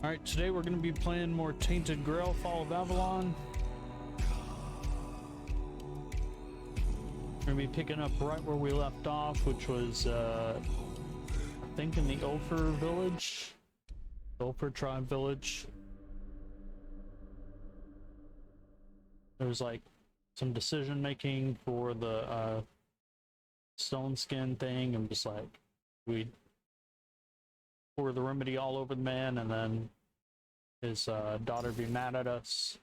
Alright, today we're going to be playing more Tainted Grail, Fall of Avalon. We're going to be picking up right where we left off, which was, I think in the Ulfr village. The Ulfr tribe village. There's like some decision making for the stone skin thing, and just like we pour the remedy all over the man, and then his daughter be mad at us,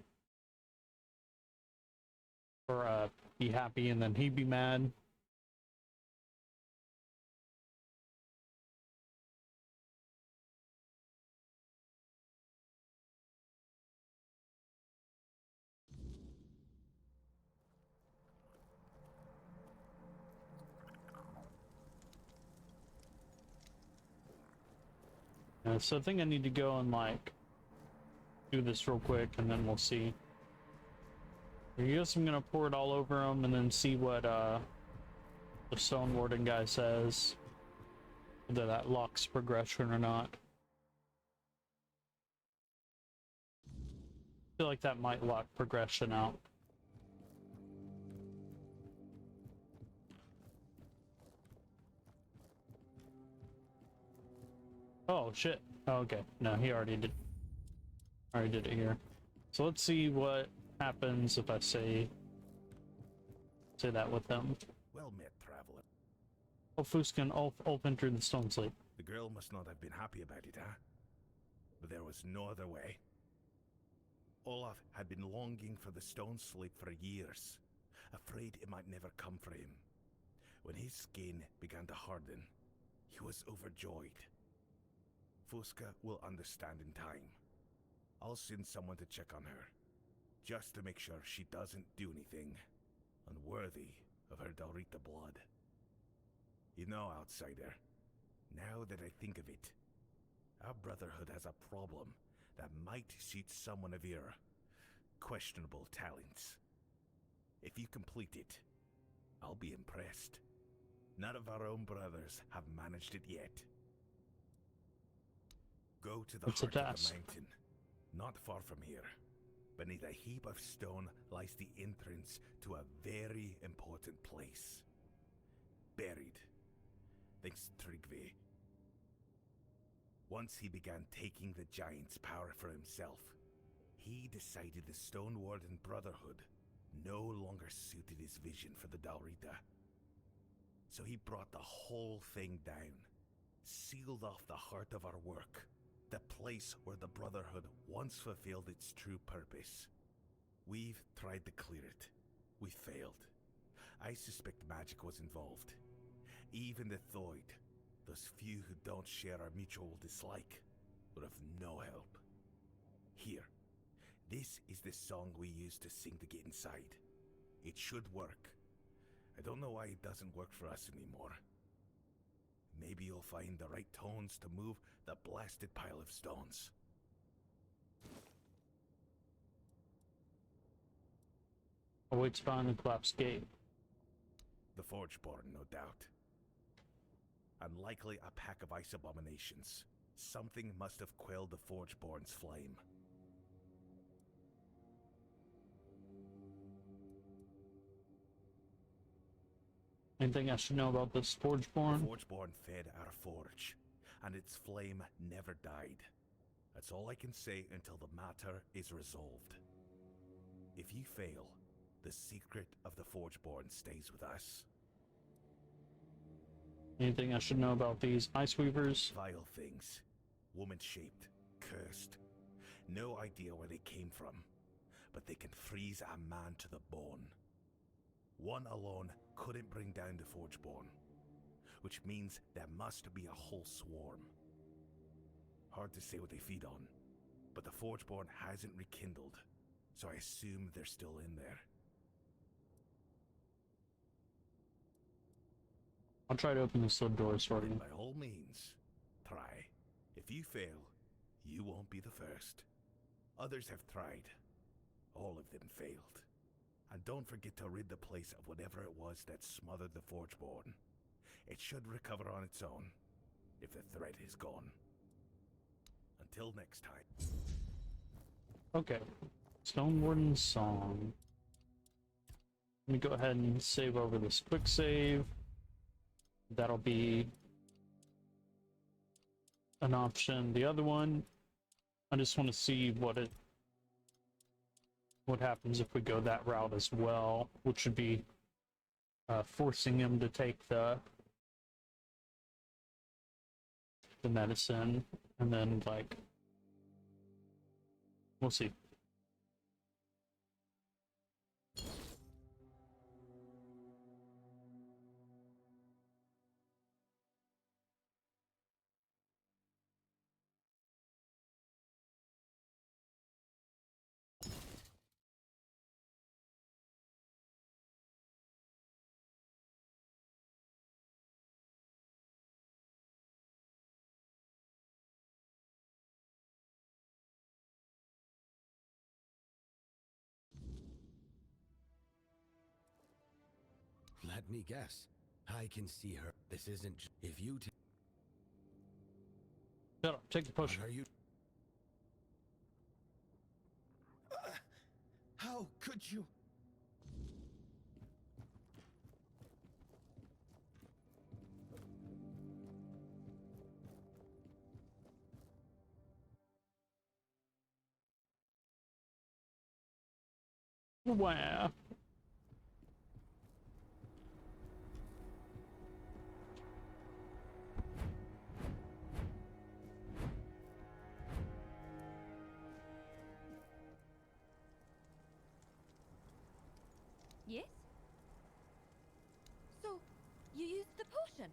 or be happy and then he'd be mad. So I think I need to go and like do this real quick, and then we'll see. I guess I'm gonna pour it all over him and then see what the stone warden guy says, whether that locks progression or not. I feel like that might lock progression out. Oh shit. Oh, okay. No, he already did it here. So let's see what happens if I say that with them. Well met, traveler. Fuskin Ulf entered the stone sleep. The girl must not have been happy about it, huh? But there was no other way. Olaf had been longing for the stone sleep for years, afraid it might never come for him. When his skin began to harden, he was overjoyed. Fuska will understand in time. I'll send someone to check on her, just to make sure she doesn't do anything unworthy of her Dalrita blood. You know, outsider, now that I think of it, our brotherhood has a problem that might suit someone of your questionable talents. If you complete it, I'll be impressed. None of our own brothers have managed it yet. Go to the heart of the mountain, not far from here. Beneath a heap of stone lies the entrance to a very important place. Buried, thanks to Tryggvi. Once he began taking the giant's power for himself, he decided the Stone Warden Brotherhood no longer suited his vision for the Dalrita. So he brought the whole thing down, sealed off the heart of our work, the place where the Brotherhood once fulfilled its true purpose. We've tried to clear it. We failed. I suspect magic was involved. Even the Thoid, those few who don't share our mutual dislike, would have no help. Here, this is the song we use to sing to get inside. It should work. I don't know why it doesn't work for us anymore. Maybe you'll find the right tones to move the blasted pile of stones. Awaits behind the collapsed gate. The Forgeborn, no doubt. Unlikely a pack of ice abominations. Something must have quelled the Forgeborn's flame. Anything I should know about this Forgeborn? The Forgeborn fed our forge, and its flame never died. That's all I can say until the matter is resolved. If you fail, the secret of the Forgeborn stays with us. Anything I should know about these Ice Weavers? Vile things. Woman-shaped, cursed. No idea where they came from, but they can freeze a man to the bone. One alone couldn't bring down the Forgeborn, which means there must be a whole swarm. Hard to say what they feed on, but the Forgeborn hasn't rekindled, so I assume they're still in there. I'll try to open these little doors for you. By all means, try. If you fail, you won't be the first. Others have tried. All of them failed. And don't forget to rid the place of whatever it was that smothered the Forgeborn. It should recover on its own, if the threat is gone. Until next time. Okay. Stone Warden's Song. Let me go ahead and save over this quick save. That'll be an option. The other one, I just want to see what happens if we go that route as well, which would be forcing him to take the medicine, and then like we'll see. Let me guess. I can see her. This isn't. If you. Shut up, take the potion. What are you? How could you? Wow. Yes? So, you used the potion?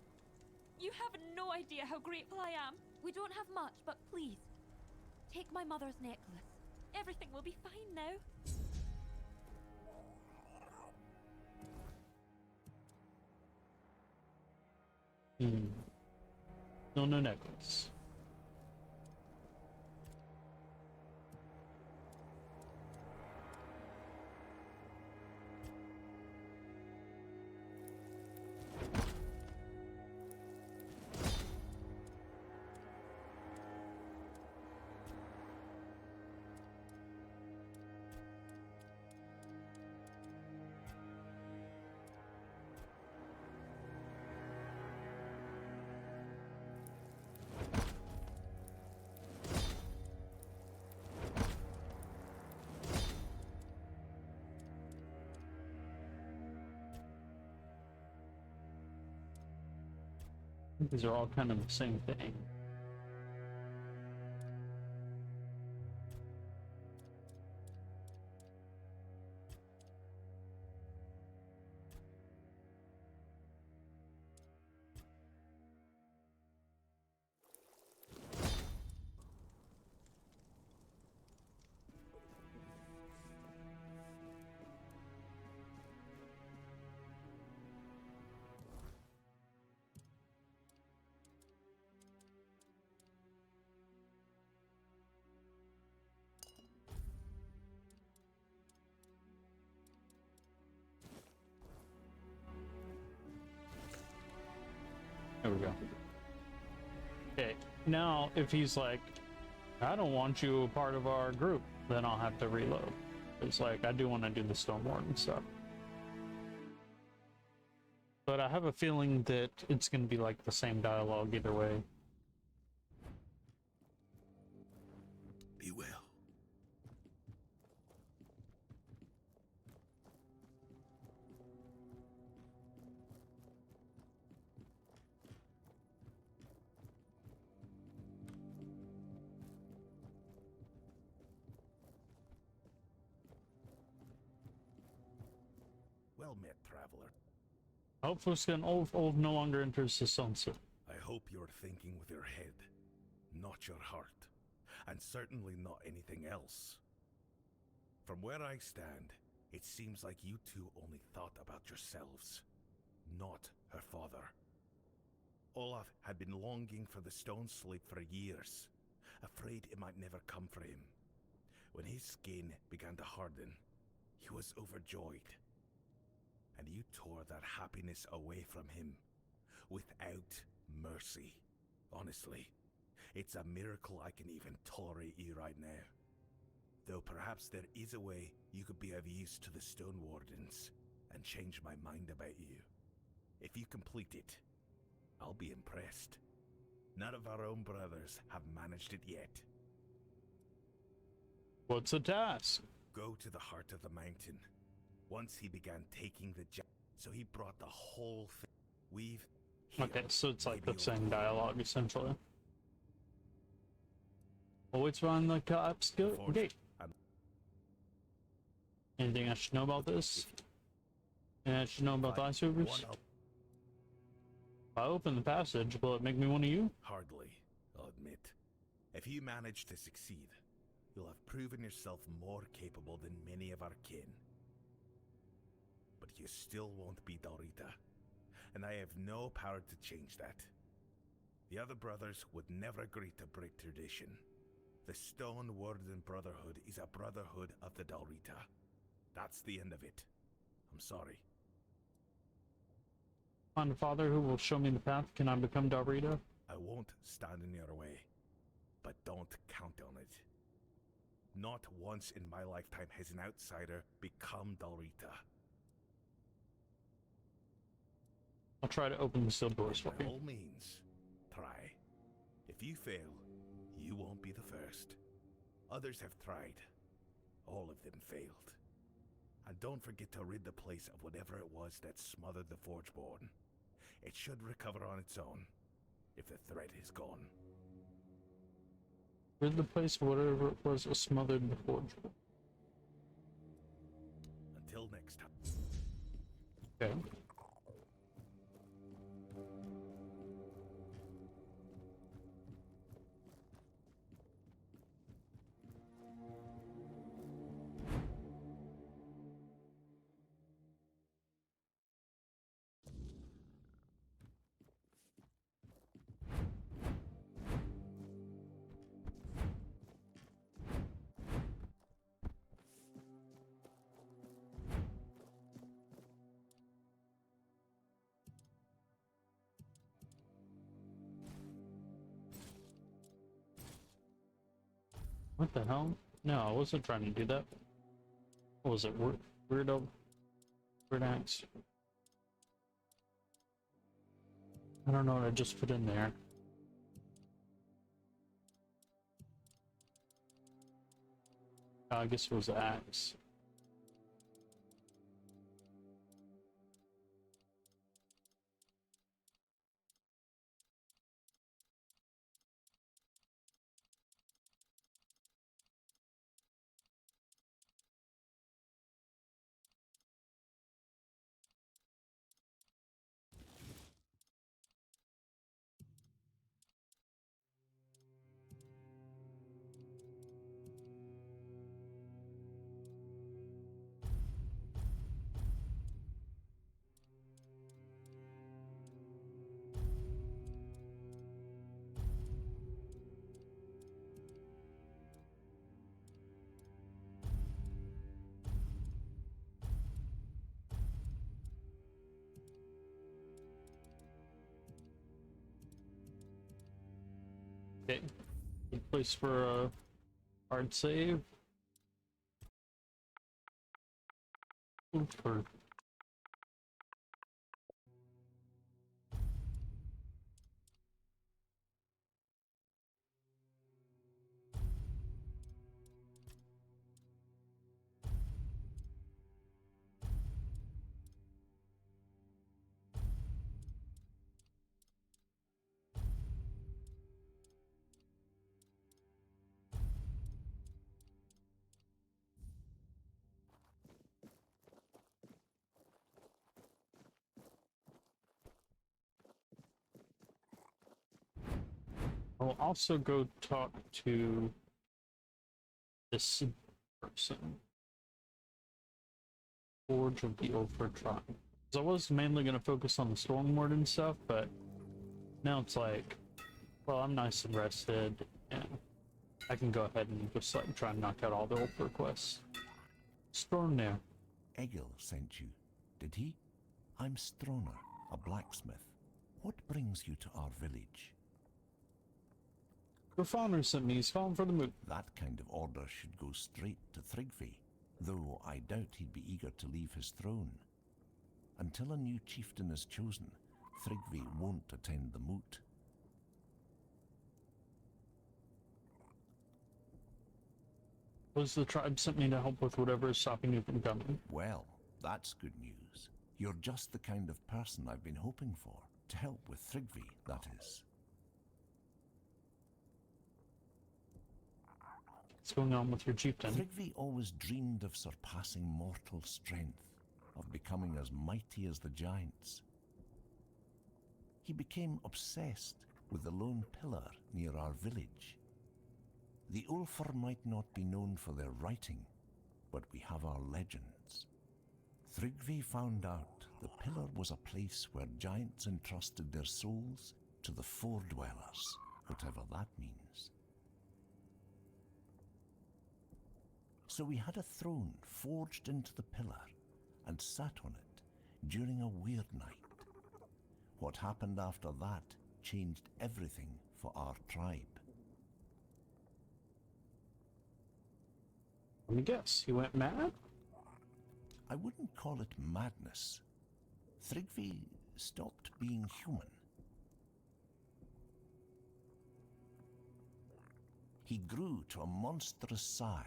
You have no idea how grateful I am. We don't have much, but please, take my mother's necklace. Everything will be fine now. No necklace. These are all kind of the same thing. There we go. Okay, now if he's like, I don't want you a part of our group, then I'll have to reload. It's like, I do want to do the Stone Warden stuff. But I have a feeling that it's going to be like the same dialogue either way. Be well. Well met, traveler. Ulf no longer enters the sunset. I hope you're thinking with your head, not your heart, and certainly not anything else. From where I stand, it seems like you two only thought about yourselves, not her father. Olaf had been longing for the stone sleep for years, afraid it might never come for him. When his skin began to harden, he was overjoyed. And you tore that happiness away from him, without mercy. Honestly, It's a miracle I can even tolerate you right now. Though perhaps there is a way you could be of use to the Stone Wardens and change my mind about you. If you complete it, I'll be impressed. None of our own brothers have managed it yet. What's the task? Go to the heart of the mountain. Once he began taking the so he brought the whole thing. We've Okay, so it's like the maybe same dialogue essentially. Always find the cops gate. Anything I should know about this? And I should know about the ice hoovers? If I open the passage, will it make me one of you? Hardly, I'll admit. If you manage to succeed, you'll have proven yourself more capable than many of our kin. But you still won't be Dalrita, and I have no power to change that. The other brothers would never agree to break tradition. The Stone Warden Brotherhood is a brotherhood of the Dalrita. That's the end of it. I'm sorry. Find a father who will show me the path. Can I become Dalrita? I won't stand in your way, but don't count on it. Not once in my lifetime has an outsider become Dalrita. I'll try to open the sealed doors for By you. all means, try. If you fail, you won't be the first. Others have tried. All of them failed. And don't forget to rid the place of whatever it was that smothered the Forgeborn. It should recover on its own, if the threat is gone. Rid the place of whatever it was that smothered the forge. Until next time. Okay. What the hell? No, I wasn't trying to do that. What was it? Weird axe. I don't know what I just put in there. I guess it was axe. Okay. Good place for a hard save. Ulfr. I'll also go talk to this person. Forge of the Ulfr tribe. Because I was mainly going to focus on the Stormward stuff, but now it's like, well, I'm nice and rested, and I can go ahead and just like try and knock out all the Ulfr quests. Storm now. Egil sent you, did he? I'm Stroner, a blacksmith. What brings you to our village? Grafana sent me. He's falling for the moot. That kind of order should go straight to Thrigvi, though I doubt he'd be eager to leave his throne. Until a new chieftain is chosen, Thrigvi won't attend the moot. Was the tribe sent me to help with whatever is stopping you from coming? Well, that's good news. You're just the kind of person I've been hoping for. To help with Thrigvi, that is. What's going on with your chieftain? Thrigvi always dreamed of surpassing mortal strength, of becoming as mighty as the giants. He became obsessed with the lone pillar near our village. The Ulfr might not be known for their writing, but we have our legends. Thrigvi found out the pillar was a place where giants entrusted their souls to the Four-Dwellers, whatever that means. So we had a throne forged into the pillar and sat on it during a weird night. What happened after that changed everything for our tribe. Let me guess. He went mad? I wouldn't call it madness. Thrigvi stopped being human. He grew to a monstrous size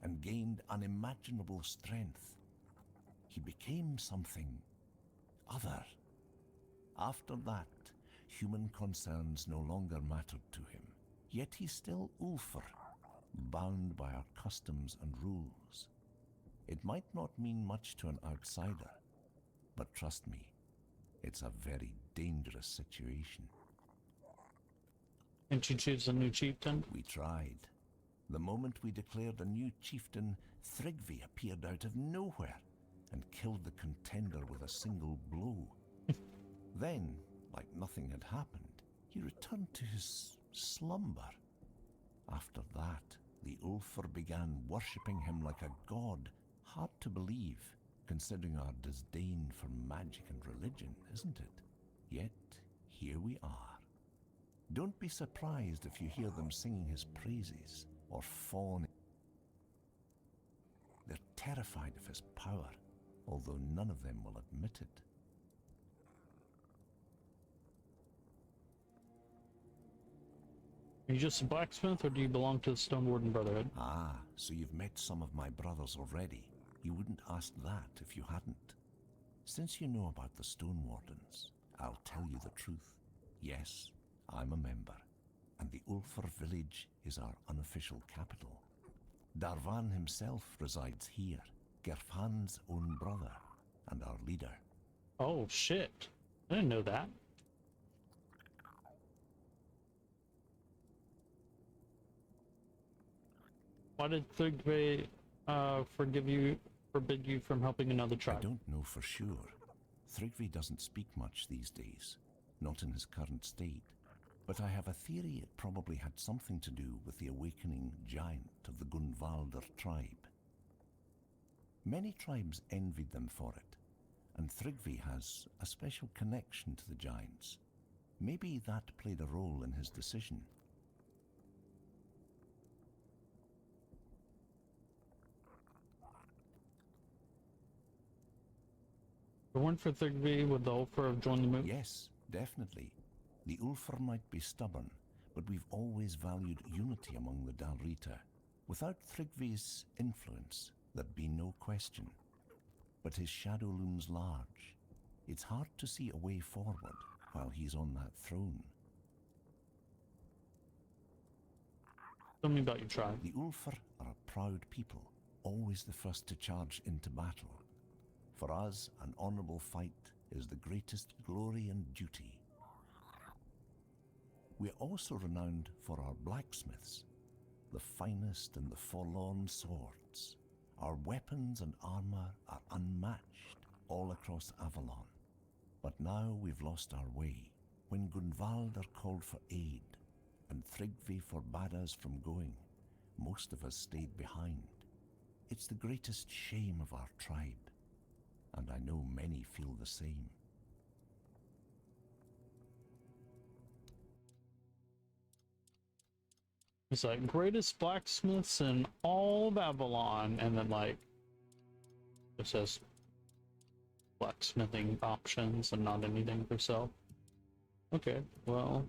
and gained unimaginable strength. He became something other. After that, human concerns no longer mattered to him. Yet he's still Ulfr, bound by our customs and rules. It might not mean much to an outsider, but trust me, it's a very dangerous situation. Didn't you choose a new chieftain? We tried. The moment we declared a new chieftain, Thrigvi appeared out of nowhere and killed the contender with a single blow. Then, like nothing had happened, he returned to his slumber. After that, the Ulfr began worshipping him like a god. Hard to believe, considering our disdain for magic and religion, isn't it? Yet, here we are. Don't be surprised if you hear them singing his praises or fawning. They're terrified of his power, although none of them will admit it. Are you just a blacksmith, or do you belong to the Stone Warden Brotherhood? Ah, so you've met some of my brothers already. You wouldn't ask that if you hadn't. Since you know about the Stone Wardens, I'll tell you the truth. Yes, I'm a member, and the Ulfr village is our unofficial capital. Darvan himself resides here, Gerfan's own brother, and our leader. Oh, shit. I didn't know that. Why did Thrigvi forbid you from helping another tribe? I don't know for sure. Thrigvi doesn't speak much these days, not in his current state. But I have a theory it probably had something to do with the awakening giant of the Gunvalder tribe. Many tribes envied them for it, and Thrigvi has a special connection to the giants. Maybe that played a role in his decision. If it weren't for Thrigvi, would the Ulfr have joined the move? Yes, definitely. The Ulfr might be stubborn, but we've always valued unity among the Dalrita. Without Thrigvi's influence, there'd be no question. But his shadow looms large. It's hard to see a way forward while he's on that throne. Tell me about your tribe. The Ulfr are a proud people, always the first to charge into battle. For us, an honorable fight is the greatest glory and duty. We are also renowned for our blacksmiths, the finest and the forlorn swords. Our weapons and armor are unmatched all across Avalon. But now we've lost our way. When Gunvalder called for aid, and Thrigvi forbade us from going, most of us stayed behind. It's the greatest shame of our tribe, and I know many feel the same. It's like greatest blacksmiths in all of Avalon, and then like it says blacksmithing options and not anything for sale. Okay, well.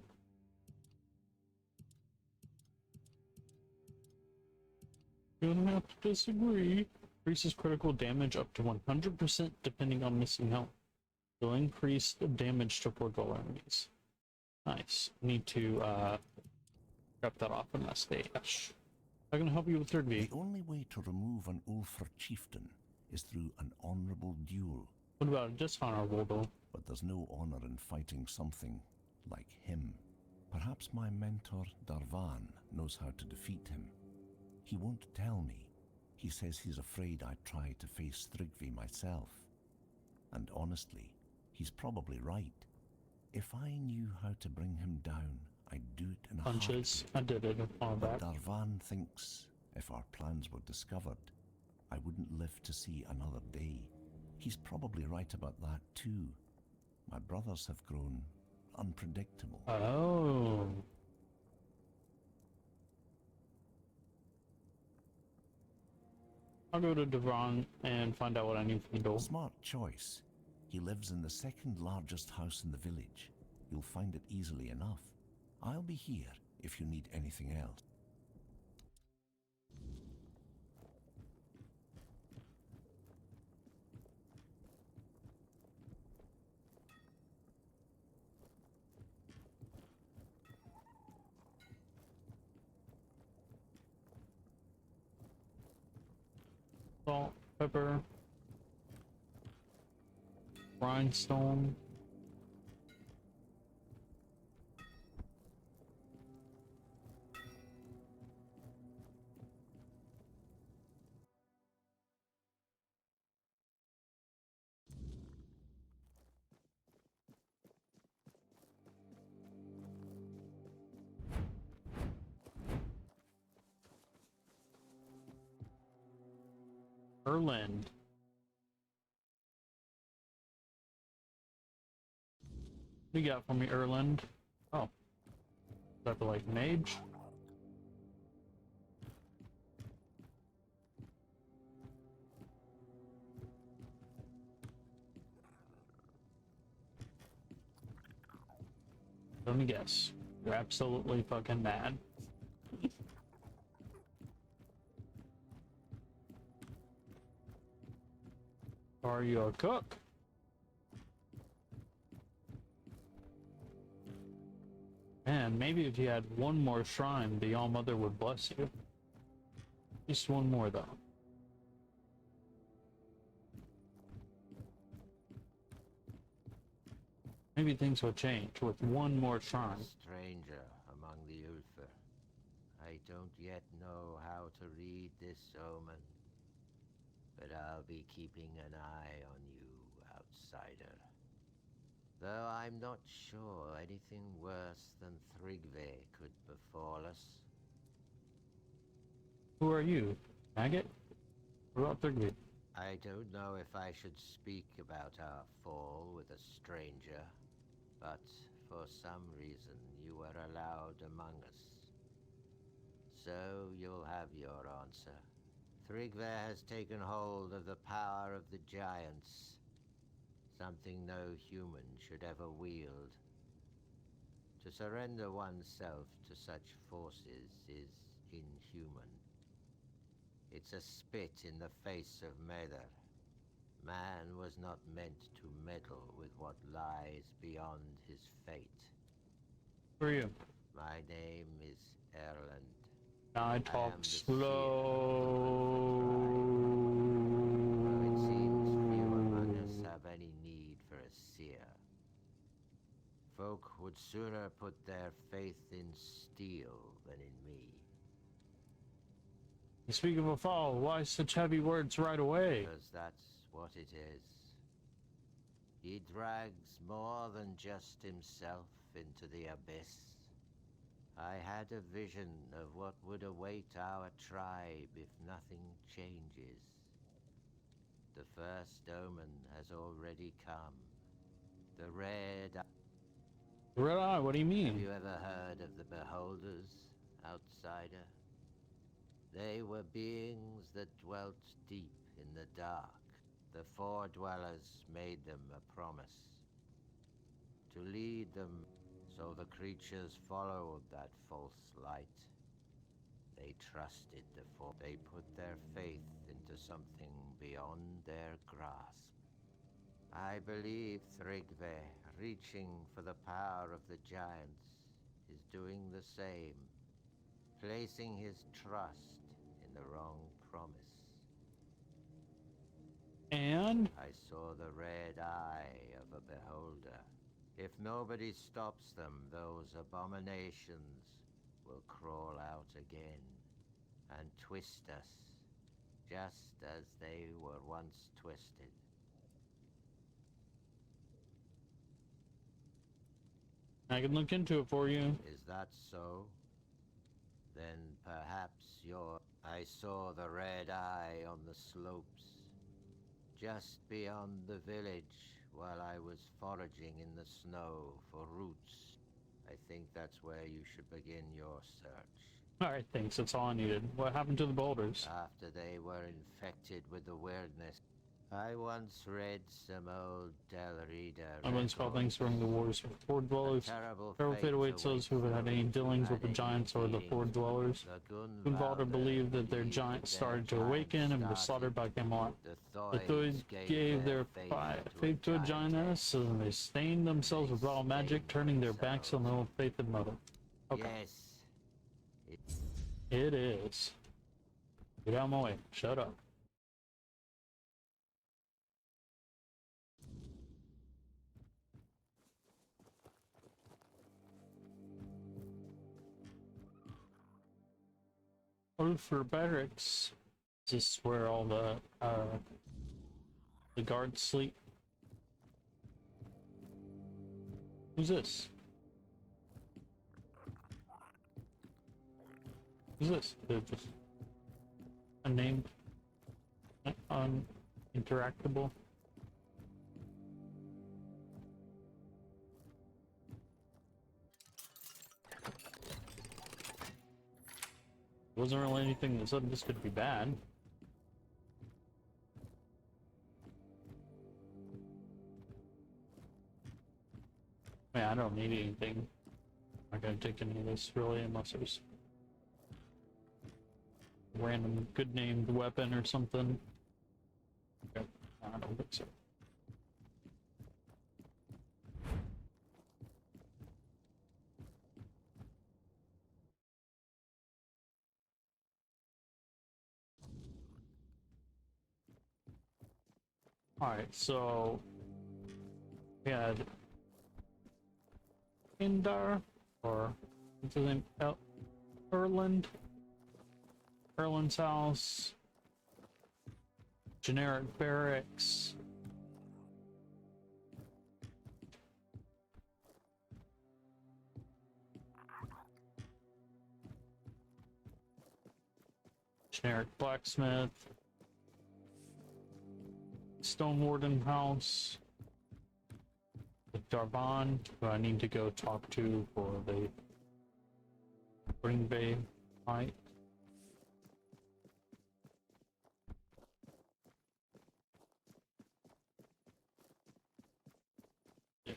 Gonna have to disagree. Increases critical damage up to 100% depending on missing health. Will increase the damage to portable enemies. Nice. Need to drop that off in my stash. I'm gonna help you with third V. The only way to remove an Ulfr chieftain is through an honorable duel. What about a dishonorable duel? But there's no honor in fighting something like him. Perhaps my mentor Darvan knows how to defeat him. He won't tell me. He says he's afraid I'd try to face Thrigvi myself. And honestly, he's probably right. If I knew how to bring him down, I'd do it in a Punches. heartbeat. I did it a while But back. Darvan thinks if our plans were discovered, I wouldn't live to see another day. He's probably right about that too. My brothers have grown unpredictable. Oh. I'll go to Devon and find out what I need from the duel. Smart choice. He lives in the second largest house in the village. You'll find it easily enough. I'll be here if you need anything else. Salt, pepper, rhinestone. Erland. What you got for me, Erland? Oh. Is that the, like, mage? Let me guess. You're absolutely fucking mad. Are you a cook? Man, maybe if you had one more shrine, the All-Mother would bless you. Just one more, though. Maybe things will change with one more shrine. Stranger among the Ulfr. I don't yet know how to read this omen, but I'll be keeping an eye on you, outsider. Though I'm not sure anything worse than Thrigve could befall us. Who are you? Maggot? What about Thrigvi? I don't know if I should speak about our fall with a stranger, but for some reason you were allowed among us. So you'll have your answer. Thrigve has taken hold of the power of the giants, something no human should ever wield. To surrender oneself to such forces is inhuman. It's a spit in the face of Mather. Man was not meant to meddle with what lies beyond his fate. Who are you? My name is Erland. I I talk am the slow. Though it seems few among us have any need for a seer. Folk would sooner put their faith in steel than in me. You speak of a fall. Why such heavy words right away? Because that's what it is. He drags more than just himself into the abyss. I had a vision of what would await our tribe if nothing changes. The first omen has already come. The Red Eye. Red Eye, what do you Have mean? you ever heard of the Beholders? outsider. They were beings that dwelt deep in the dark. The Four Dwellers made them a promise to lead them, so the creatures followed that false light. They trusted the Four. They put their faith into something beyond their grasp. I believe Thrigve, reaching for the power of the giants, is doing the same, placing his trust in the wrong promise. And I saw the red eye of a beholder. If nobody stops them, those abominations will crawl out again and twist us, just as they were once twisted. I can look into it for you. Is that so? Then perhaps I saw the red eye on the slopes, just beyond the village, while I was foraging in the snow for roots. I think that's where you should begin your search. Alright, thanks. That's all I needed. What happened to the boulders? After they were infected with the weirdness. I once read some old Del Rita I once fought things during the wars with Four Dwellers. terrible Fate awaits those who have had any dealings with the giants or the Four Dwellers. Gunvalder believed that their giants started to awaken and were slaughtered by Camelot. The Thuid gave their faith to a giantess, and they stained themselves with raw magic, turning their backs on their old faith and mother. Okay. Yes. It is. Get out of my way. Shut up. Ulfr barracks. Is this where all the guards sleep? Who's this? Who's this? They're just unnamed, uninteractable. Wasn't really anything that said this could be bad. Man, I don't need anything. I'm not gonna take any of this really, unless there's a random good named weapon or something. Okay. I don't think so. Alright, so we had Indar, or what's his name? Erland's house, generic barracks, generic blacksmith, Stone Warden house, the Darvan, who I need to go talk to for the Spring Bay fight. Yeah.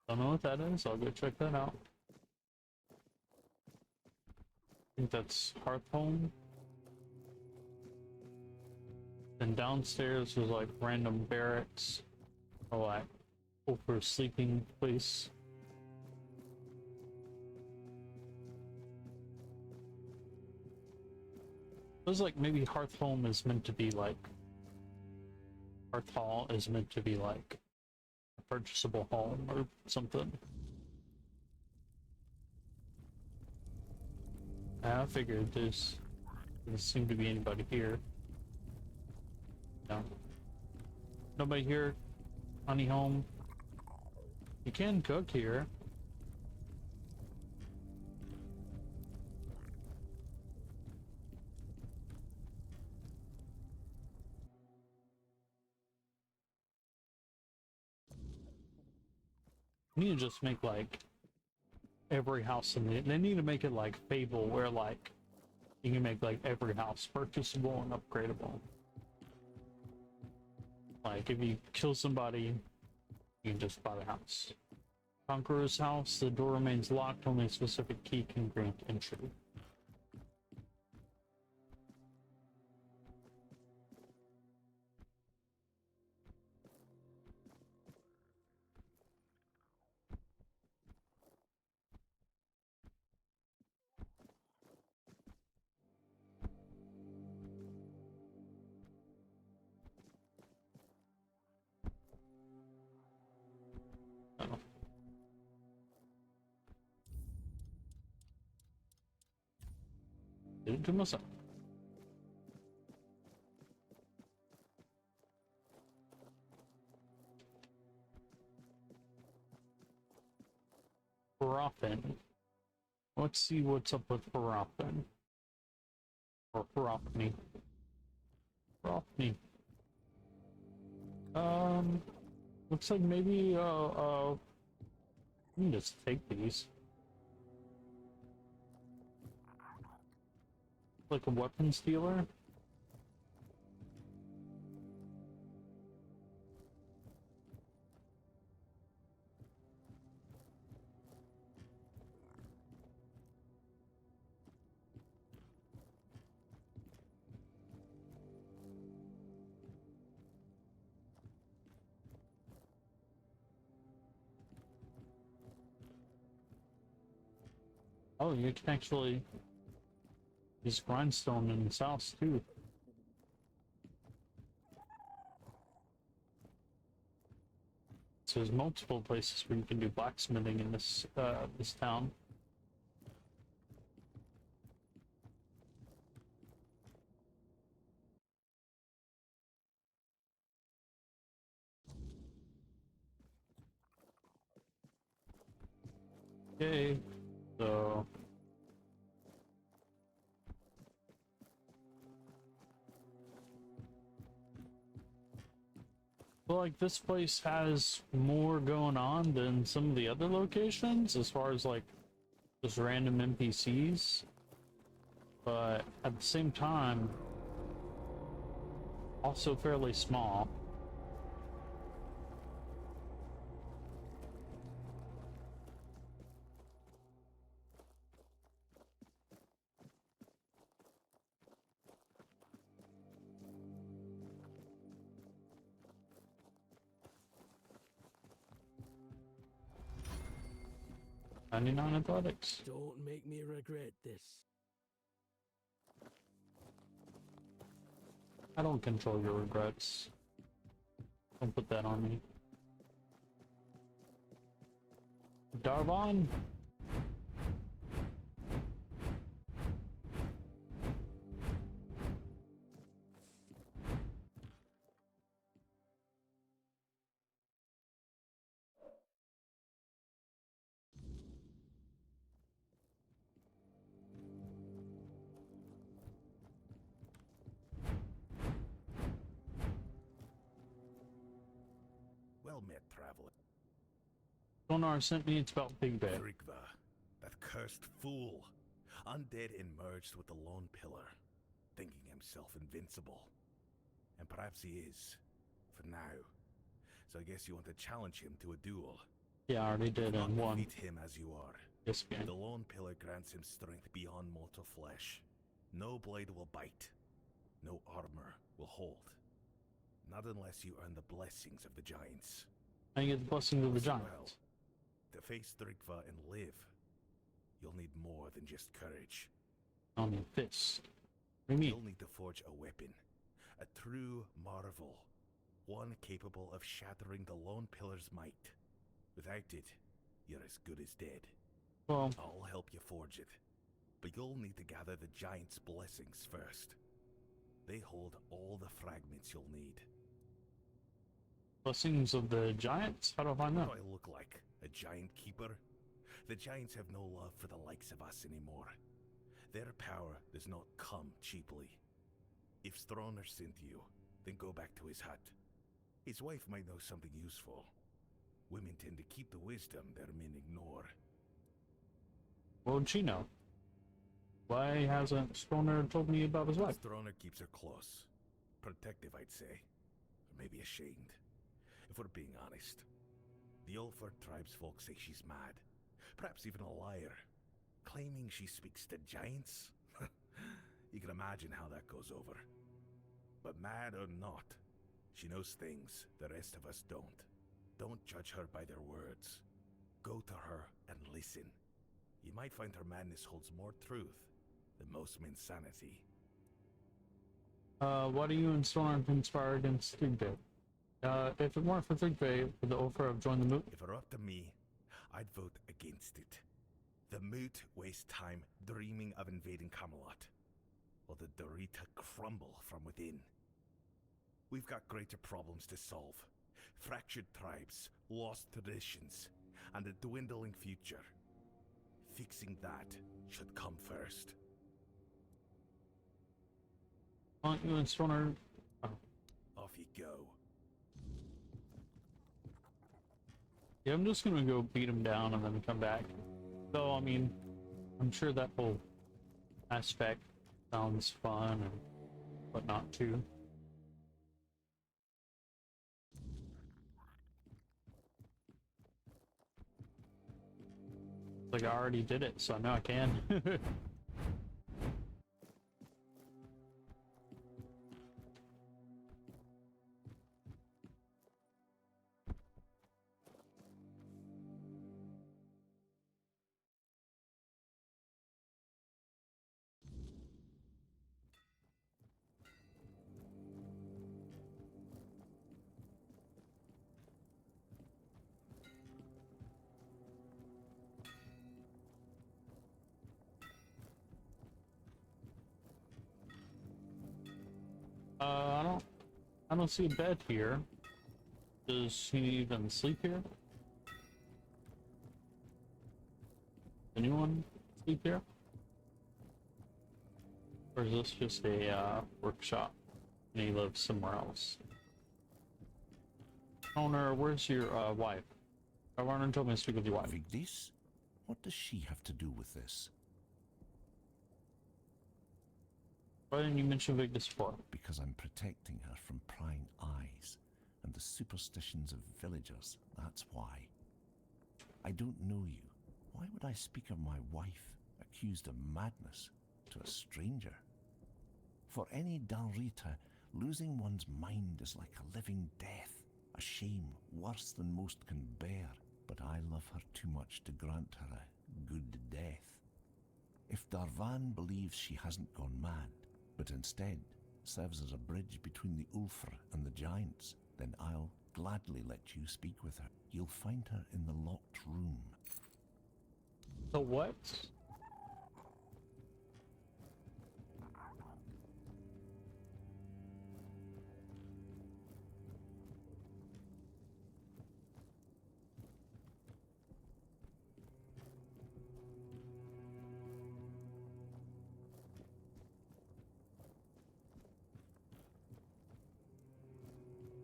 Don't know what that is, I'll go check that out. I think that's Hearthhome. Then downstairs was like random barracks, or like Ulfr's sleeping place. It was like maybe Hearthhome is meant to be like, Hearth Hall is meant to be like a purchasable home or something. I figured there's doesn't seem to be anybody here. No. Nobody here. Honey home. You can cook here. You need to just make like every house in the. They need to make it like Fable, where like you can make like every house purchasable and upgradable. Like if you kill somebody, you can just buy the house. Conqueror's house, the door remains locked, only a specific key can grant entry. Oh. Did it to myself. Paraffin. Let's see what's up with paraffin. Or paraffin. Paraffin. Looks like maybe, I can just take these. Like a weapons dealer? Oh, you can actually use grindstone in this house too. So there's multiple places where you can do blacksmithing in this this town. Okay, so well, like this place has more going on than some of the other locations as far as like just random NPCs, but at the same time also fairly small. $99 athletics. Don't make me regret this. I don't control your regrets. Don't put that on me. Darvon? Well met, traveler. Sonar sent me, it's about Big Bear. Thrigva, that cursed fool. Undead emerged with the lone pillar, thinking himself invincible. And perhaps he is, for now. So I guess you want to challenge him to a duel. Yeah, I already did Not and won. defeat him as you are. This game. The lone pillar grants him strength beyond mortal flesh. No blade will bite. No armor will hold. Not unless you earn the blessings of the giants. I get the blessing of the Listen giants. well. To face Thrigva and live, you'll need more than just courage. On your fist. What do you mean? You'll need to forge a weapon. A true marvel. One capable of shattering the lone pillar's might. Without it, you're as good as dead. Well, I'll help you forge it. But you'll need to gather the giants' blessings first. They hold all the fragments you'll need. blessings of the giants? How do I find What that? do I look like? A giant keeper? The giants have no love for the likes of us anymore. Their power does not come cheaply. If Stroner sent you, then go back to his hut. His wife might know something useful. Women tend to keep the wisdom their men ignore. What would she know? Why hasn't Stoner told me about his wife? Stroner keeps her close. Protective, I'd say. Or maybe ashamed. If we're being honest. The Ulfr tribesfolk say she's mad. Perhaps even a liar. Claiming she speaks to giants? You can imagine how that goes over. But mad or not, she knows things the rest of us don't. Don't judge her by their words. Go to her and listen. You might find her madness holds more truth than most men's sanity. Why do you and Stoner conspire against Thigve? If it weren't for Thigve, would the Ulfr have joined the Moot? If it were up to me, I'd vote against it. The Moot waste time dreaming of invading Camelot, while the Dorita crumble from within. We've got greater problems to solve. Fractured tribes, lost traditions, and a dwindling future. Fixing that should come first. Aren't you and Stoner... Oh. Off you go. Yeah, I'm just gonna go beat him down and then come back. Though, I mean, I'm sure that whole aspect sounds fun and whatnot too. Like I already did it, so I know I can. I don't see a bed here. Does he even sleep here? Anyone sleep here? Or is this just a workshop and he lives somewhere else? Owner, where's your wife? Varner told me to speak with your wife. Vigdis? What does she have to do with this? Why didn't you mention Vigdis before? Because I'm protecting her from prying eyes and the superstitions of villagers, that's why. I don't know you. Why would I speak of my wife, accused of madness, to a stranger? For any Dalrita, losing one's mind is like a living death, a shame worse than most can bear, but I love her too much to grant her a good death. If Darvan believes she hasn't gone mad, but instead serves as a bridge between the Ulfr and the giants, then I'll gladly let you speak with her. You'll find her in the locked room. The what?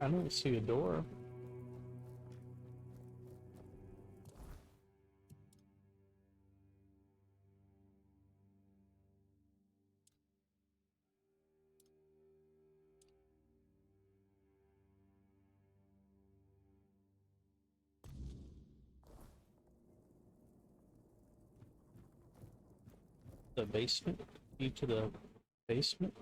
I don't see a door. The basement? Key to the basement?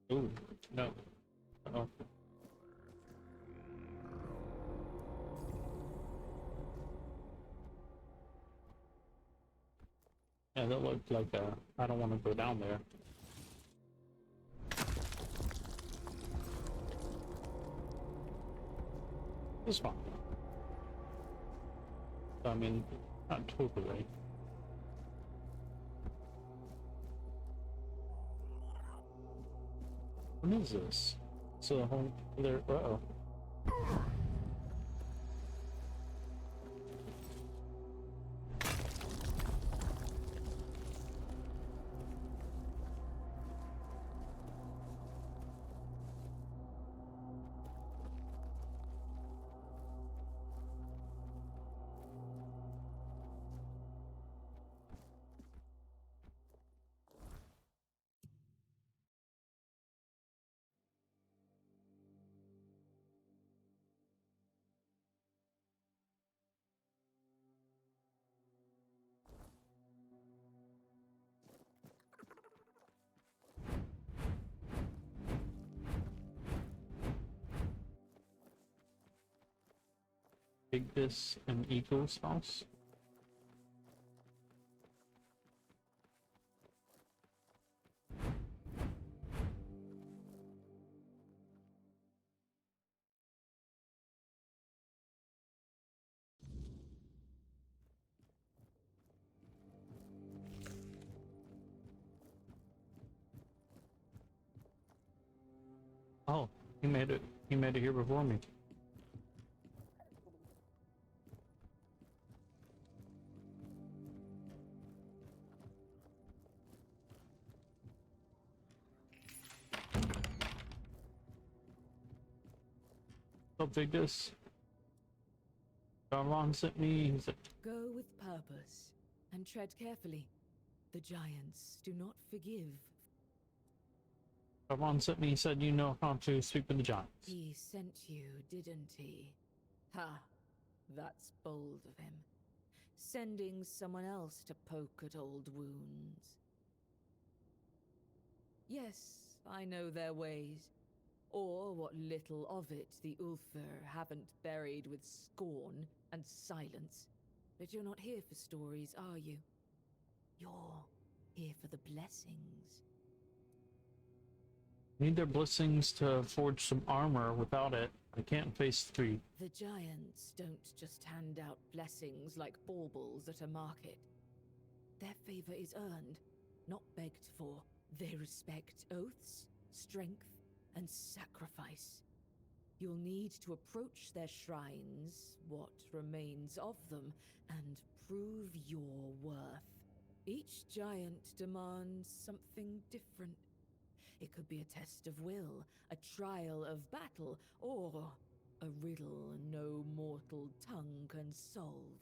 Ooh, no. Uh-oh. Yeah, that looked like I don't want to go down there. It's fine. I mean, not totally. What is this? So the whole there. Uh-oh. Ignis and Ego's house. Oh, he made it. He made it here before me. What's up, Ignis? Avalon sent me. He said, Go with purpose and tread carefully. The giants do not forgive. Avalon sent me. He said, you know how to speak with the giants. He sent you, didn't he? Ha! That's bold of him. Sending someone else to poke at old wounds. Yes, I know their ways. Or what little of it the Ulfr haven't buried with scorn and silence. But you're not here for stories, are you? You're here for the blessings. Need their blessings to forge some armor. Without it, I can't face 3. The giants don't just hand out blessings like baubles at a market. Their favor is earned, not begged for. They respect oaths, strength, and sacrifice. You'll need to approach their shrines, what remains of them, and prove your worth. Each giant demands something different. It could be a test of will, a trial of battle, or a riddle no mortal tongue can solve.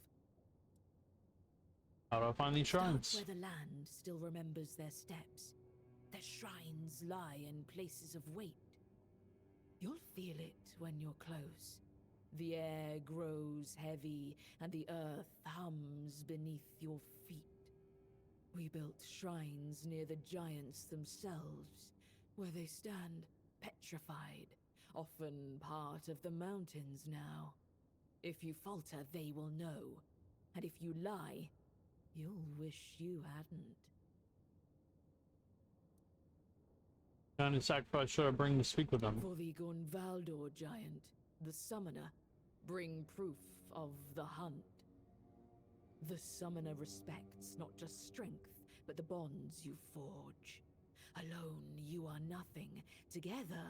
How do I find these shrines? Start where the land still remembers their steps. Their shrines lie in places of weight. You'll feel it when you're close. The air grows heavy, and the earth hums beneath your feet. We built shrines near the giants themselves, where they stand petrified, often part of the mountains now. If you falter, they will know. And if you lie, you'll wish you hadn't. What kind of sacrifice should I bring to speak with them? For the Gunvaldor giant, the summoner, bring proof of the hunt. The summoner respects not just strength, but the bonds you forge. Alone, you are nothing. Together,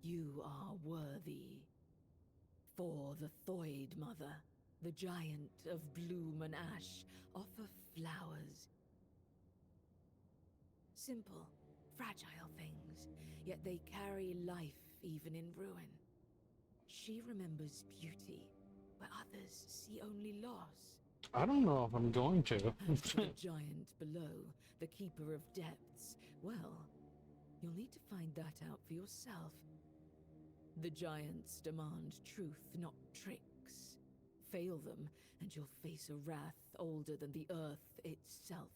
you are worthy. For the Thoid Mother, the giant of bloom and ash, offer flowers. Simple, fragile things, yet they carry life even in ruin. She remembers beauty, where others see only loss. I don't know if I'm going to. And for the giant below, the keeper of depths, well, you'll need to find that out for yourself. The giants demand truth, not tricks. Fail them, and you'll face a wrath older than the earth itself.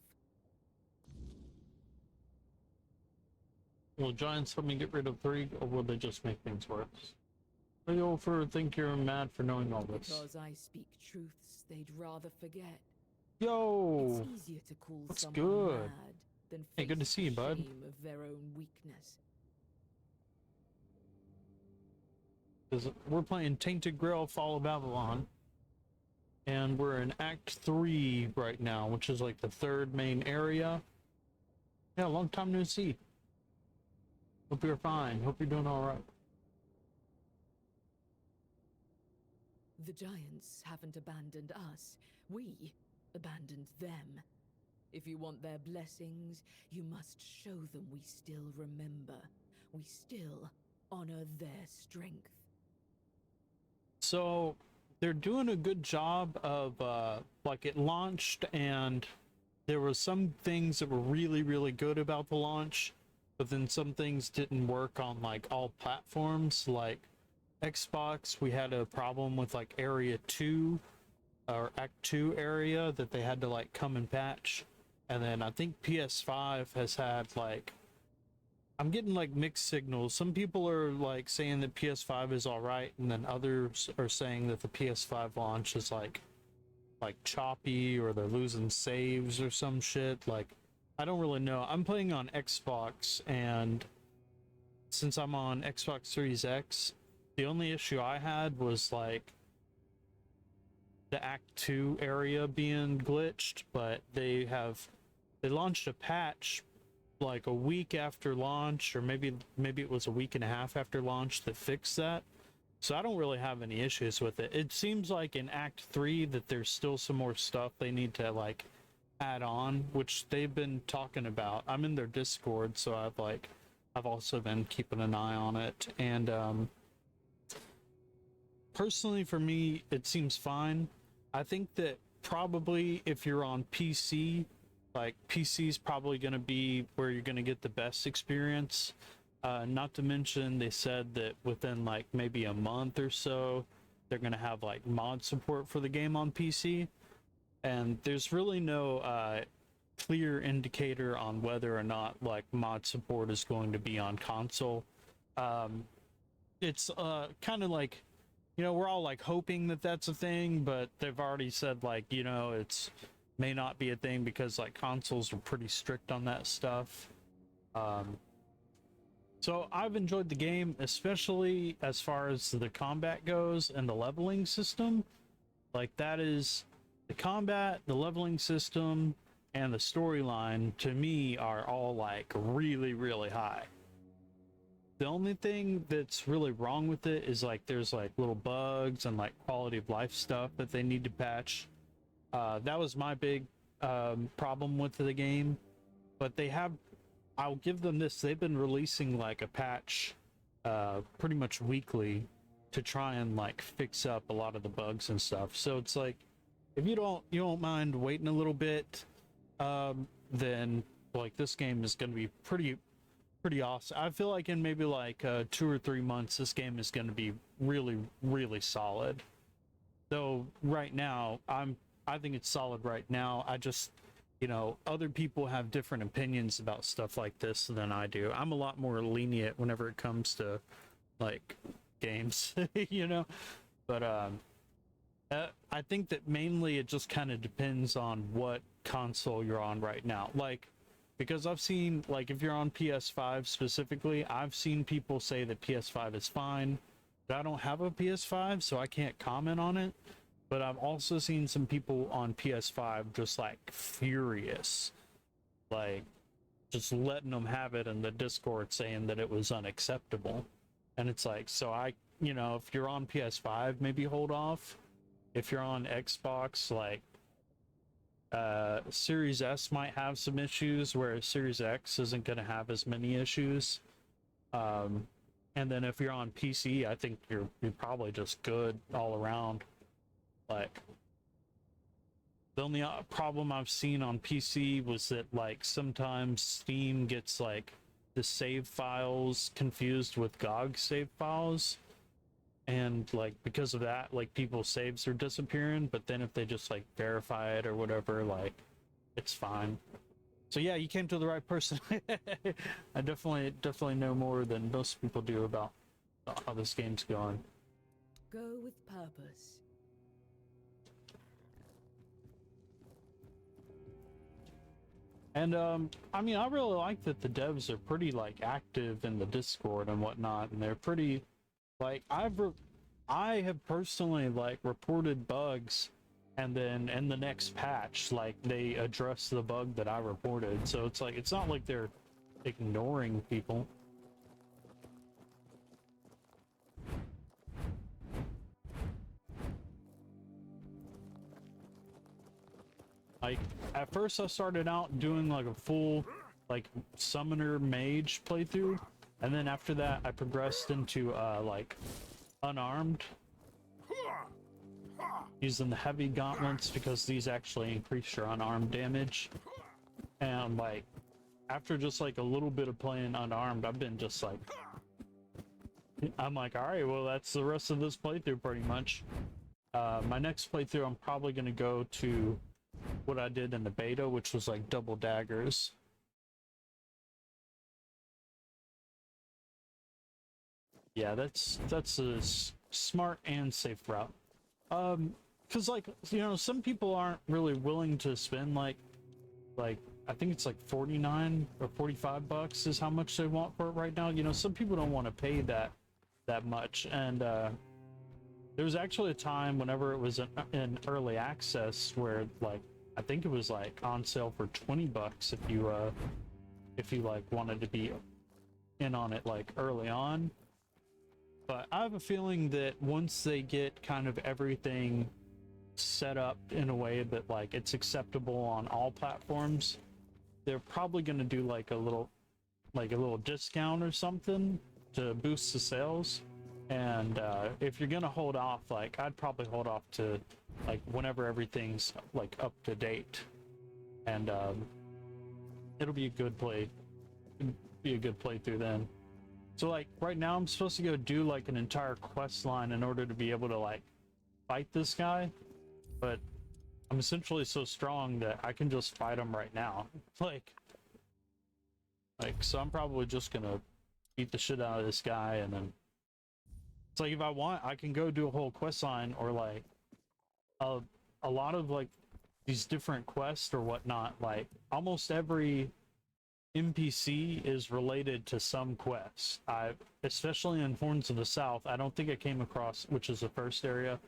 Will giants help me get rid of 3, or will they just make things worse? I Ulfr think you're mad for knowing all this. Because I speak truths they'd rather forget. Yo! It's easier to call What's someone good? mad than Hey, good to face see you, the bud. shame of their own weakness. Because we're playing Tainted Grail Fall of Avalon. And we're in Act 3 right now, which is like the third main area. Yeah, long time no see. Hope you're fine. Hope you're doing alright. The giants haven't abandoned us. We abandoned them. If you want their blessings, you must show them we still remember. We still honor their strength. So they're doing a good job of like it launched and there were some things that were really, really good about the launch, but then some things didn't work on like all platforms. Like Xbox, we had a problem with like Area 2 or Act 2 area that they had to like come and patch. And then I think PS5 has had like, I'm getting like mixed signals. Some people are like saying that PS5 is all right, and then others are saying that the PS5 launch is like choppy, or they're losing saves or some shit. Like, I don't really know. I'm playing on Xbox, and since I'm on Xbox Series X, the only issue I had was like the Act 2 area being glitched, but they launched a patch like a week after launch, or maybe it was a week and a half after launch, that fixed that. So I don't really have any issues with it. It seems like in Act 3 that there's still some more stuff they need to like add on, which they've been talking about. I'm in their Discord, so I've also been keeping an eye on it. And personally for me, it seems fine. I think that probably if you're on PC, like PC is probably going to be where you're going to get the best experience. Not to mention, they said that within like maybe a month or so, they're going to have like mod support for the game on PC. And there's really no clear indicator on whether or not like mod support is going to be on console. It's kind of like, you know, we're all like hoping that that's a thing, but they've already said like, you know, it's may not be a thing because like consoles are pretty strict on that stuff. So I've enjoyed the game, especially as far as the combat goes and the leveling system. Like, that is the combat, the leveling system, and the storyline to me are all like really, really high. The only thing that's really wrong with it is like there's like little bugs and like quality of life stuff that they need to patch. That was my big problem with the game, but I'll give them this, they've been releasing like a patch pretty much weekly to try and like fix up a lot of the bugs and stuff. So it's like, if you don't mind waiting a little bit, then like this game is going to be pretty awesome. I feel like in maybe like 2 or 3 months, this game is going to be really, really solid. Though right now, I think it's solid right now. I just, you know, other people have different opinions about stuff like this than I do. I'm a lot more lenient whenever it comes to like games, you know. But I think that mainly it just kind of depends on what console you're on right now. Like, because I've seen, like, if you're on PS5 specifically, I've seen people say that PS5 is fine, but I don't have a PS5, so I can't comment on it. But I've also seen some people on PS5 just like furious, like just letting them have it in the Discord, saying that it was unacceptable. And it's like, so you know, if you're on PS5, maybe hold off. If you're on Xbox, like Series S might have some issues, whereas Series X isn't going to have as many issues. And then if you're on PC, I think you're probably just good all around. Like, the only problem I've seen on PC was that like sometimes Steam gets like the save files confused with GOG save files, and like because of that, like people's saves are disappearing. But then if they just like verify it or whatever, like it's fine. So yeah, you came to the right person. I definitely know more than most people do about how this game's going. Go with purpose. And I mean, I really like that the devs are pretty like active in the Discord and whatnot, and they're pretty Like I have personally like reported bugs, and then in the next patch, like they address the bug that I reported. So it's like it's not like they're ignoring people. Like at first I started out doing like a full like summoner mage playthrough, and then after that I progressed into like unarmed, using the heavy gauntlets because these actually increase your unarmed damage. And like after just like a little bit of playing unarmed, I've been just like, I'm like, all right, well that's the rest of this playthrough pretty much. My next playthrough I'm probably gonna go to what I did in the beta, which was like double daggers. Yeah, that's a smart and safe route. Because like, you know, some people aren't really willing to spend like I think it's like 49 or 45 bucks is how much they want for it right now. You know, some people don't want to pay that much. And there was actually a time whenever it was in early access where like I think it was like on sale for 20 bucks if you like wanted to be in on it like early on. But I have a feeling that once they get kind of everything set up in a way that like it's acceptable on all platforms, they're probably going to do like a little discount or something to boost the sales. And if you're going to hold off, like I'd probably hold off to like whenever everything's like up to date, and it'll be a good playthrough then. So like right now I'm supposed to go do like an entire quest line in order to be able to like fight this guy, but I'm essentially so strong that I can just fight him right now. like so I'm probably just gonna beat the shit out of this guy, and then it's like if I want I can go do a whole quest line, or like a lot of like these different quests or whatnot. Like almost every NPC is related to some quest. Especially in Horns of the South, I don't think I came across, which is the first area,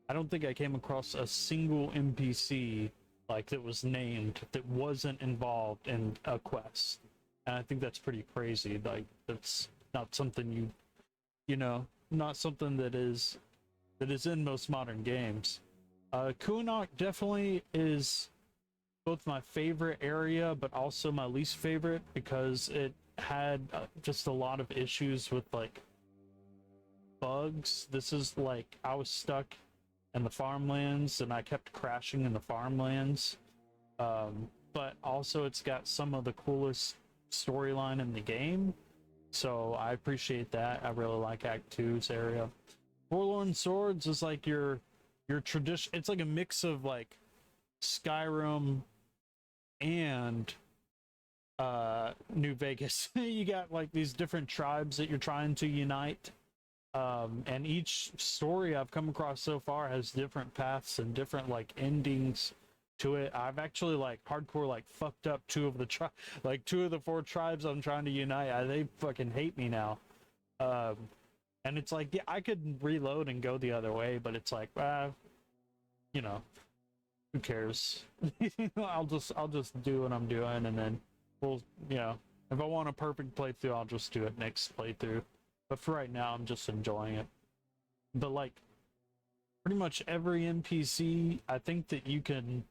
I don't think I came across a single NPC like that was named that wasn't involved in a quest. And I think that's pretty crazy. Like that's not something you know, not something that is in most modern games. Kunak definitely is both my favorite area, but also my least favorite because it had just a lot of issues with like bugs. This is like I was stuck in the farmlands and I kept crashing in the farmlands. But also it's got some of the coolest storyline in the game, so I appreciate that. I really like Act 2's area. Forlorn Swords is like your tradition. It's like a mix of like Skyrim and New Vegas. You got like these different tribes that you're trying to unite, and each story I've come across so far has different paths and different like endings to it. I've actually like hardcore like fucked up two of the 4 tribes I'm trying to unite. They fucking hate me now. And it's like, yeah, I could reload and go the other way, but it's like, you know, who cares? I'll just do what I'm doing, and then we'll, you know, if I want a perfect playthrough, I'll just do it next playthrough. But for right now, I'm just enjoying it. But like, pretty much every NPC, I think that you can,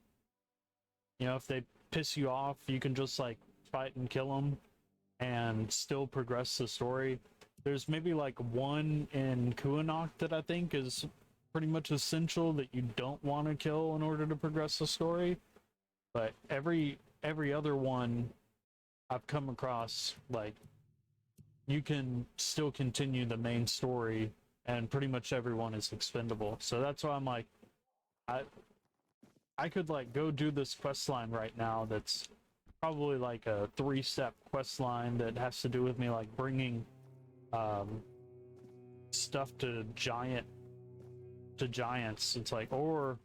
you know, if they piss you off, you can just like fight and kill them and still progress the story. There's maybe like one in Kuanok that I think is pretty much essential that you don't want to kill in order to progress the story. But every other one I've come across, like, you can still continue the main story, and pretty much everyone is expendable. So that's why I'm like, I could like go do this quest line right now that's probably like a 3-step quest line that has to do with me like bringing stuff to giants. It's like, or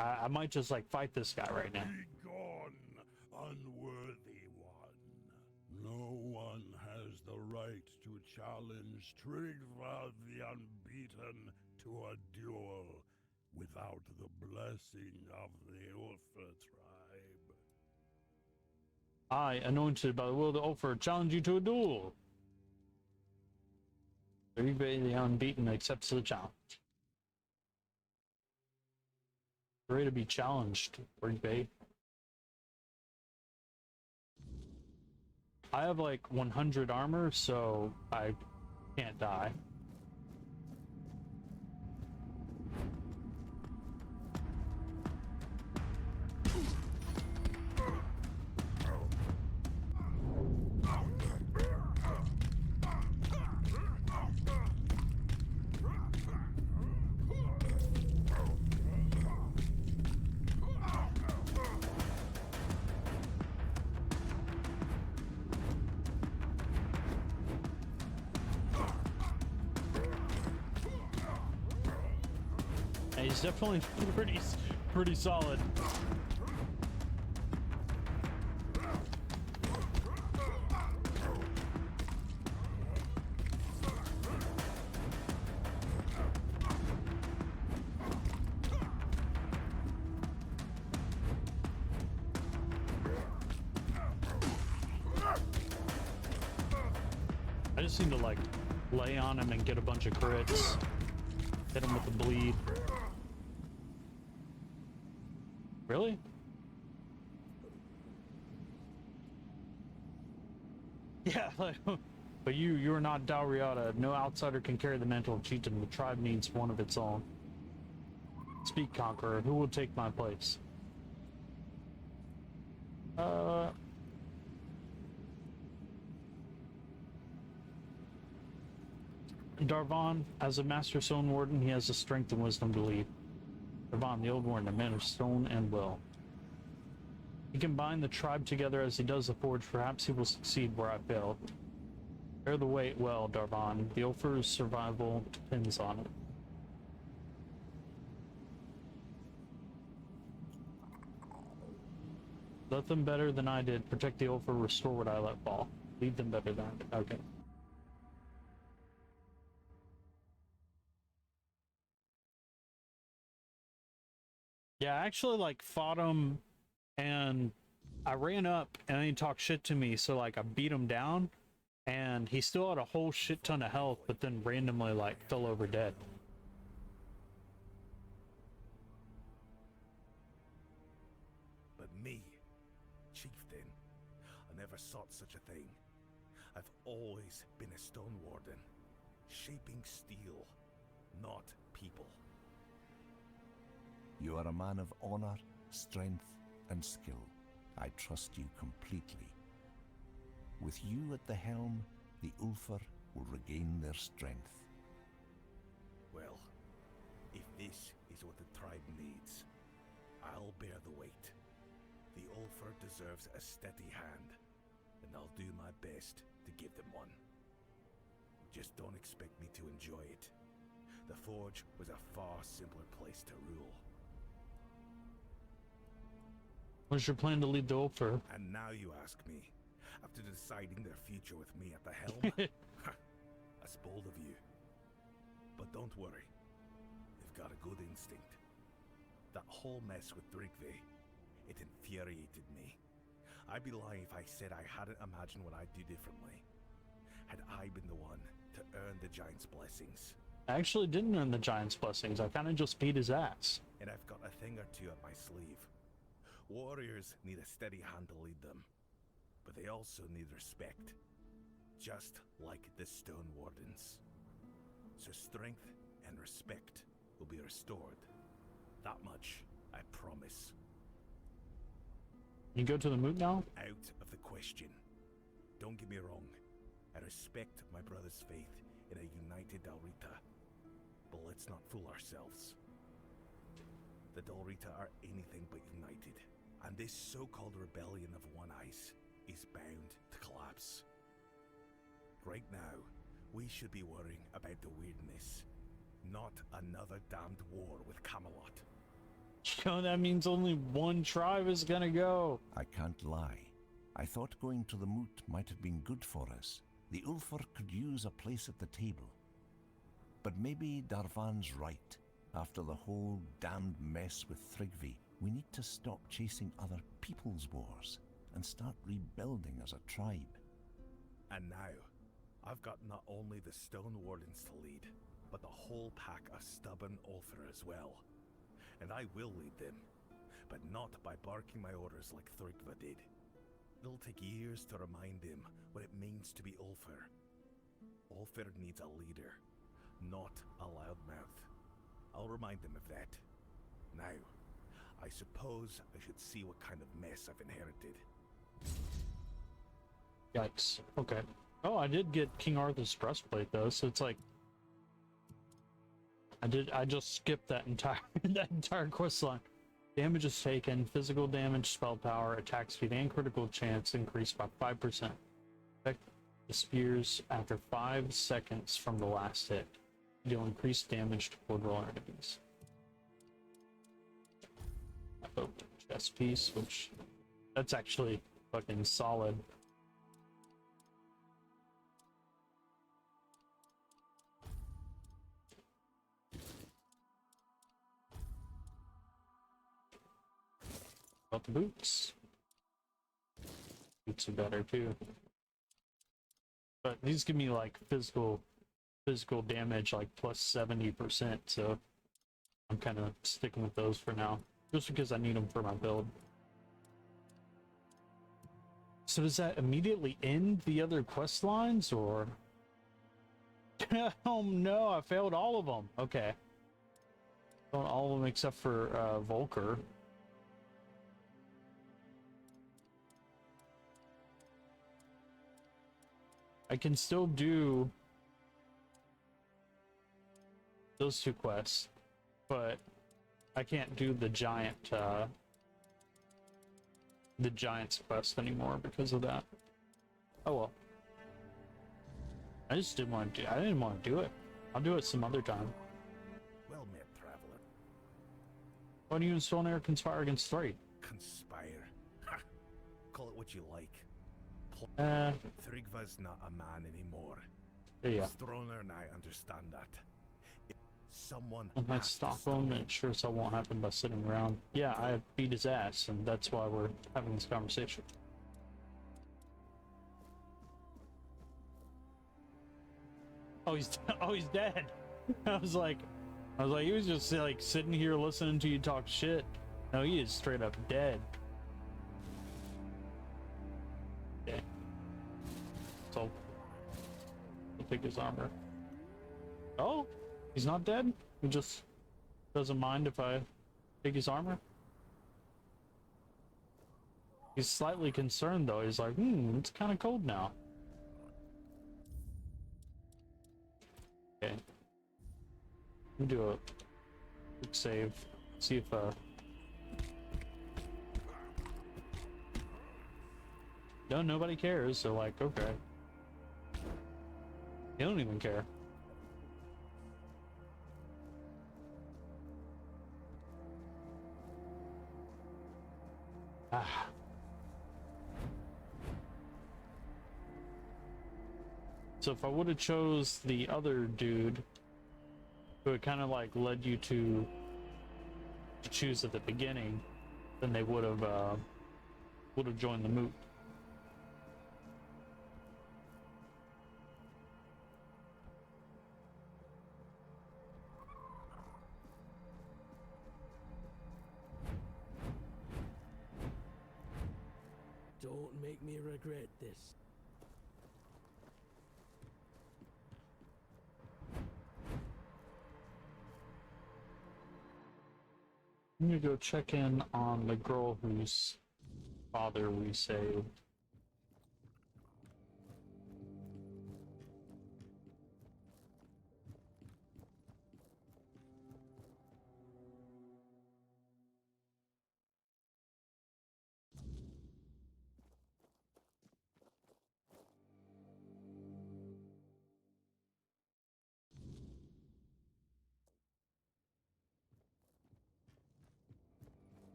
I might just like fight this guy right now. Be gone, unworthy one. No one has the right to challenge Trigva the Unbeaten to a duel without the blessing of the Ulfr tribe. I, anointed by the will of the Ulfr, challenge you to a duel. Trigva the Unbeaten accepts the challenge. Ready to be challenged, Trigva. I have like 100 armor, so I can't die. He's definitely pretty solid. I just need to like lay on him and get a bunch of crits. Hit him with the bleed. Really? Yeah, like, but you are not Dalriada. No outsider can carry the mantle of chieftain. The tribe needs one of its own. Speak, Conqueror. Who will take my place? Darvan, as a master stone warden, he has the strength and wisdom to lead. Darvan, the old warden, a man of stone and will. He can bind the tribe together as he does the forge. Perhaps he will succeed where I failed. Bear the weight well, Darvan. The Ulfr's survival depends on it. Let them better than I did. Protect the Ulfr, restore what I let fall. Lead them better than I did. Okay. Yeah, I actually like fought him and I ran up and he talked shit to me, so like I beat him down and he still had a whole shit ton of health, but then randomly like fell over dead. But me, chieftain, I never sought such a thing. I've always been a stone warden, shaping steel, not people. You are a man of honor, strength, and skill. I trust you completely. With you at the helm, the Ulfr will regain their strength. Well, if this is what the tribe needs, I'll bear the weight. The Ulfr deserves a steady hand, and I'll do my best to give them one. Just don't expect me to enjoy it. The Forge was a far simpler place to rule. What's your plan to lead the Ulfr? And now you ask me, after deciding their future with me at the helm? That's bold of you. But don't worry, they've got a good instinct. That whole mess with Trigva, it infuriated me. I'd be lying if I said I hadn't imagined what I'd do differently. Had I been the one to earn the Giant's blessings. I actually didn't earn the Giant's blessings. I kind of just beat his ass. And I've got a thing or two up my sleeve. Warriors need a steady hand to lead them, but they also need respect, just like the Stone Wardens. So strength and respect will be restored. That much, I promise. You go to the moot now? Out of the question. Don't get me wrong, I respect my brother's faith in a united Dalrita, but let's not fool ourselves. The Dalrita are anything but united. And this so-called rebellion of One Ice is bound to collapse. Right now, we should be worrying about the weirdness, not another damned war with Camelot. You know, that means only one tribe is gonna go. I can't lie. I thought going to the moot might have been good for us. The Ulfr could use a place at the table. But maybe Darvan's right. After the whole damned mess with Thrigvi, we need to stop chasing other people's wars and start rebuilding as a tribe. And now, I've got not only the Stone Wardens to lead, but the whole pack of stubborn Ulfr as well. And I will lead them, but not by barking my orders like Thrigva did. It'll take years to remind him what it means to be Ulfr. Ulfr needs a leader, not a loudmouth. I'll remind them of that. Now, I suppose I should see what kind of mess I've inherited. Yikes. Okay. Oh, I did get King Arthur's breastplate though, so it's like I just skipped that entire quest line. Damage is taken, physical damage, spell power, attack speed, and critical chance increased by 5%. Effect the spears after 5 seconds from the last hit. Deal increased damage to portable enemies. I hope chest piece, which that's actually fucking solid. About the boots. Boots are better too. But these give me like physical damage like plus 70%, so I'm kind of sticking with those for now. Just because I need them for my build. So does that immediately end the other quest lines, or? Oh no, I failed all of them. Okay. Failed all of them except for Volker. I can still do those 2 quests, but I can't do the giant's quest anymore because of that. Oh well. I just didn't want to do. I didn't want to do it. I'll do it some other time. Well met, traveler. Why do you and Solnair conspire against Three? Conspire. Ha! Call it what you like. Thrigva's not a man anymore. Yeah. Stroner and I understand that. Someone I might has to stop stop him, and sure as hell won't happen by sitting around. Yeah, I beat his ass, and that's why we're having this conversation. Oh, he's dead. I was like, he was just like sitting here listening to you talk shit. No, he is straight up dead. Okay. So, I'll take his armor. Oh, he's not dead? He just doesn't mind if I take his armor? He's slightly concerned though. He's like, it's kind of cold now. Okay. Let me do a quick save. See if no, nobody cares, so like, okay. They don't even care. Ah. So if I would have chose the other dude, who had kind of like led you to choose at the beginning, then they would have joined the moot. Don't make me regret this. I'm gonna go check in on the girl whose father we saved.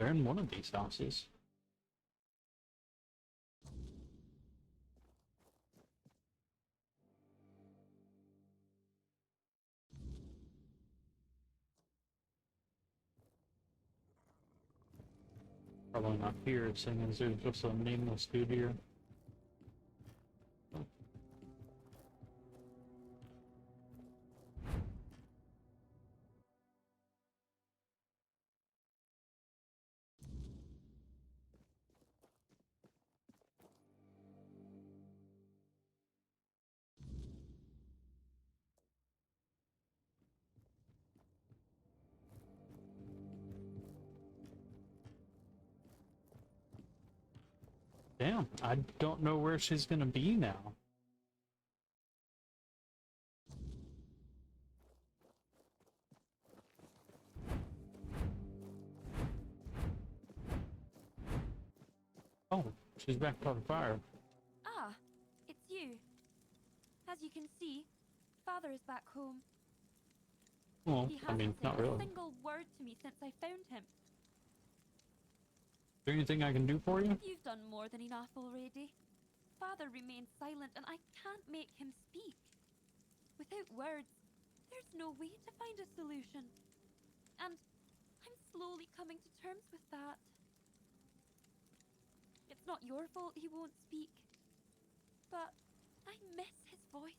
They're in one of these houses. Probably not here, seeing as there's just a nameless dude here. Damn, I don't know where she's gonna be now. Oh, she's back by the fire. Ah, it's you. As you can see, Father is back home. Well, He I mean, hasn't not said really. a single word to me since I found him. Is there anything I can do for you? You've done more than enough already. Father remains silent and I can't make him speak. Without words, there's no way to find a solution. And I'm slowly coming to terms with that. It's not your fault he won't speak. But I miss his voice.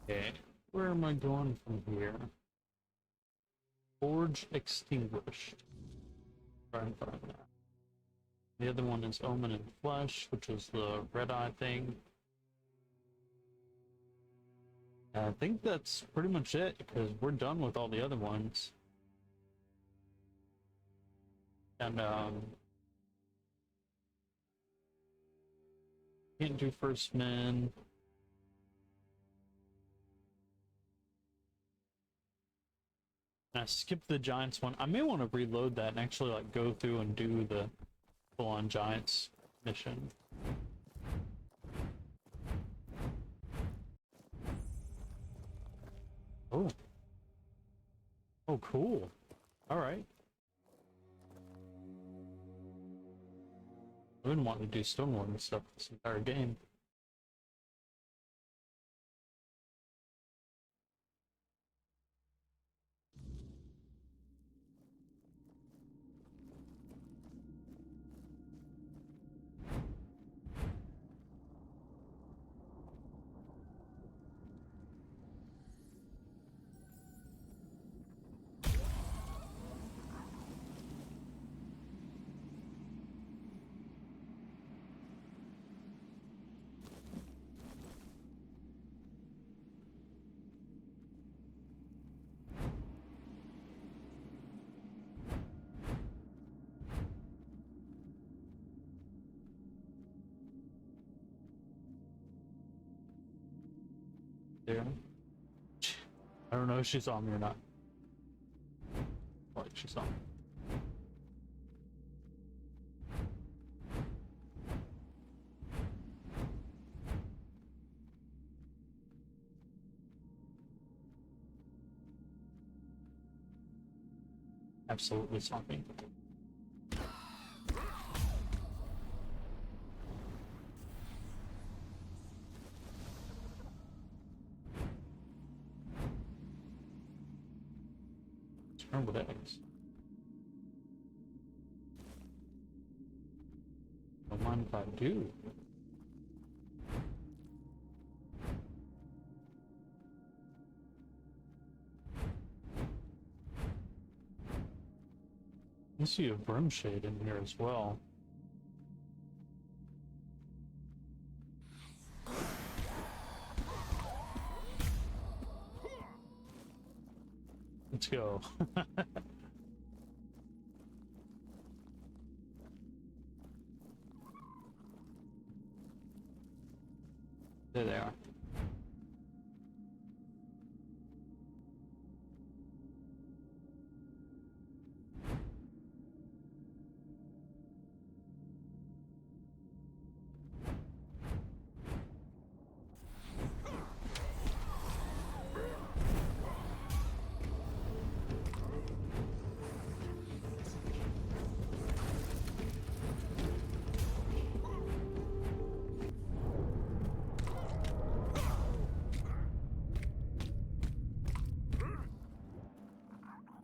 Okay, where am I going from here? Forge extinguished. Try and find that. The other one is Omen in Flesh, which is the red eye thing. And I think that's pretty much it, because we're done with all the other ones. And, can't do first men. I skipped the Giants one. I may want to reload that and actually like go through and do the full-on Giants mission. Oh. Oh, cool. All right. I've been wanting to do Stonewarden stuff this entire game. There. I don't know if she saw me or not. Like she saw me. Absolutely saw me. Remember that is. Don't mind if I do. I see a Brimshade in here as well. Let's go. There they are.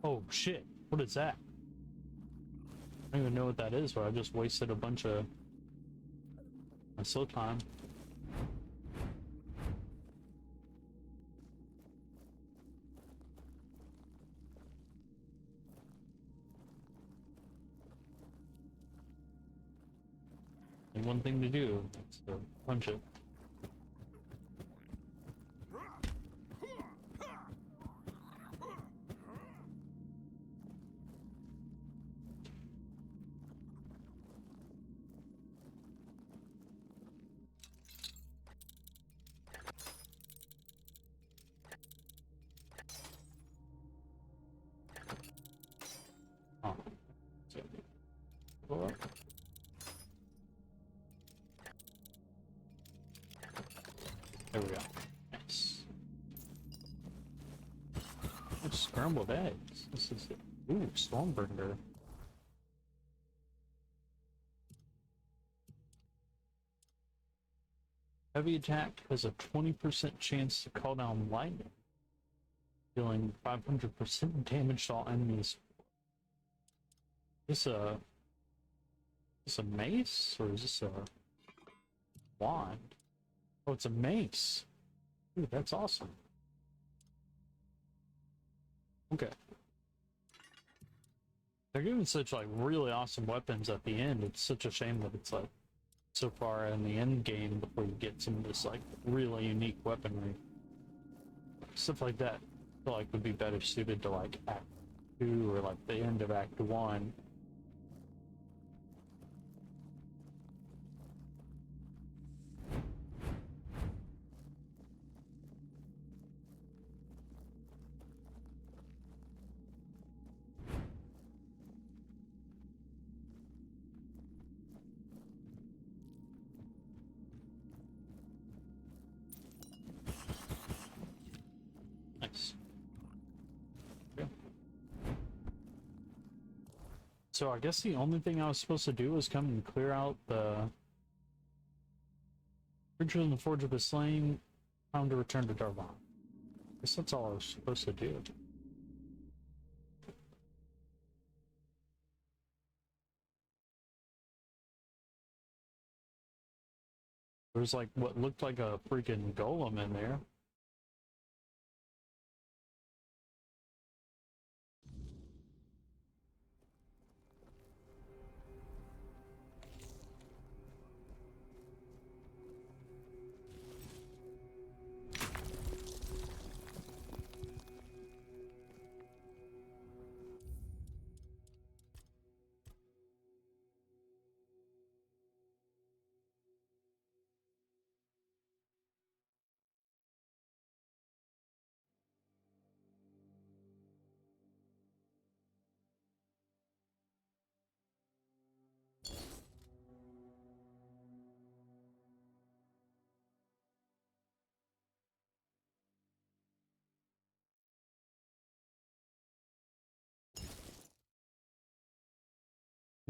Oh shit, what is that? I don't even know what that is, but I just wasted a bunch of my slow time. And one thing to do is to punch it. Oh. Go up. There we go. Nice. It's scrambled eggs. This is it. Ooh, Stormbringer. Heavy attack has a 20% chance to call down lightning, dealing 500% damage to all enemies. Is this a mace or is this a wand? Oh, it's a mace. Ooh, that's awesome. Okay. They're giving such like really awesome weapons at the end. It's such a shame that it's like so far in the end game before you get some of this like really unique weaponry. Stuff like that I feel like would be better suited to like Act 2 or like the end of Act 1. Nice. Okay. So I guess the only thing I was supposed to do was come and clear out the creature in the Forge of the Slain, time to return to Darvon. I guess that's all I was supposed to do. There's like what looked like a freaking golem in there.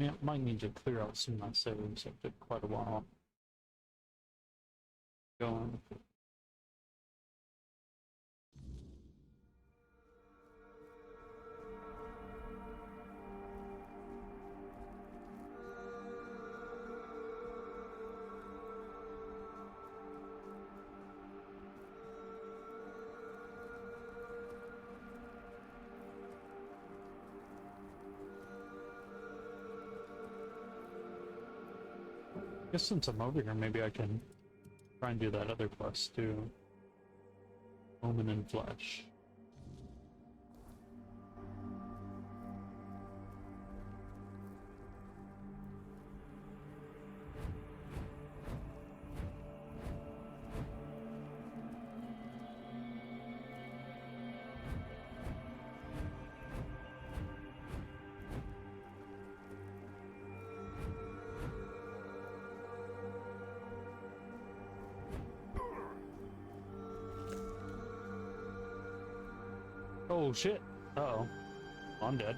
Yeah, might need to clear out some of my saves. It took quite a while going. guess since I'm over here, maybe I can try and do that other quest too. Omen in Flesh. Oh shit. Uh-oh. I'm dead.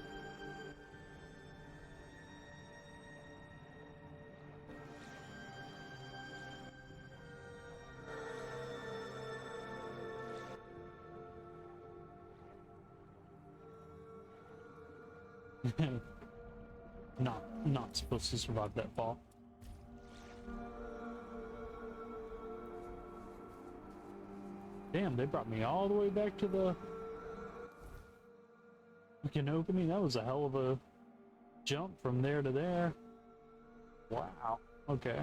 Not supposed to survive that fall. Damn, they brought me all the way back to the freaking opening. That was a hell of a jump from there to there. Wow. Okay.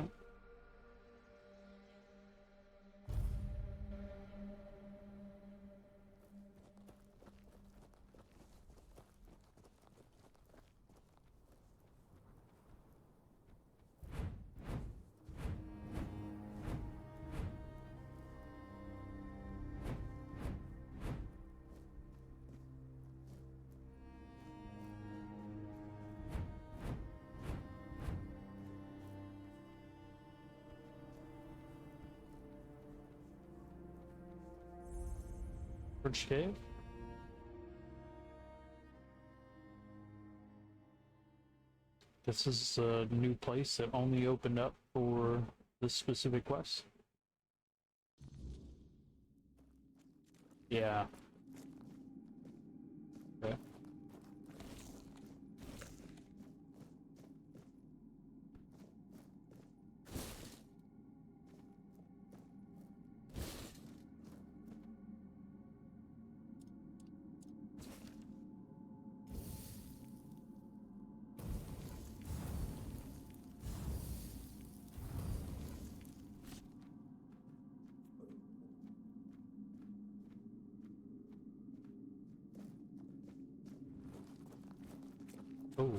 Birch Cave? This is a new place that only opened up for this specific quest. Yeah. Okay. Oh.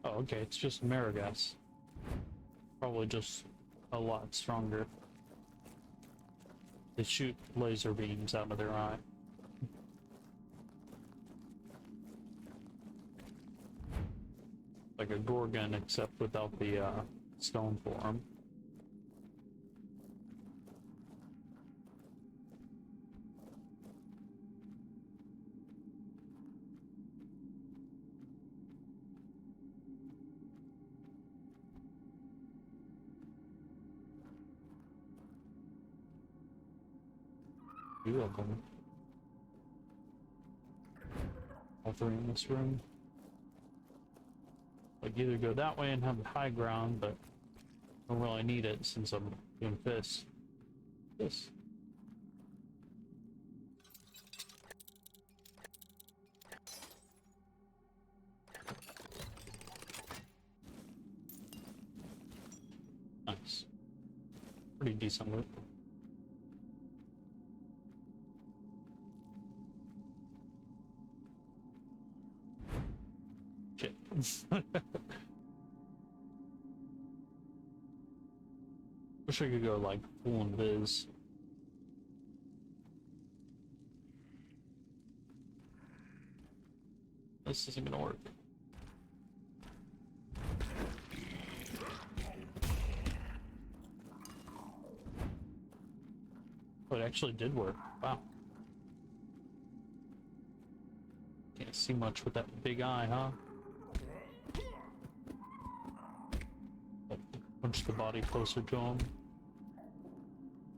Oh, okay, it's just Marigas. Probably just a lot stronger. They shoot laser beams out of their eye. Like a Gorgon, except without the stone form. Two of them. All three in this room. Like either go that way and have the high ground, but I don't really need it since I'm doing fists. This. Nice. Pretty decent loot. Shit. Wish I could go like full invis. This isn't gonna work. Oh, it actually did work. Wow. Can't see much with that big eye, huh? Punch the body closer to him.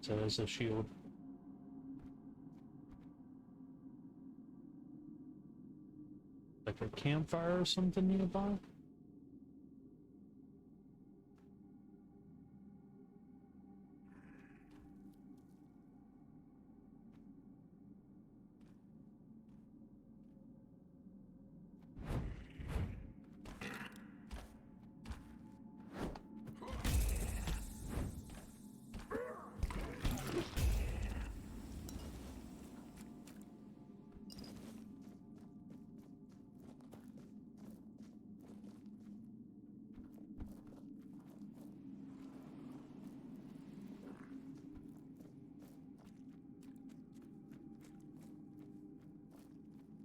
So there's a shield. Like a campfire or something nearby?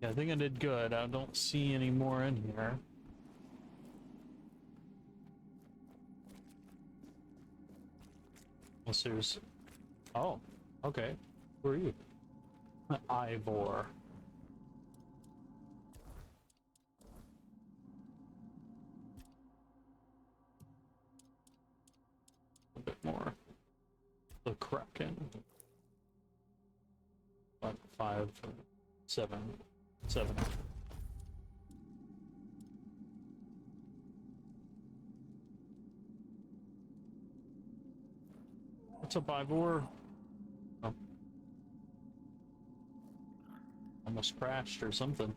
Yeah, I think I did good. I don't see any more in here. Unless there's... Oh, okay. Who are you? Ivor. A bit more. The Kraken. 5, 7, 7. What's up, Ivor? Oh. Almost crashed or something.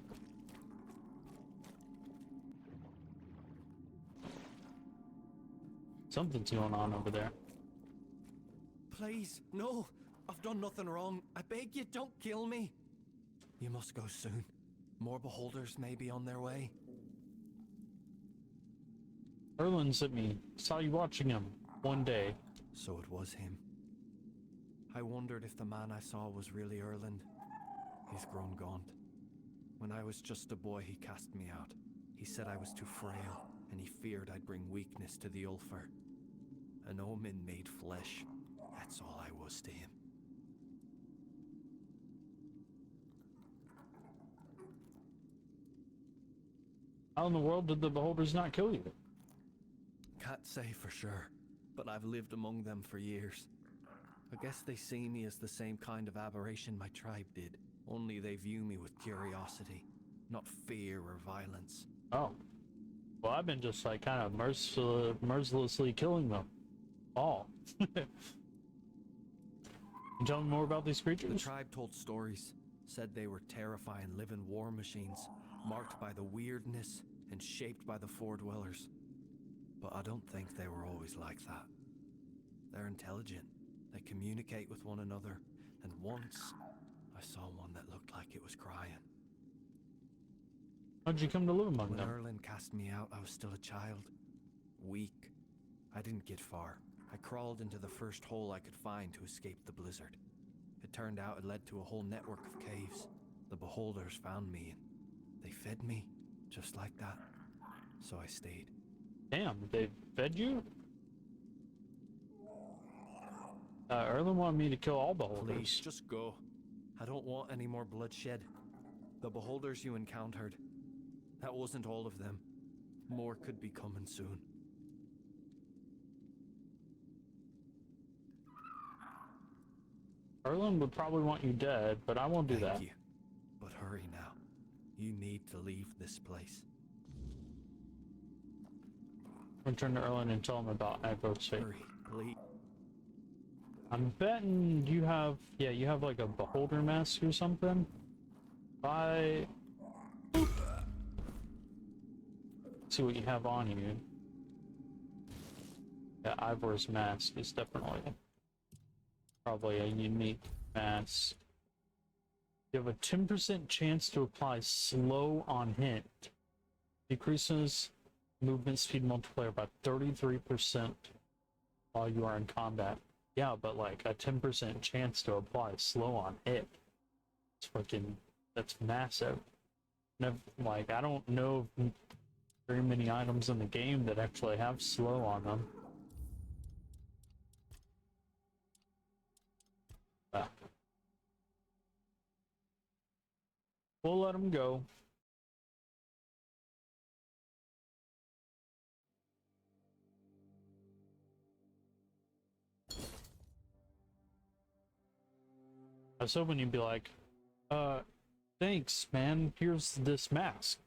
Something's going on over there. Please, no. I've done nothing wrong. I beg you, don't kill me. You must go soon. More beholders may be on their way. Erlen sent me. Saw you watching him one day. So it was him. I wondered if the man I saw was really Erland. He's grown gaunt. When I was just a boy, he cast me out. He said I was too frail, and he feared I'd bring weakness to the Ulfr. An omen made flesh. That's all I was to him. How in the world did the beholders not kill you? Can't say for sure, but I've lived among them for years. I guess they see me as the same kind of aberration my tribe did, only they view me with curiosity, not fear or violence. Oh. Well, I've been just like kind of mercilessly killing them all. You tell me more about these The creatures? tribe told stories, said they were terrifying living war machines, marked by the weirdness and shaped by the foredwellers. But I don't think they were always like that. They're intelligent, they communicate with one another, and once I saw one that looked like it was crying. How'd you come to live among When them? Erlen cast me out, I was still a child. Weak. I didn't get far. I crawled into the first hole I could find to escape the blizzard. It turned out it led to a whole network of caves. The beholders found me and they fed me, just like that. So I stayed. Damn, they fed you? Erlen wanted me to kill all beholders. Please, just go. I don't want any more bloodshed. The beholders you encountered, that wasn't all of them. More could be coming soon. Erlen would probably want you dead, but I won't do that. Thank you. But hurry now. You need to leave this place. Return to Erlen and tell him about Ivor's fate. Hurry, leave. I'm betting you have, yeah, you have like a beholder mask or something. Bye. See what you have on you. Yeah, Ivor's mask is definitely probably a unique mask. You have a 10% chance to apply slow on hit. Decreases movement speed multiplier by 33% while you are in combat. Yeah, but like a 10% chance to apply slow on hit. It's fucking, that's massive. Like, I don't know very many items in the game that actually have slow on them. We'll let them go. I was hoping you'd be like, thanks, man. Here's this mask.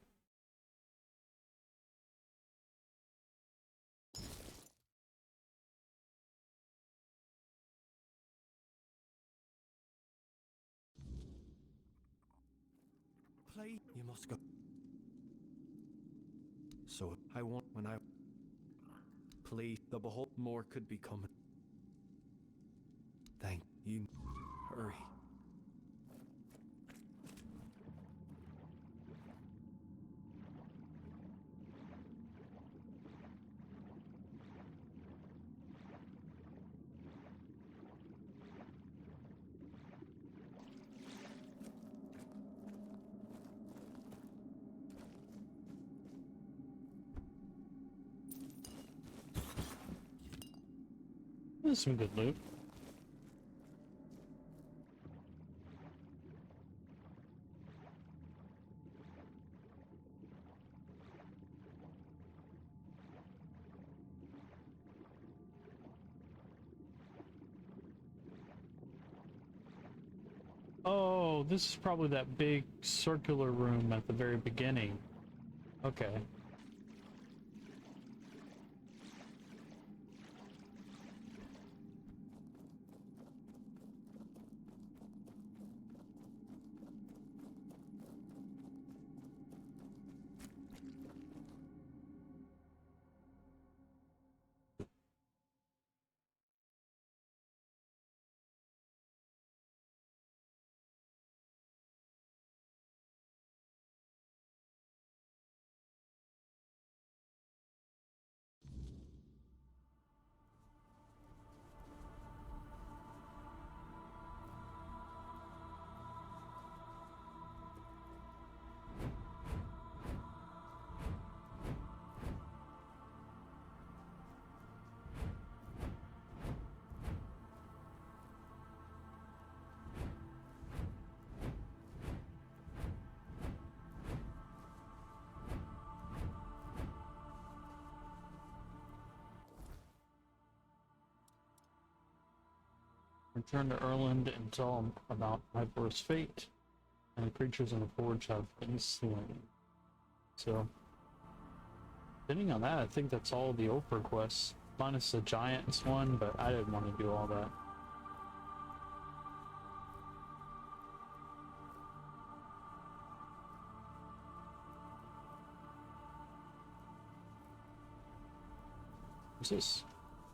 Play. You must go. So I want when I please the behold more could be coming. Thank you. Hurry. is some good loot. Oh, this is probably that big circular room at the very beginning. Okay. Return to Erland and tell him about Hyper's fate, and the creatures in the forge have been slain. So, depending on that, I think that's all the Ulfr quests, minus the Giants one, but I didn't want to do all that. What's this?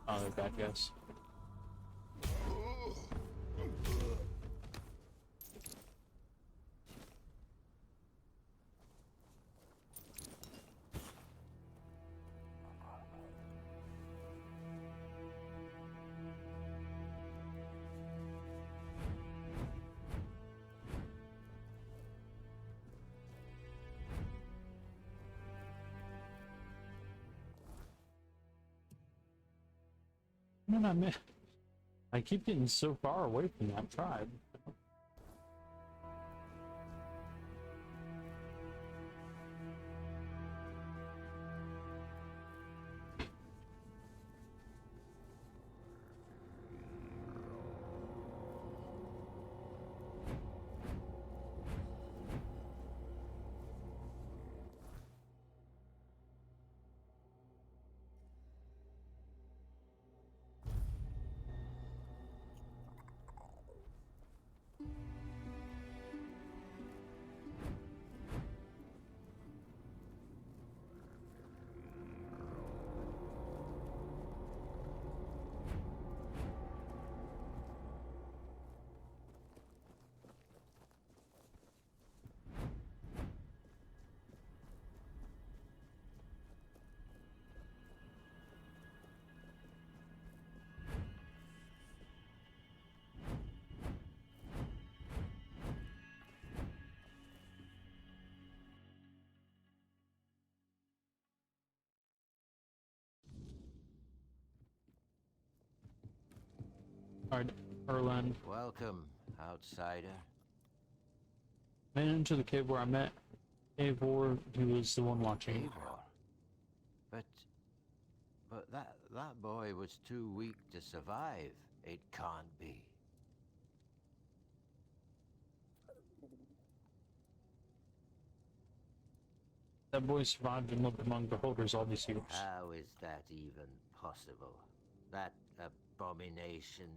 Oh, they're bad guys. Man, I keep getting so far away from that tribe. Alright, Erland. Welcome, outsider. Made it into the cave where I met Eivor, who was the one watching. Eivor? But that boy was too weak to survive. It can't be. That boy survived and lived among beholders all these years. How is that even possible? That abomination.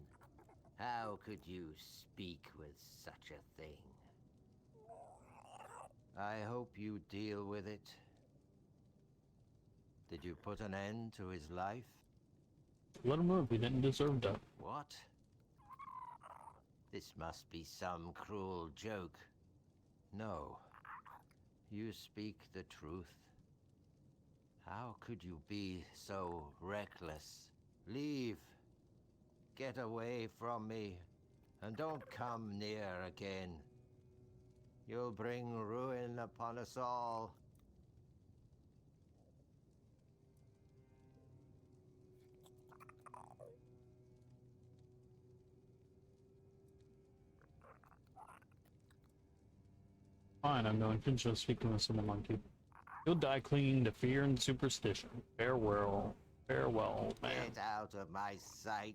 How could you speak with such a thing? I hope you deal with it. Did you put an end to his life? Let him live, he didn't deserve that. What? This must be some cruel joke. No. You speak the truth. How could you be so reckless? Leave. Get away from me, and don't come near again. You'll bring ruin upon us all. Fine, I've no intention of speaking with someone like you. You'll die clinging to fear and superstition. Farewell. Farewell, man. Get out of my sight.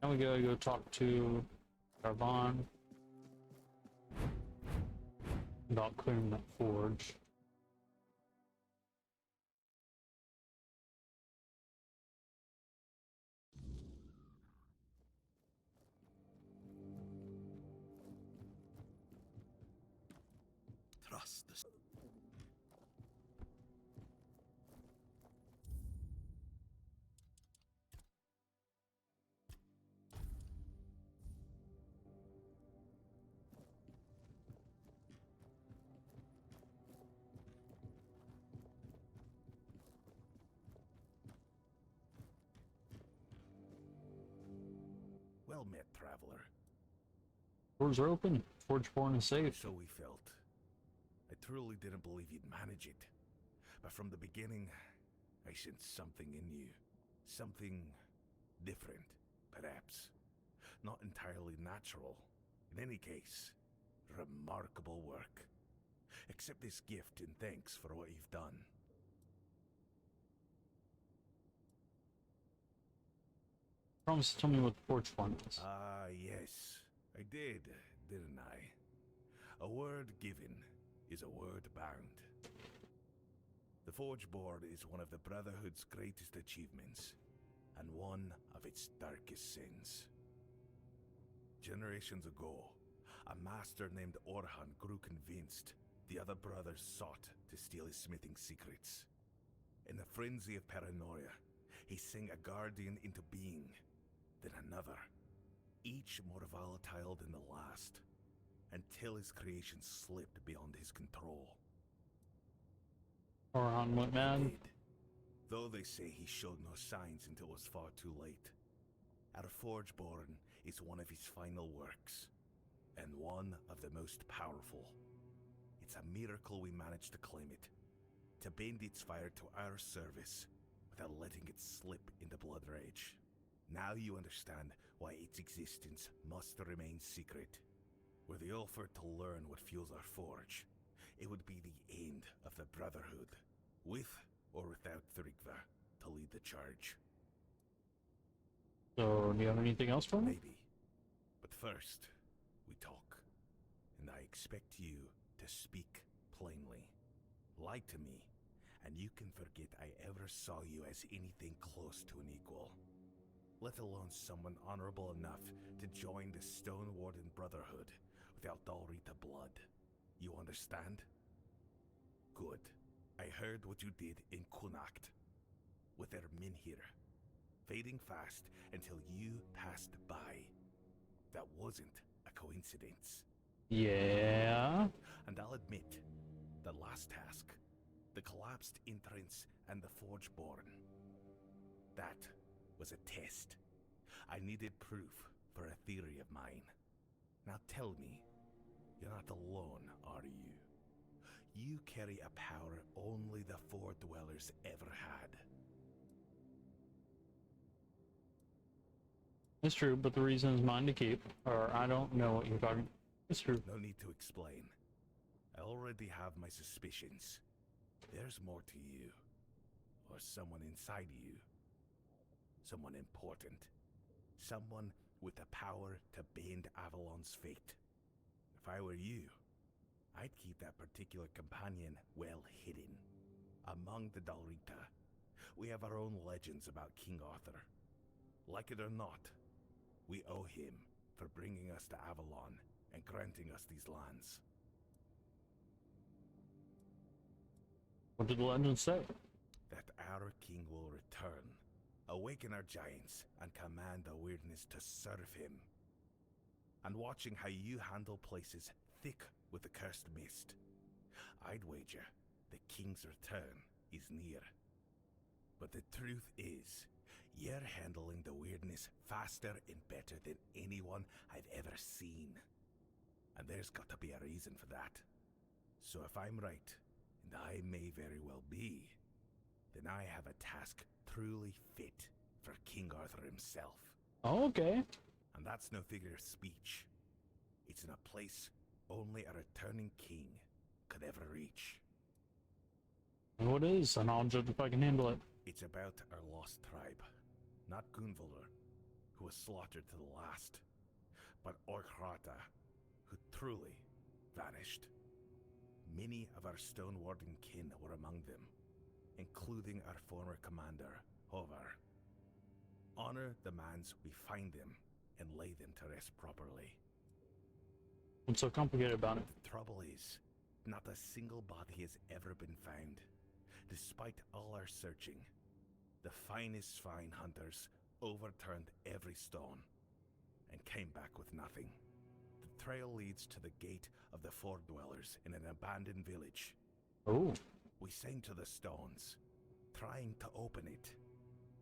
Now we gotta go talk to Avalon about clearing that forge. Trust the... Well met, traveler. Doors are open. Forgeborn is safe. So we felt. I truly didn't believe you'd manage it. But from the beginning, I sensed something in you. Something different, perhaps. Not entirely natural. In any case, remarkable work. Accept this gift in thanks for what you've done. Promise to tell me what the Forgeborn is. Ah, yes. I did, didn't I? A word given is a word bound. The Forgeborn is one of the Brotherhood's greatest achievements, and one of its darkest sins. Generations ago, a master named Orhan grew convinced the other brothers sought to steal his smithing secrets. In a frenzy of paranoia, he sang a guardian into being, then another, each more volatile than the last, until his creation slipped beyond his control. Orhan went He mad. did, though they say he showed no signs until it was far too late. Our Forgeborn is one of his final works, and one of the most powerful. It's a miracle we managed to claim it, to bend its fire to our service without letting it slip into Blood Rage. Now you understand why its existence must remain secret. Were the Ulfr to learn what fuels our forge, it would be the end of the Brotherhood, with or without Thrigva to lead the charge. So, do you have anything else for me? Maybe. But first, we talk. And I expect you to speak plainly. Lie to me, and you can forget I ever saw you as anything close to an equal. Let alone someone honorable enough to join the Stone Warden Brotherhood without Dalrita blood. You understand? Good. I heard what you did in Kunacht with their Minhir, fading fast until you passed by. That wasn't a coincidence. Yeah. And I'll admit, the last task, the collapsed entrance and the Forgeborn, that was a test. I needed proof for a theory of mine. Now tell me, you're not alone, are you? You carry a power only the Four Dwellers ever had. It's true, but the reason is mine to keep. Or I don't know what you're talking. It's true. No need to explain. I already have my suspicions. There's more to you. Or someone inside you. Someone important. Someone with the power to bend Avalon's fate. If I were you, I'd keep that particular companion well hidden. Among the Dalrita, we have our own legends about King Arthur. Like it or not, we owe him for bringing us to Avalon and granting us these lands. What did the legend say? That our king will return, awaken our giants, and command the weirdness to serve him. And watching how you handle places thick with the cursed mist, I'd wager the king's return is near. But the truth is, you're handling the weirdness faster and better than anyone I've ever seen. And there's got to be a reason for that. So if I'm right, and I may very well be, then I have a task truly fit for King Arthur himself. Oh, okay. And that's no figure of speech. It's in a place only a returning king could ever reach. And what is, and I'll judge if I can handle it. It's about our lost tribe. Not Gunvalr, who was slaughtered to the last, but Orkrata, who truly vanished. Many of our Stone Warden kin were among them, including our former commander, Hovar. Honor the mans we find them and lay them to rest properly. What's so complicated about it? The trouble is, not a single body has ever been found. Despite all our searching, the finest swine hunters overturned every stone and came back with nothing. The trail leads to the gate of the Ford Dwellers in an abandoned village. Oh. We sang to the stones, trying to open it,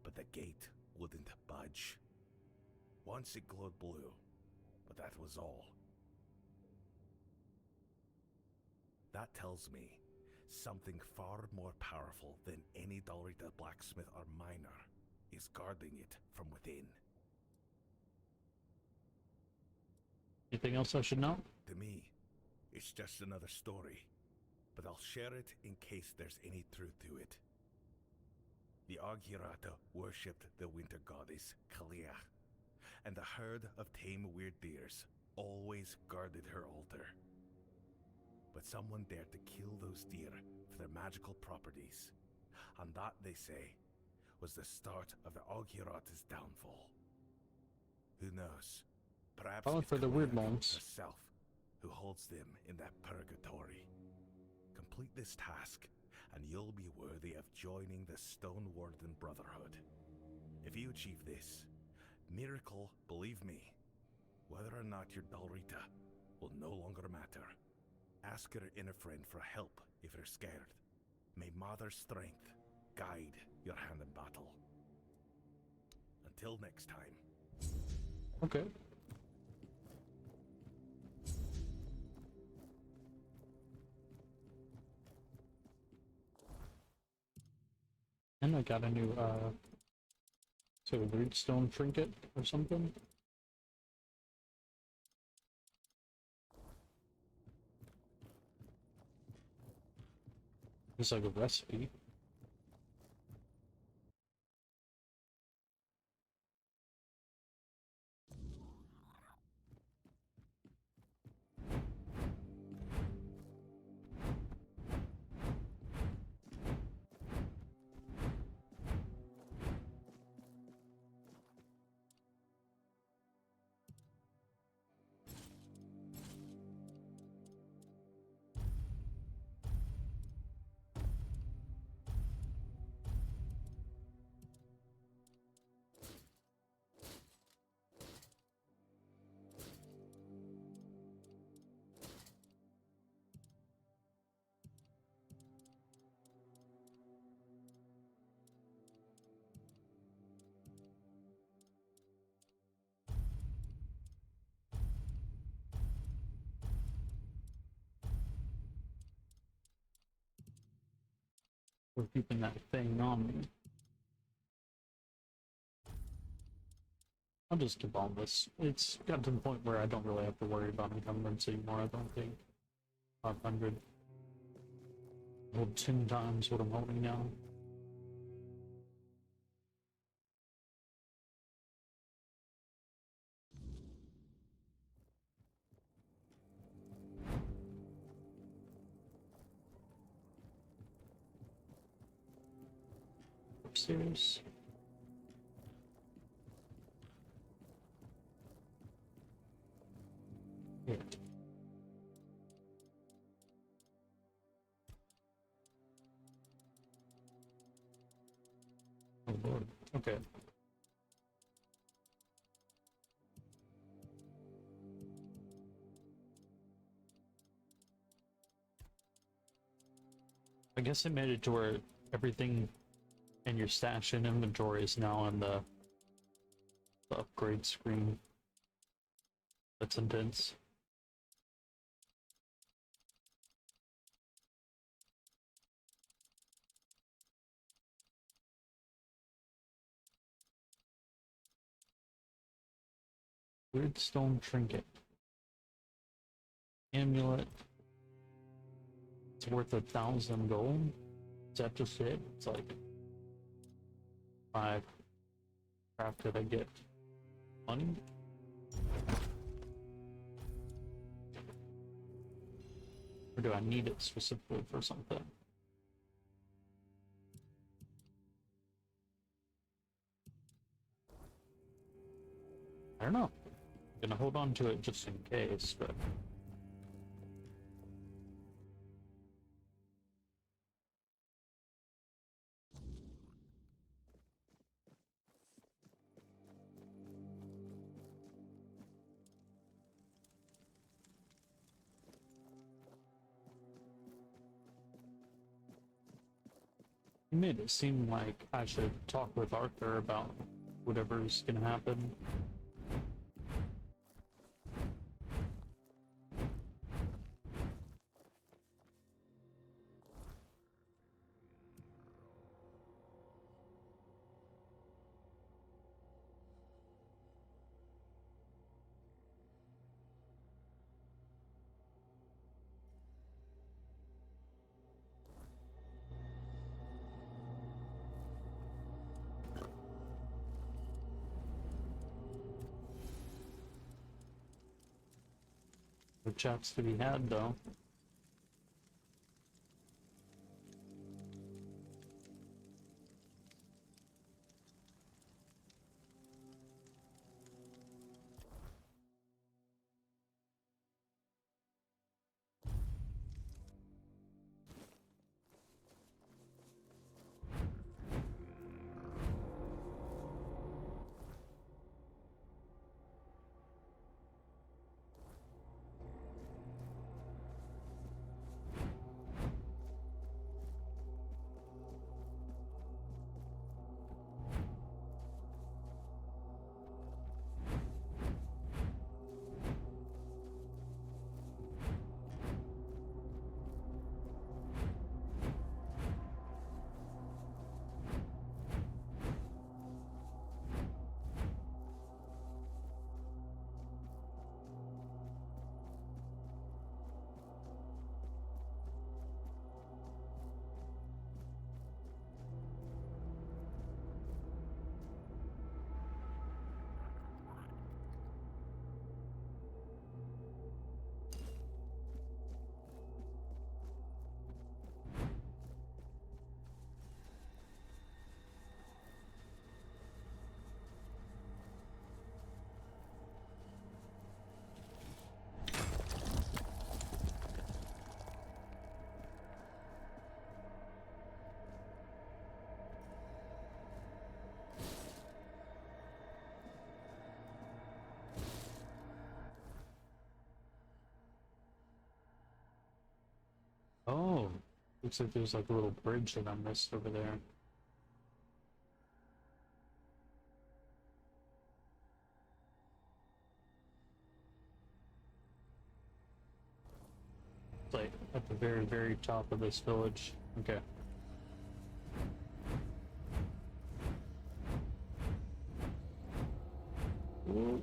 but the gate wouldn't budge. Once it glowed blue, but that was all. That tells me something far more powerful than any Dalrita blacksmith or miner is guarding it from within. Anything else I should know? To me, it's just another story, but I'll share it in case there's any truth to it. The Aghirata worshipped the winter goddess Kalia, and the herd of tame weird deers always guarded her altar. But someone dared to kill those deer for their magical properties, and that, they say, was the start of the Aghirata's downfall. Who knows? Perhaps Probably it's for the weird Kalia ones. herself who holds them in that purgatory. Complete this task, and you'll be worthy of joining the Stone Warden Brotherhood. If you achieve this, miracle, believe me, whether or not you're Dalrita will no longer matter. Ask your inner friend for help if you're scared. May Mother's strength guide your hand in battle. Until next time. Okay. And I got a new, so a Reedstone trinket or something. It's like a recipe. We're keeping that thing on me. I'll just keep on this. It's got to the point where I don't really have to worry about encumbrance anymore, I don't think. 500. Hold 10 times what I'm holding now. Upstairs. Here. Oh lord. Okay. I guess it made it to where everything in your stash and inventory is now on the upgrade screen. That's intense. Weird stone trinket. Amulet. It's worth 1,000 gold. Is that just it? It's like 5 crafted, I get money. Or do I need it specifically for something? I don't know. I'm gonna hold on to it just in case, but you made it seem like I should talk with Arthur about whatever's gonna happen. The chats to be had, though. Oh, looks like there's like a little bridge that I missed over there. It's like at the very, very top of this village. Okay. Ooh.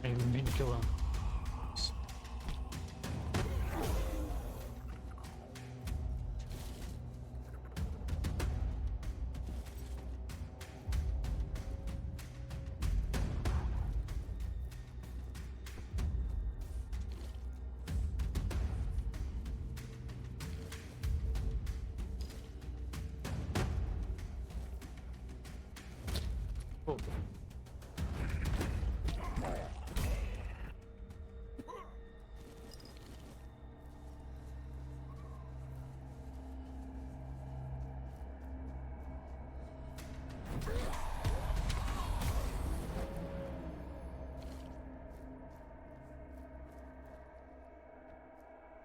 I didn't mean to kill him. Oh.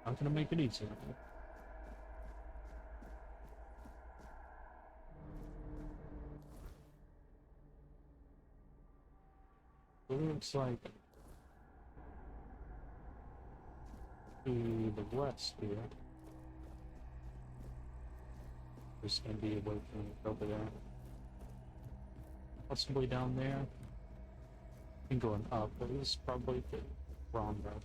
Not gonna make it easy. It looks like to the west here. There's gonna be a way from over there. Possibly down there. And going up, but this is probably the wrong road.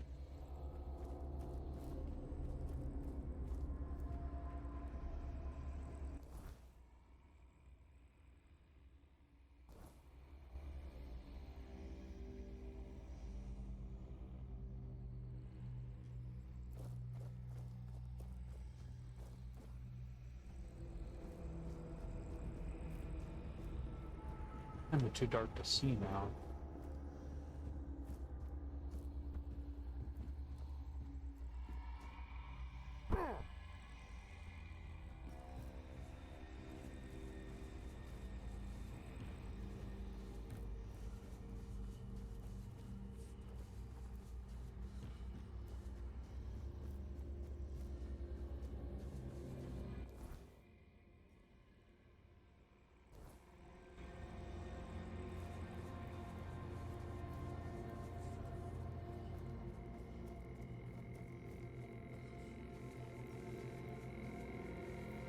Kind of too dark to see now.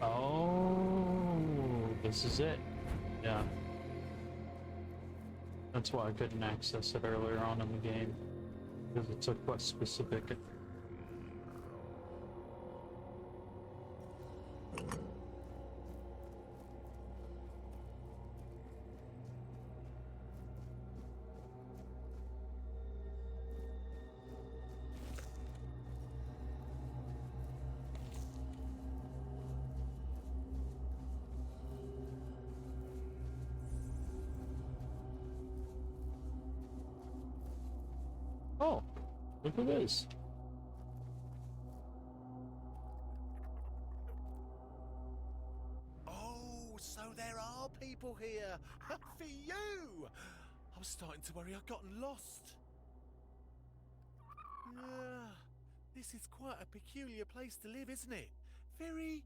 Oh, this is it. Yeah. That's why I couldn't access it earlier on in the game. Because it's a quest specific. Oh, look at this. Oh, so there are people here. For you! I was starting to worry I'd gotten lost. This is quite a peculiar place to live, isn't it? Very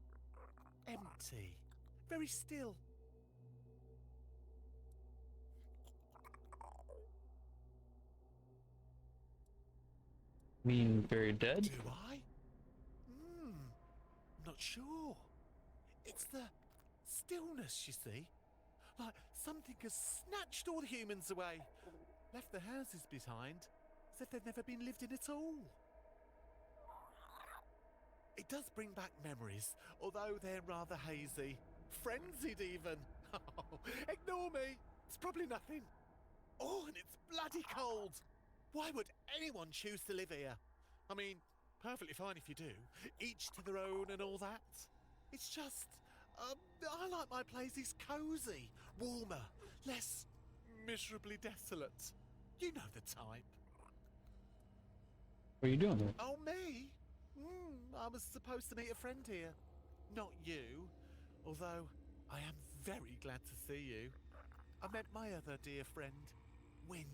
empty. Very still. Mean very dead? Do I? Not sure. It's the stillness, you see. Like something has snatched all the humans away, left the houses behind, as if they'd never been lived in at all. It does bring back memories, although they're rather hazy. Frenzied even. Oh, ignore me. It's probably nothing. Oh, and it's bloody cold. Why would anyone choose to live here? I mean, perfectly fine if you do. Each to their own and all that. It's just, I like my places cosy, warmer, less miserably desolate. You know the type. What are you doing there? Oh, me? I was supposed to meet a friend here. Not you, although I am very glad to see you. I met my other dear friend, Win.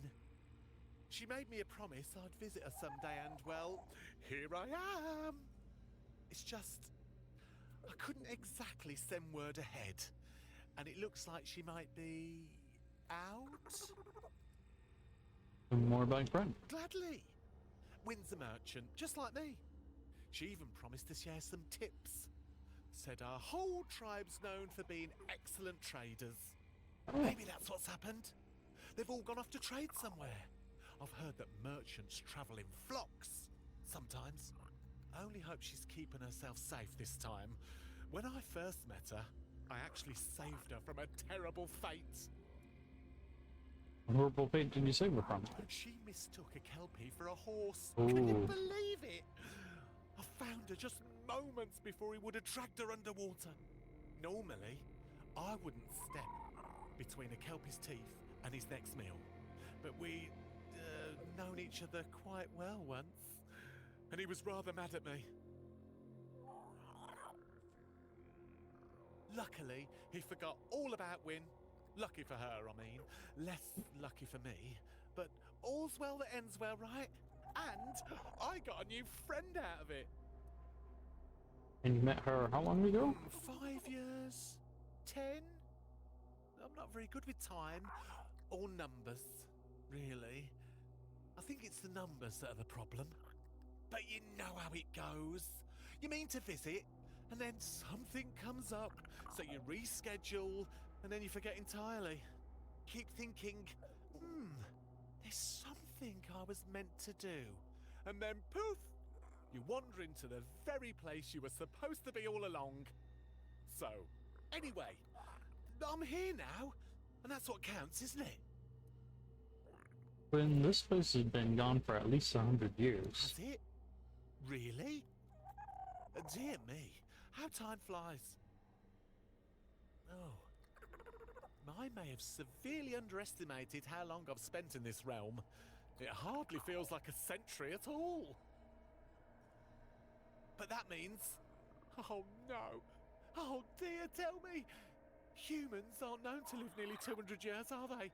She made me a promise I'd visit her someday and, well, here I am. It's just, I couldn't exactly send word ahead. And it looks like she might be out. More about your friend. Gladly. Win's a merchant, just like me. She even promised to share some tips. Said our whole tribe's known for being excellent traders. Oh. Maybe that's what's happened. They've all gone off to trade somewhere. I've heard that merchants travel in flocks sometimes. I only hope she's keeping herself safe this time. When I first met her, I actually saved her from a terrible fate. What horrible fate did you save her from? She mistook a kelpie for a horse. Ooh. Can you believe it? I found her just moments before he would have dragged her underwater. Normally, I wouldn't step between a kelpie's teeth and his next meal. But we'd known each other quite well once, and he was rather mad at me. Luckily, he forgot all about Wynne. Lucky for her, I mean. Less lucky for me. But all's well that ends well, right? And I got a new friend out of it. And you met her how long ago? 5 years? 10? I'm not very good with time. Or numbers, really. I think it's the numbers that are the problem. But you know how it goes. You mean to visit, and then something comes up, so you reschedule, and then you forget entirely. Keep thinking, there's something I was meant to do. And then poof, you wander into the very place you were supposed to be all along. So, anyway, I'm here now, and that's what counts, isn't it? When this place has been gone for at least 100 years. Has it? Really? Dear me, how time flies. Oh. I may have severely underestimated how long I've spent in this realm. It hardly feels like a century at all. But that means... Oh no! Oh dear, tell me! Humans aren't known to live nearly 200 years, are they?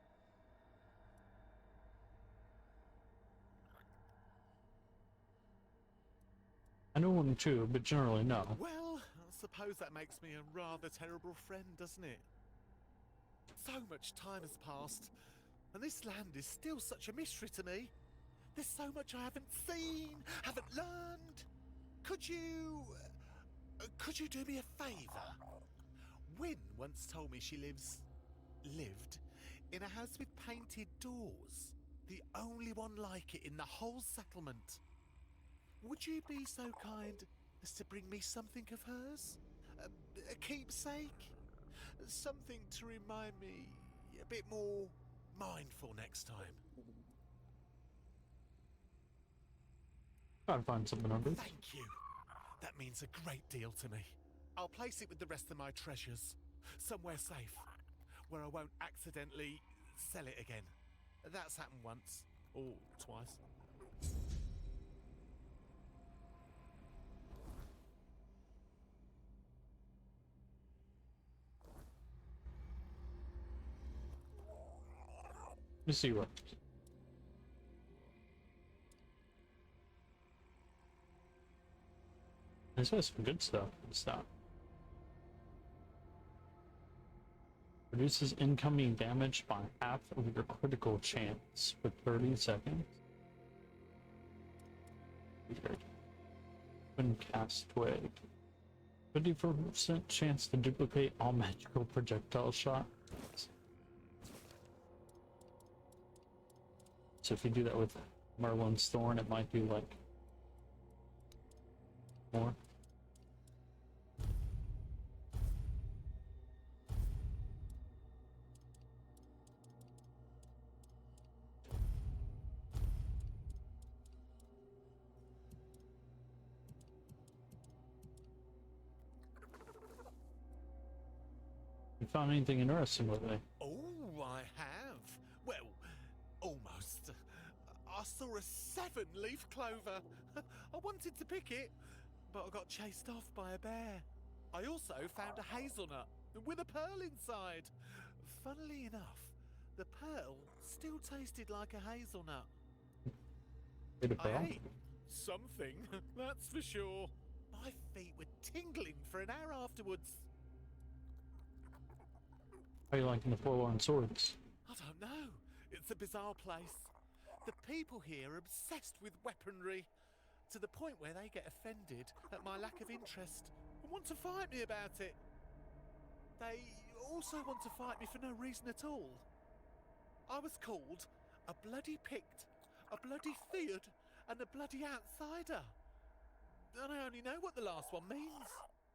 I know one or two, but generally no. Well, I suppose that makes me a rather terrible friend, doesn't it? So much time has passed, and this land is still such a mystery to me. There's so much I haven't seen, haven't learned. Could you do me a favour? Wynne once told me she lived in a house with painted doors. The only one like it in the whole settlement. Would you be so kind as to bring me something of hers? A keepsake? Something to remind me a bit more mindful next time. I'll find something under it. Thank you. That means a great deal to me. I'll place it with the rest of my treasures. Somewhere safe. Where I won't accidentally sell it again. That's happened once. Or twice. Let me see what. This has some good stuff. Reduces incoming damage by half of your critical chance for 30 seconds. Weird. When cast twig. 54% chance to duplicate all magical projectile shots. So if you do that with Merlin's Thorn, it might do like more. You found anything interesting lately? Oh, I have. Well, almost. I saw a 7-leaf clover. I wanted to pick it, but I got chased off by a bear. I also found a hazelnut with a pearl inside. Funnily enough, the pearl still tasted like a hazelnut. I ate something, that's for sure. My feet were tingling for an hour afterwards. How are you liking the Forlorn Swords? I don't know. It's a bizarre place. The people here are obsessed with weaponry, to the point where they get offended at my lack of interest and want to fight me about it. They also want to fight me for no reason at all. I was called a bloody Pict, a bloody Theod, and a bloody outsider. And I only know what the last one means.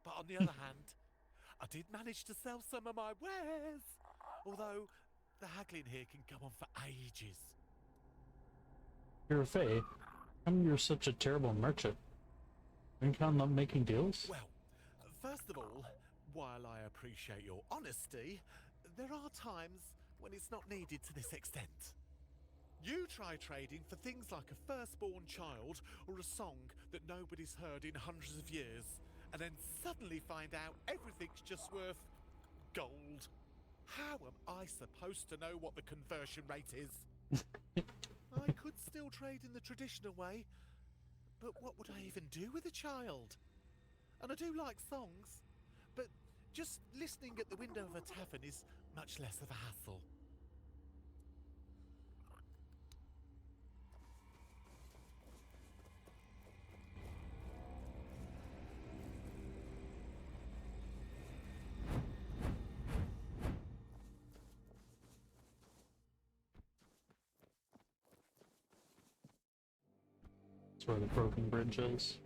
But on the other hand, I did manage to sell some of my wares. Although, the haggling here can go on for ages. You're a Fae. How come you're such a terrible merchant? Are you kind of making deals? Well, first of all, while I appreciate your honesty, there are times when it's not needed to this extent. You try trading for things like a firstborn child or a song that nobody's heard in hundreds of years, and then suddenly find out everything's just worth gold. How am I supposed to know what the conversion rate is? I could still trade in the traditional way, but what would I even do with a child? And I do like songs, but just listening at the window of a tavern is much less of a hassle. That's where the broken bridge is.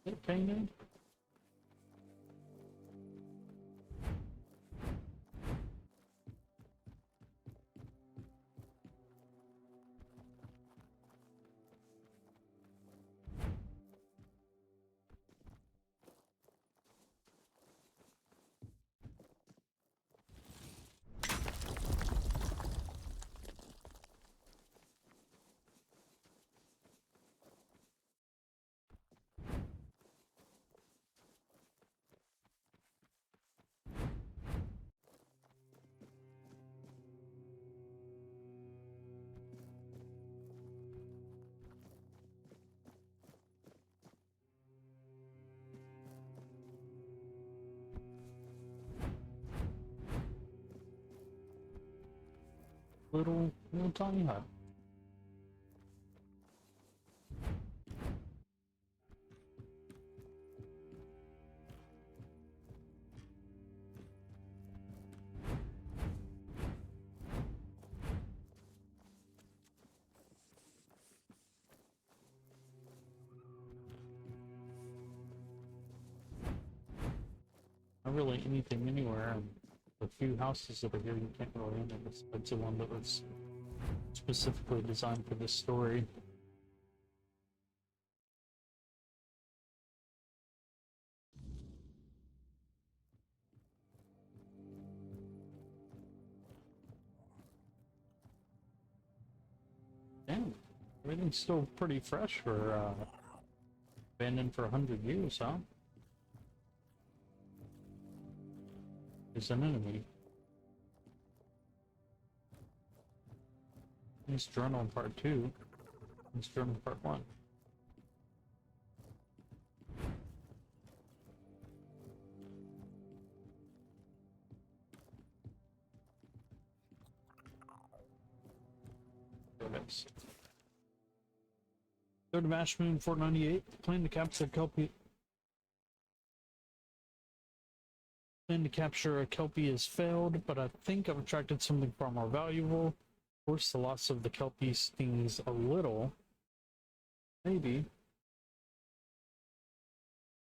Is it painted? Little tiny hut. Not really anything anywhere. The few houses that are here you can't really enter. That's the one that was specifically designed for this story. Damn, everything's still pretty fresh for abandoned for 100 years, huh? There's an enemy. This journal part 2. This journal part 1. Yes. 3rd of Ash Moon 498. Plan to capture Kelpie. Plan to capture a Kelpie has failed, but I think I've attracted something far more valuable. Of course, the loss of the Kelpie stings a little. Maybe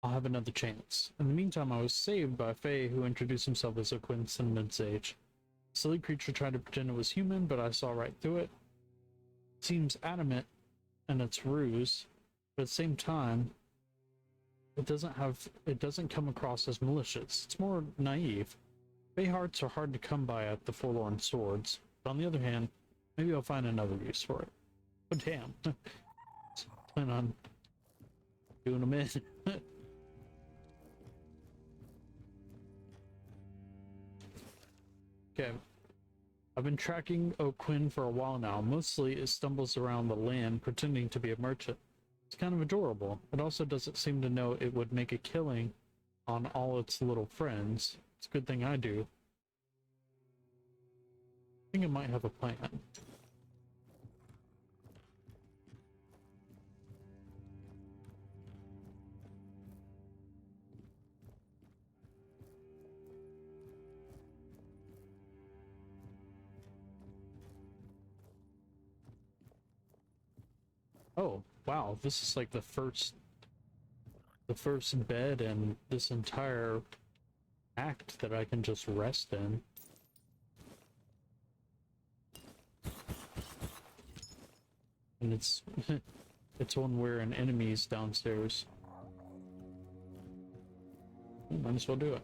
I'll have another chance. In the meantime, I was saved by a Fae who introduced himself as a Quincendan Sage. The silly creature tried to pretend it was human, but I saw right through it. It seems adamant in its ruse, but at the same time, it doesn't come across as malicious. It's more naive. Fae hearts are hard to come by at the Forlorn Swords, but on the other hand, maybe I'll find another use for it. Oh damn. Plan on doing them in. Okay. I've been tracking O'Quinn for a while now. Mostly it stumbles around the land pretending to be a merchant. It's kind of adorable. It also doesn't seem to know it would make a killing on all its little friends. It's a good thing I do. I think I might have a plan. Oh, wow, this is like the first bed in this entire act that I can just rest in. And it's it's one where an enemy's downstairs. Might as well do it.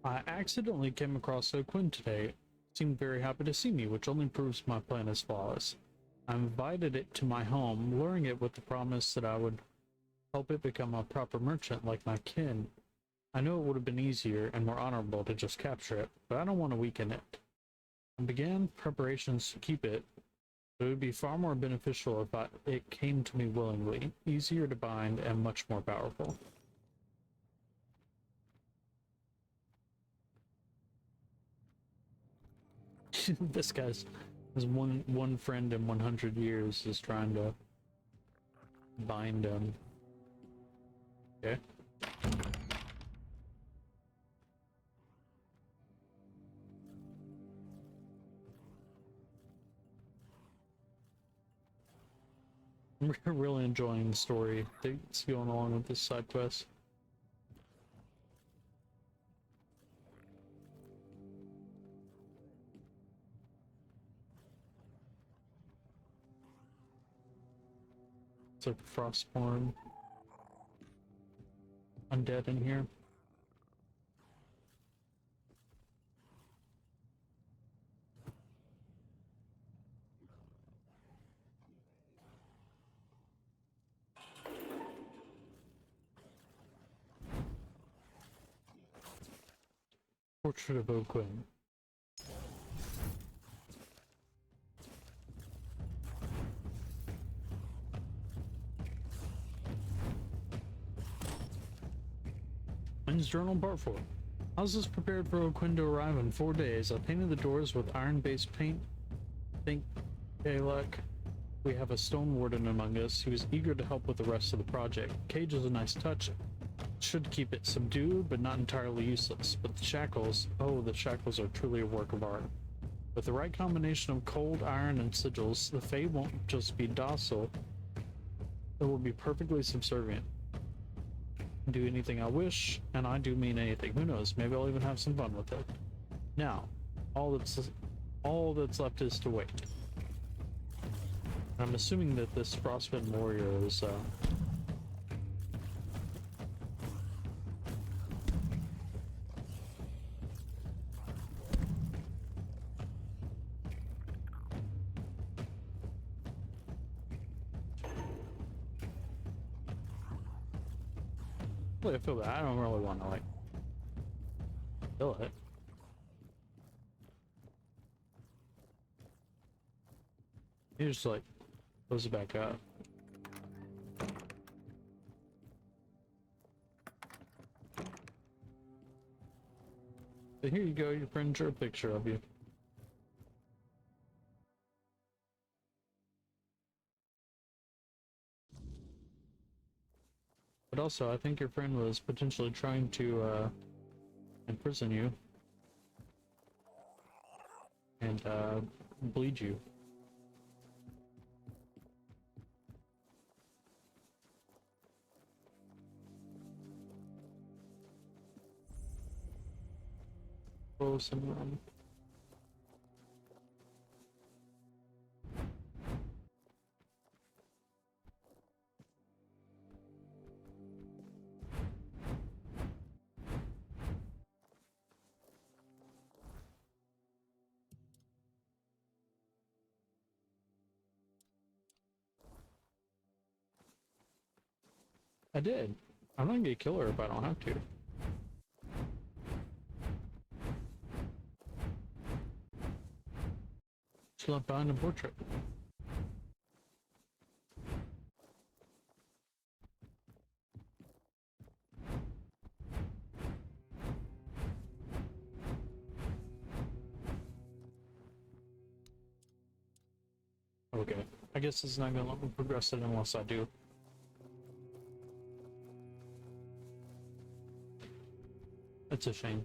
I accidentally came across O'Quinn today. It seemed very happy to see me, which only proves my plan is flawless. I invited it to my home, luring it with the promise that I would help it become a proper merchant like my kin. I know it would have been easier and more honorable to just capture it, but I don't want to weaken it. I began preparations to keep it, but it would be far more beneficial if it came to me willingly, easier to bind and much more powerful. This guy's has one friend in 100 years is trying to bind him. Okay. I'm really enjoying the story that's going along with this side quest. It's like Frostborn undead in here. Portrait of O'Quinn. Quinn's Journal Part 4. House is prepared for O'Quinn to arrive in 4 days. I painted the doors with iron-based paint. Think luck. We have a stone warden among us who is eager to help with the rest of the project. Cage is a nice touch. Should keep it subdued, but not entirely useless. But the shackles, oh, the shackles are truly a work of art. With the right combination of cold iron and sigils, the Fae won't just be docile, it will be perfectly subservient. Do anything I wish, and I do mean anything. Who knows, maybe I'll even have some fun with it. Now, all that's left is to wait. I'm assuming that this Frostbitten warrior is, I feel bad. I don't really want to, like, kill it. He just, like, close it back up. So here you go, your friend drew a picture of you. But also, I think your friend was potentially trying to, imprison you. And, bleed you. Close and run. I did. I'm not gonna kill her if I don't have to. She left behind a portrait. Okay, I guess it's not gonna let me progress it unless I do. That's a shame.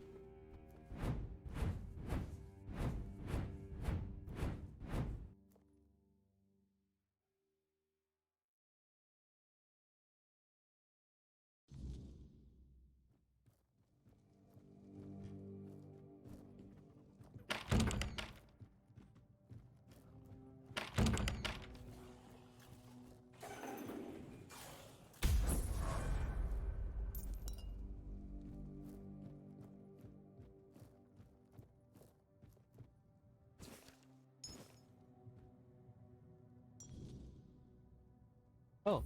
Oh,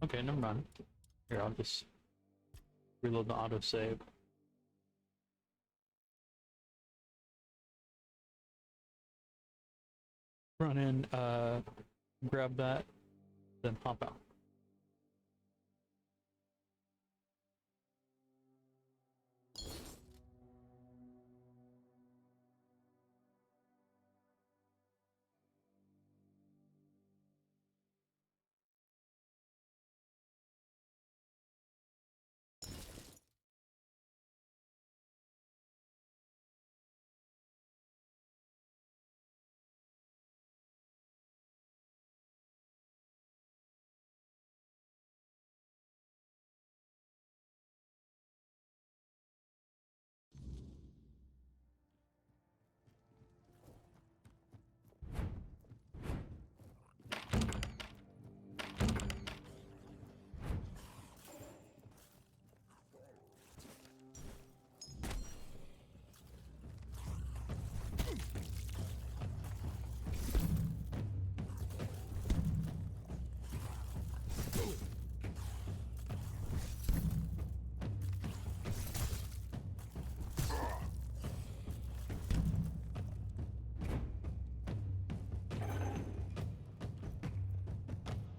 okay, never mind. Here, I'll just reload the autosave. Run in, grab that, then hop out.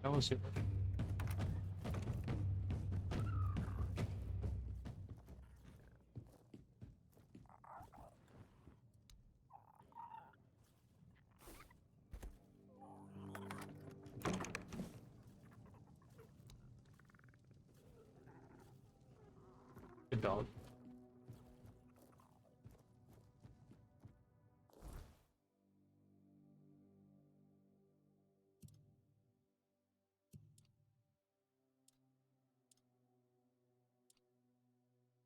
That was it. Good dog.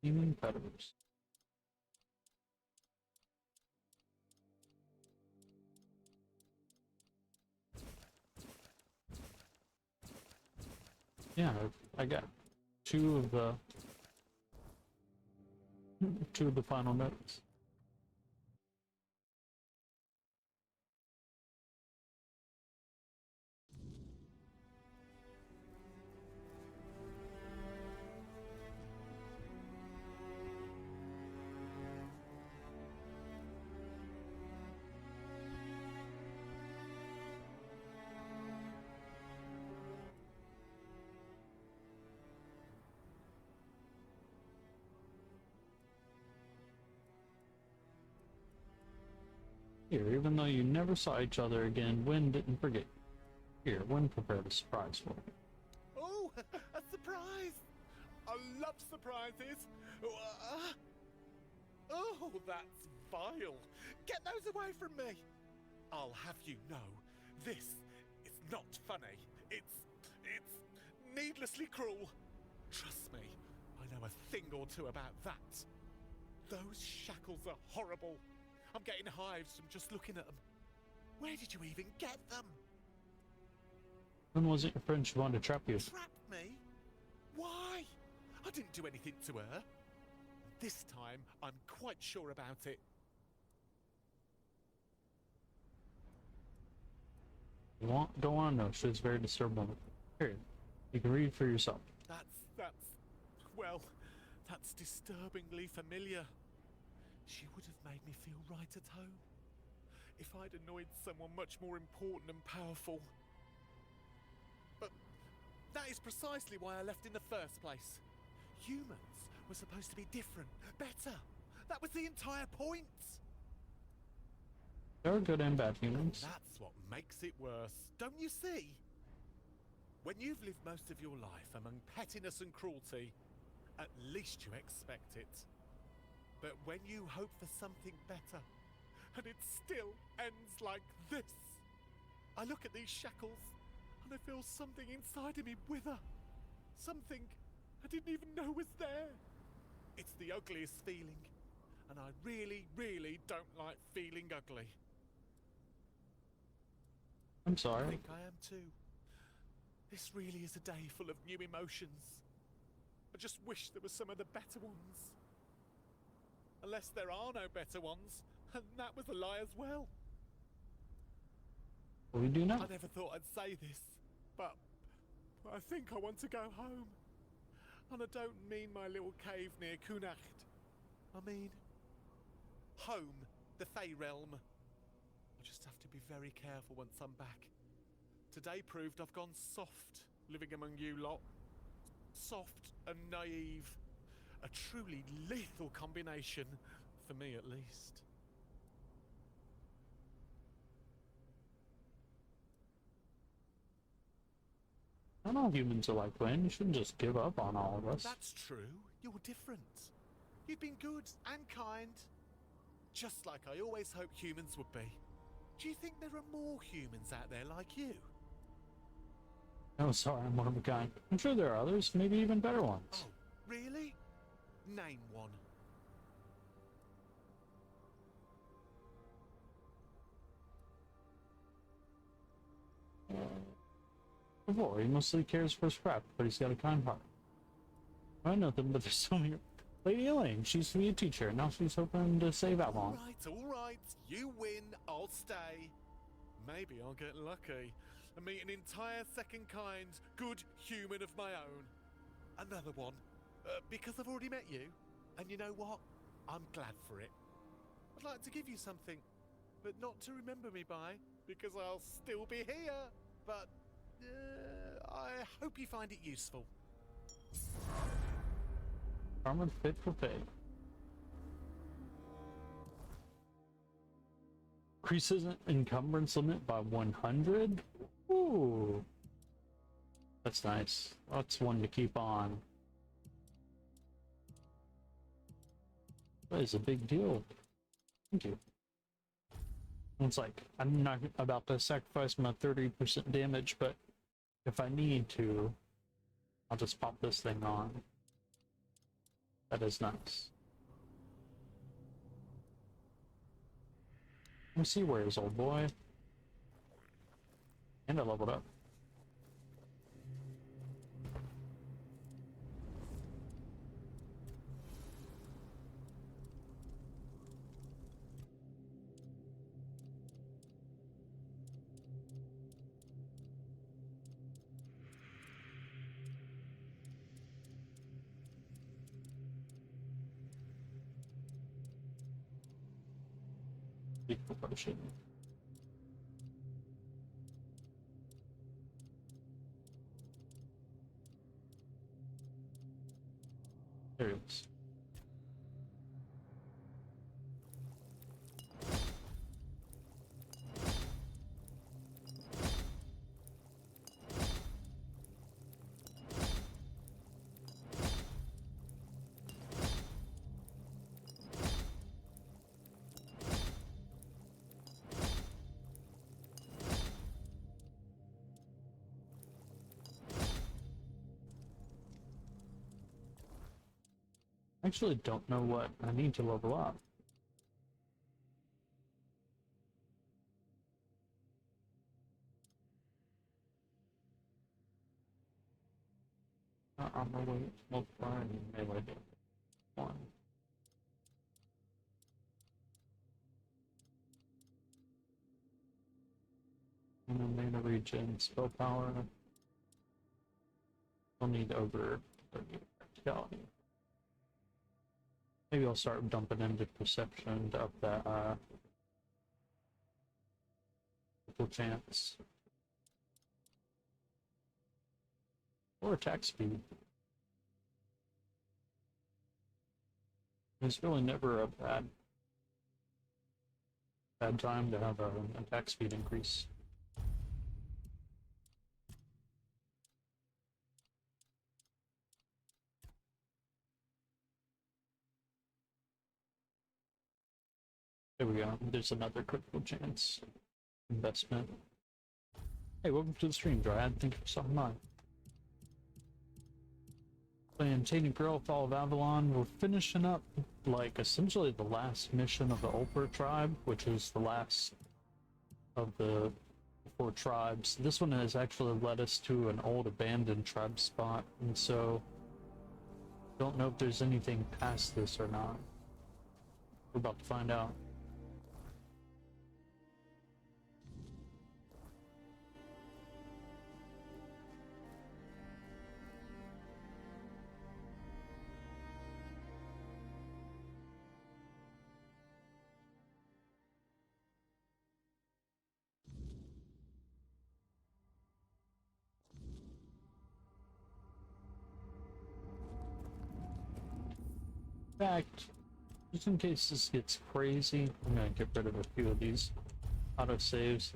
Human feathers. Yeah, I got two of the final notes. Here, even though you never saw each other again, Wynn didn't forget. Here, Wynn prepared a surprise for you. Oh, a surprise! I love surprises. Oh, that's vile. Get those away from me. I'll have you know, this is not funny. It's needlessly cruel. Trust me, I know a thing or two about that. Those shackles are horrible. I'm getting hives from just looking at them. Where did you even get them? When was it your friend she wanted to trap you? Trap me? Why? I didn't do anything to her. This time, I'm quite sure about it. You don't want to know. She was very disturbed moment. Here, you can read for yourself. That's that well, that's disturbingly familiar. She would have made me feel right at home if I'd annoyed someone much more important and powerful. But that is precisely why I left in the first place. Humans were supposed to be different, better. That was the entire point. There are good and bad humans. And that's what makes it worse, don't you see? When you've lived most of your life among pettiness and cruelty, at least you expect it. But when you hope for something better, and it still ends like this, I look at these shackles, and I feel something inside of me wither. Something I didn't even know was there. It's the ugliest feeling, and I really, really don't like feeling ugly. I'm sorry. I think I am too. This really is a day full of new emotions. I just wish there were some of the better ones. Unless there are no better ones, and that was a lie as well. What do we do now? I never thought I'd say this, but I think I want to go home. And I don't mean my little cave near Unarmed. I mean home, the Fey realm. I just have to be very careful once I'm back. Today proved I've gone soft, living among you lot. Soft and naive. A truly lethal combination, for me at least. Not all humans are like Glenn. You shouldn't just give up on all of us. That's true. You're different. You've been good and kind. Just like I always hoped humans would be. Do you think there are more humans out there like you? Oh, sorry, I'm one of a kind. I'm sure there are others, maybe even better ones. Oh, really? Name one. Before, he mostly cares for scrap, but he's got a kind heart. I know them, but there's so many. Lady Elaine, she used to be a teacher, now she's hoping to save Avalon. All right. You win, I'll stay. Maybe I'll get lucky and meet an entire second kind, good human of my own. Another one. Because I've already met you. And you know what? I'm glad for it. I'd like to give you something, but not to remember me by, because I'll still be here. But I hope you find it useful. Armored fit for fate. Increases encumbrance limit by 100? Ooh. That's nice. That's one to keep on. That is a big deal. Thank you. It's like, I'm not about to sacrifice my 30% damage, but if I need to, I'll just pop this thing on. That is nice. Let me see where is old boy. And I leveled up. Big proportion. There it is. I actually don't know what I need to level up. Armor weight, multiply, and melee damage. 1. And then mana regen, spell power. I'll need over 30. physicality. Maybe I'll start dumping into perception to up that critical chance. Or attack speed. It's really never a bad time to have an attack speed increase. There we go. There's another critical chance investment. Hey, welcome to the stream, Dryad. Thank you for stopping by. Playing Tainted Grail, Fall of Avalon. We're finishing up, like, essentially the last mission of the Ulfr tribe, which is the last of the 4 tribes. This one has actually led us to an old abandoned tribe spot, and so don't know if there's anything past this or not. We're about to find out. In fact, just in case this gets crazy, I'm gonna get rid of a few of these autosaves.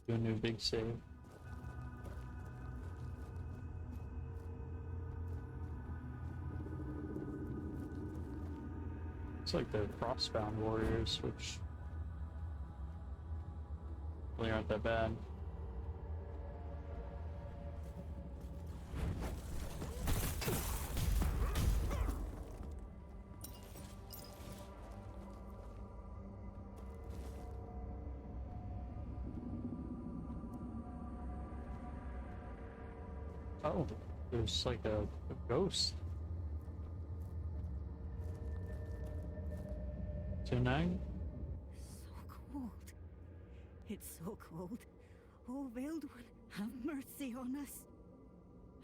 Do a new big save. It's like the crossbound warriors, which really aren't that bad. Oh, there's like a ghost. Tonight? So cold. It's so cold. Oh, Veiled One, have mercy on us.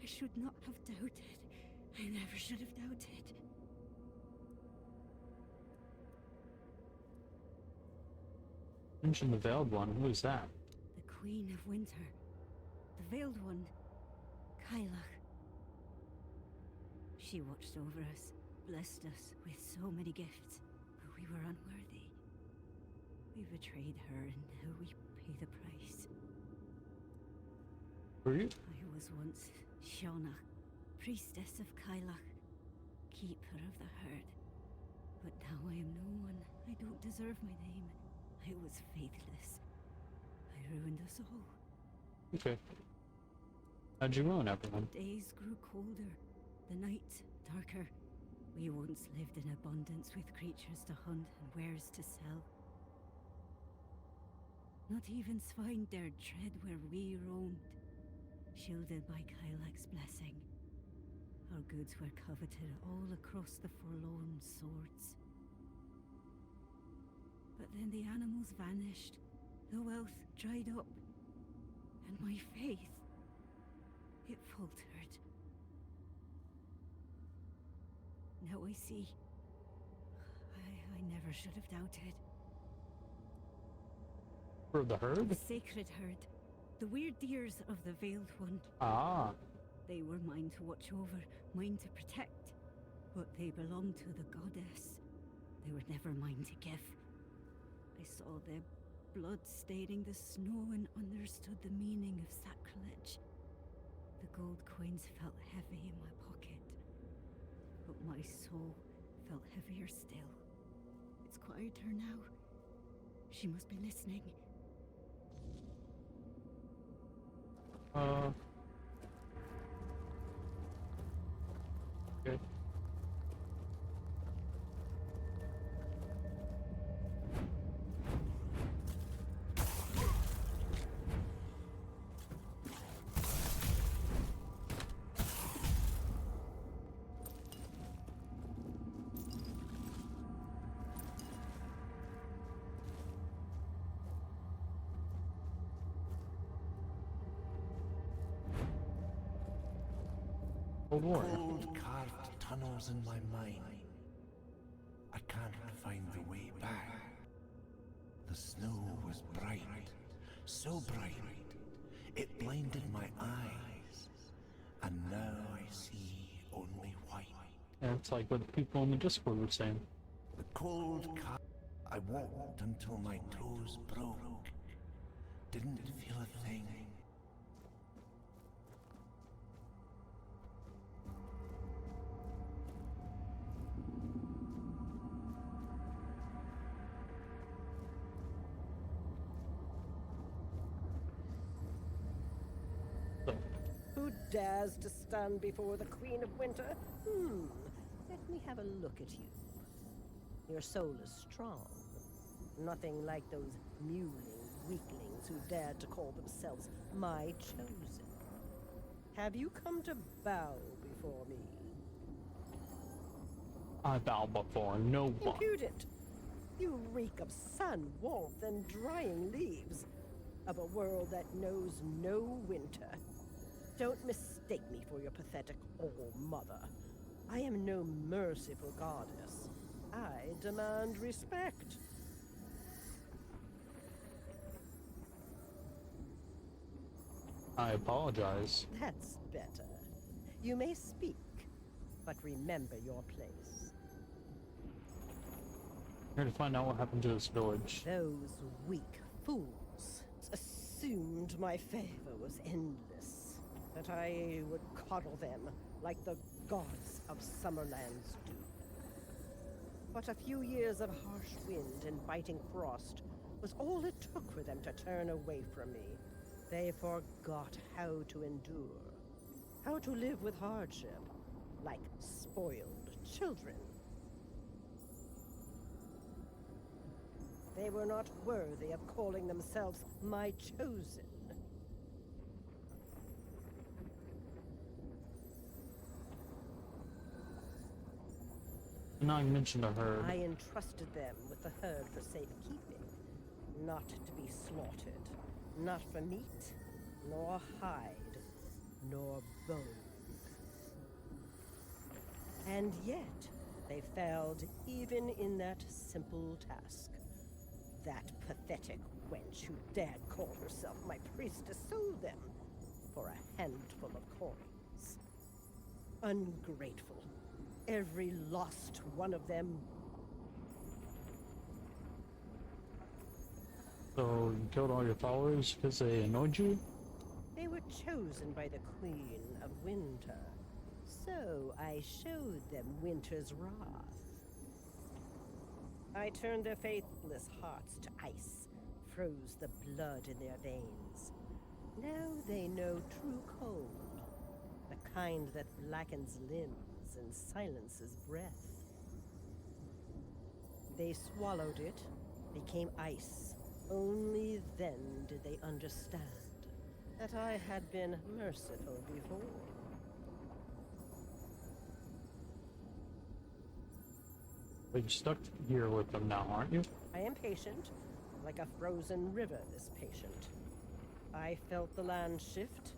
I should not have doubted. I never should have doubted. Mention the Veiled One. Who is that? The Queen of Winter. The Veiled One. Kailach. She watched over us, blessed us with so many gifts, but we were unworthy. We betrayed her, and now we pay the price. Who are you? I was once Shauna, priestess of Kailach, keeper of the herd. But now I am no one. I don't deserve my name. I was faithless. I ruined us all. Okay. How'd you ruin everyone? Days grew colder, the night darker. We once lived in abundance with creatures to hunt and wares to sell. Not even swine dared tread where we roamed, shielded by Kailach's blessing. Our goods were coveted all across the forlorn swords. But then the animals vanished, the wealth dried up, and my faith, it faltered. Now I see. I never should have doubted. For the herd? The sacred herd. The weird ears of the Veiled One. Ah. They were mine to watch over, mine to protect. But they belonged to the goddess. They were never mine to give. I saw their blood staining the snow and understood the meaning of sacrilege. The gold coins felt heavy in my pocket. But my soul felt heavier still. It's quieter now. She must be listening. Okay. World War. Cold carved tunnels in my mind. I can't find the way back. The snow was bright, so bright, it blinded my eyes, and now I see only white. Yeah, it's like what the people in the Discord were saying. The cold I walked until my toes broke. Didn't feel a thing. Who dares to stand before the Queen of Winter? Let me have a look at you. Your soul is strong. Nothing like those mewling weaklings who dared to call themselves my chosen. Have you come to bow before me? I bow before no one. Impudent! You reek of sun, warmth, and drying leaves. Of a world that knows no winter. Don't mistake me for your pathetic all-mother. I am no merciful goddess. I demand respect. I apologize. That's better. You may speak, but remember your place. Here to find out what happened to this village. Those weak fools assumed my favor was endless, that I would coddle them like the gods of Summerlands do. But a few years of harsh wind and biting frost was all it took for them to turn away from me. They forgot how to endure, how to live with hardship, like spoiled children. They were not worthy of calling themselves my chosen. Not mentioned a herd. I entrusted them with the herd for safekeeping, not to be slaughtered. Not for meat, nor hide, nor bone. And yet, they failed even in that simple task. That pathetic wench who dared call herself my priestess sold them for a handful of coins. Ungrateful. Every lost one of them. So you killed all your followers because they annoyed you? They were chosen by the Queen of Winter. So I showed them Winter's wrath. I turned their faithless hearts to ice, froze the blood in their veins. Now they know true cold, the kind that blackens limbs and silences breath. They swallowed it, became ice. Only then did they understand that I had been merciful before. But you're stuck here with them now, aren't you? I am patient, like a frozen river is patient. I felt the land shift.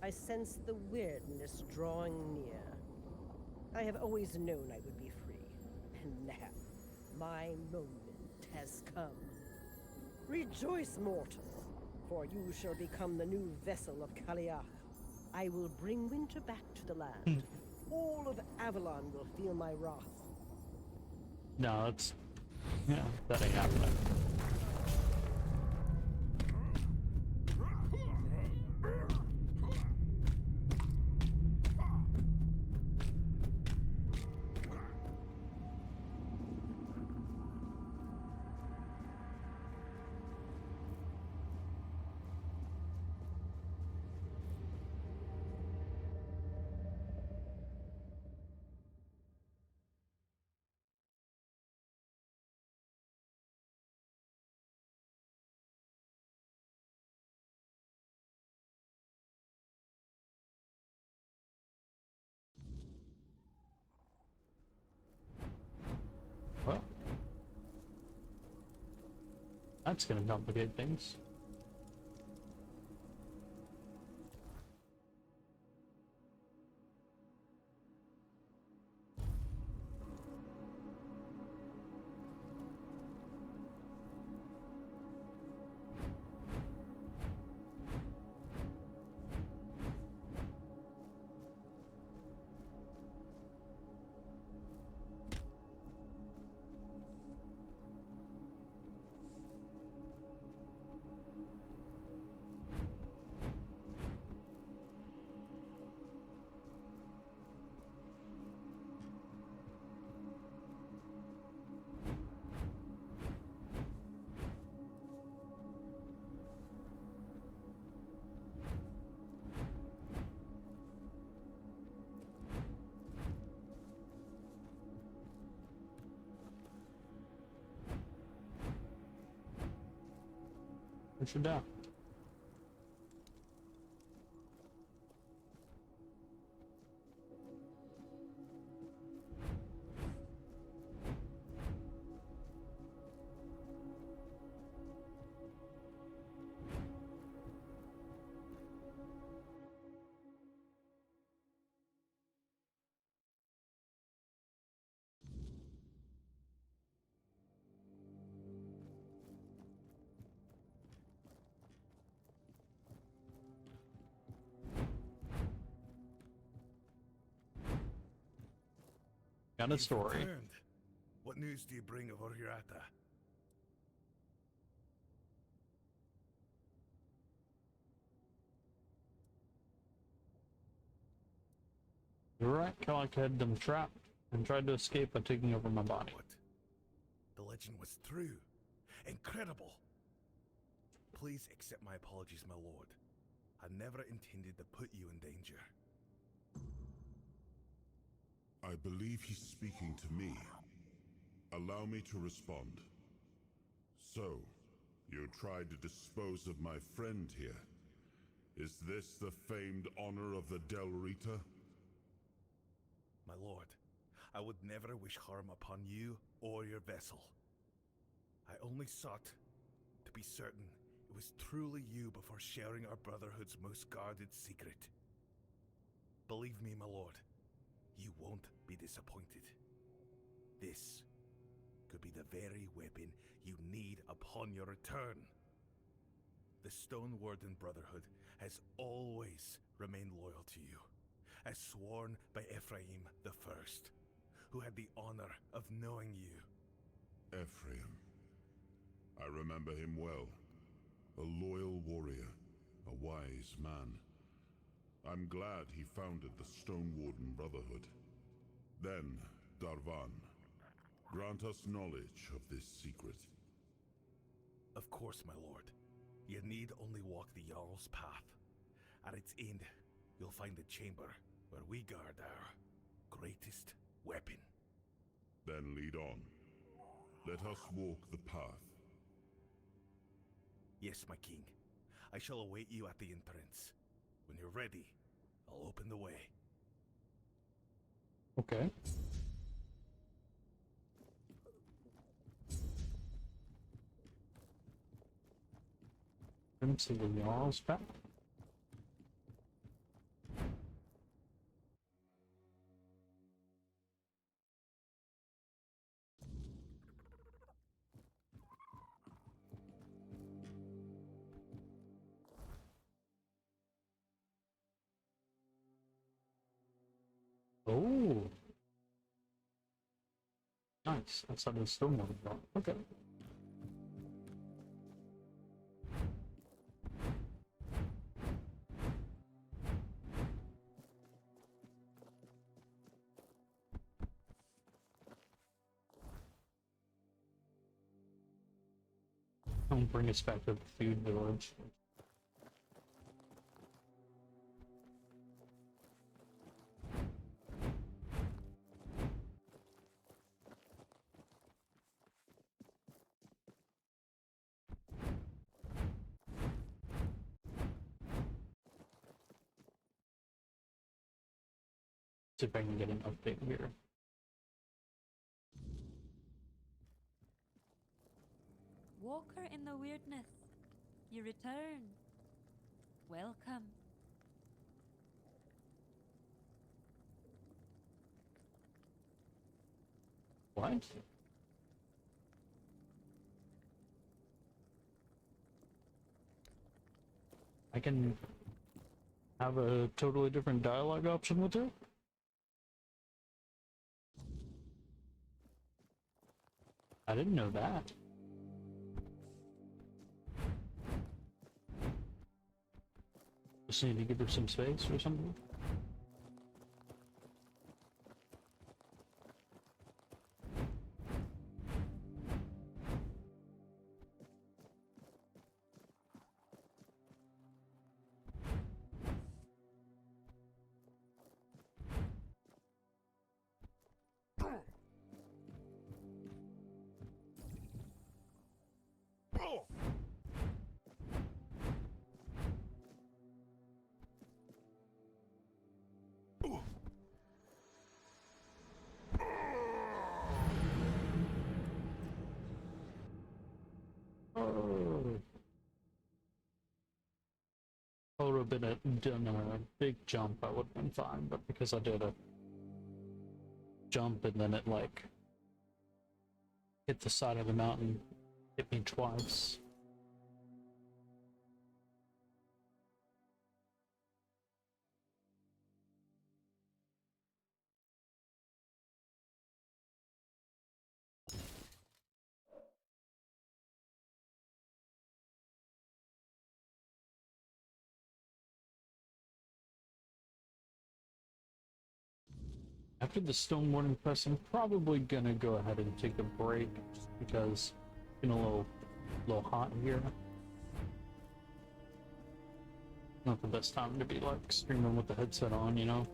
I sensed the weirdness drawing near. I have always known I would be free, and now my moment has come. Rejoice, mortal, for you shall become the new vessel of Kaliach. I will bring winter back to the land. All of Avalon will feel my wrath. No, that's... yeah, that ain't happening. Well, that's gonna complicate things. Push it down. Got a You've story. returned. What news do you bring of Oriata? You're right, Calic had them trapped and tried to escape by taking over my body. What? The legend was true. Incredible. Please accept my apologies, my lord. I never intended to put you in danger. I believe he's speaking to me. Allow me to respond. So, you tried to dispose of my friend here. Is this the famed honor of the Del Rita? My lord, I would never wish harm upon you or your vessel. I only sought to be certain it was truly you before sharing our Brotherhood's most guarded secret. Believe me, my lord, you won't be disappointed. This could be the very weapon you need upon your return. The Stone Warden Brotherhood has always remained loyal to you, as sworn by Ephraim the First, who had the honor of knowing you. Ephraim. I remember him well. A loyal warrior, a wise man. I'm glad he founded the Stone Warden Brotherhood. Then, Darvan, grant us knowledge of this secret. Of course, my lord. You need only walk the Jarl's path. At its end, you'll find the chamber where we guard our greatest weapon. Then lead on. Let us walk the path. Yes, my king. I shall await you at the entrance. When you're ready, I'll open the way. Okay. Into the Jarl's path. Oh, nice. That's how the stone one is. Okay. I'll bring us back to the food village. See if I can get an update here. Walker in the weirdness, you return. Welcome. What? I can have a totally different dialogue option with her? I didn't know that. Just need to give her some space or something. done a big jump, I would have been fine, but because I did a jump and then it like hit the side of the mountain, hit me twice. After the Stonewarden quest, I'm probably gonna go ahead and take a break, just because it's getting a little hot in here. Not the best time to be like streaming with the headset on, you know?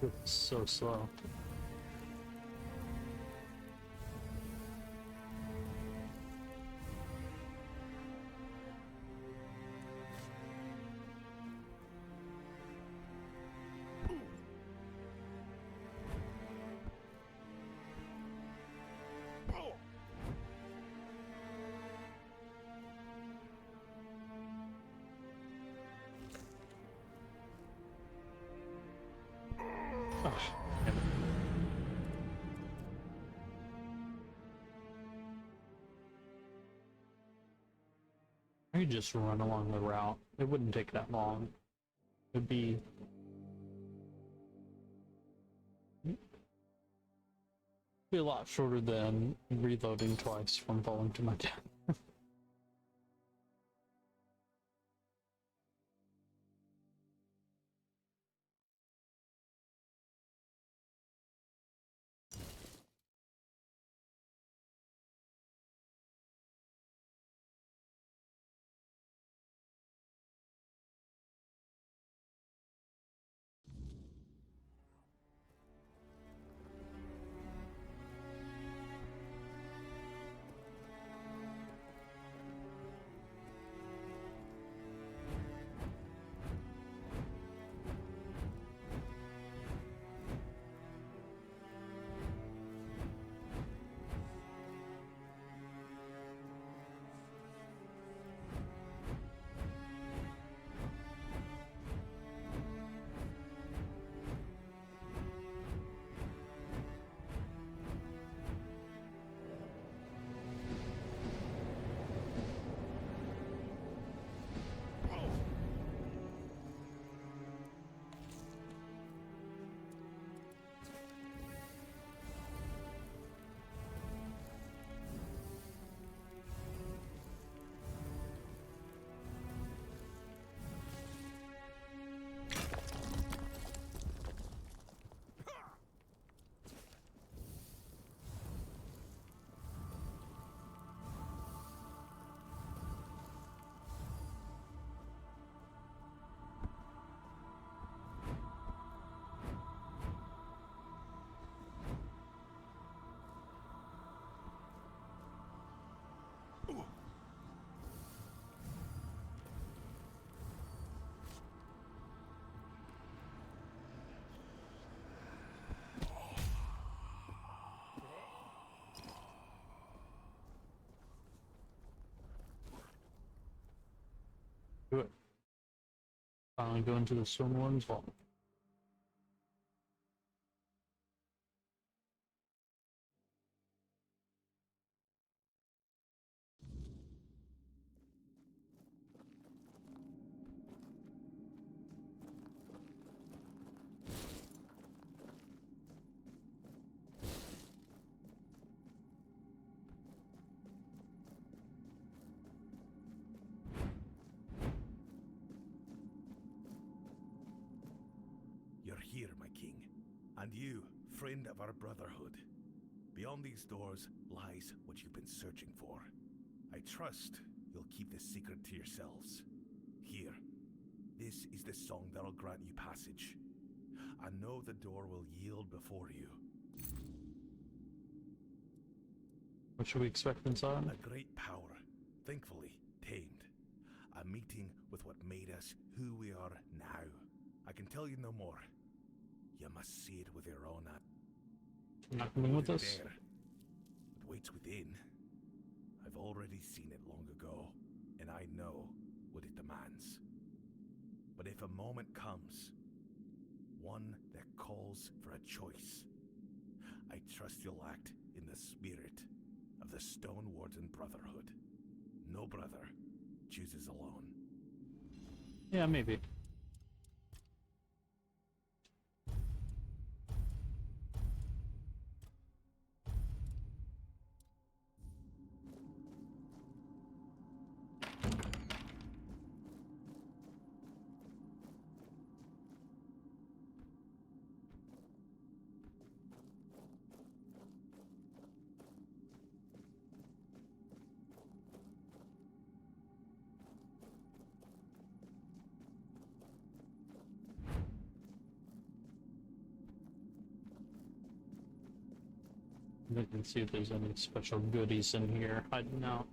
It's so slow. I could just run along the route. It wouldn't take that long. It'd be a lot shorter than reloading twice from falling to my death. Do it. Finally go into the Stonewarden's vault. Here, my king, and you, friend of our brotherhood. Beyond these doors lies what you've been searching for. I trust you'll keep this secret to yourselves. Here, this is the song that'll grant you passage. I know the door will yield before you. What should we expect inside? A great power, thankfully tamed. A meeting with what made us who we are now. I can tell you no more. You must see it with your own eyes. You're not coming with us? There. It waits within. I've already seen it long ago, and I know what it demands. But if a moment comes, one that calls for a choice, I trust you'll act in the spirit of the Stone Warden Brotherhood. No brother chooses alone. Yeah, maybe. I can see if there's any special goodies in here hiding out.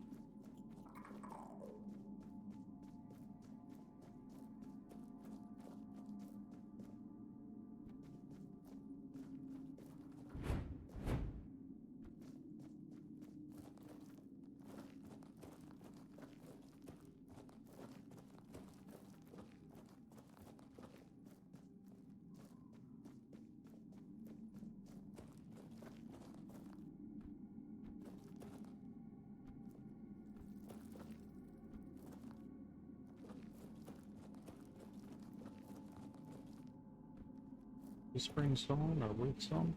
Spring stone or root stone?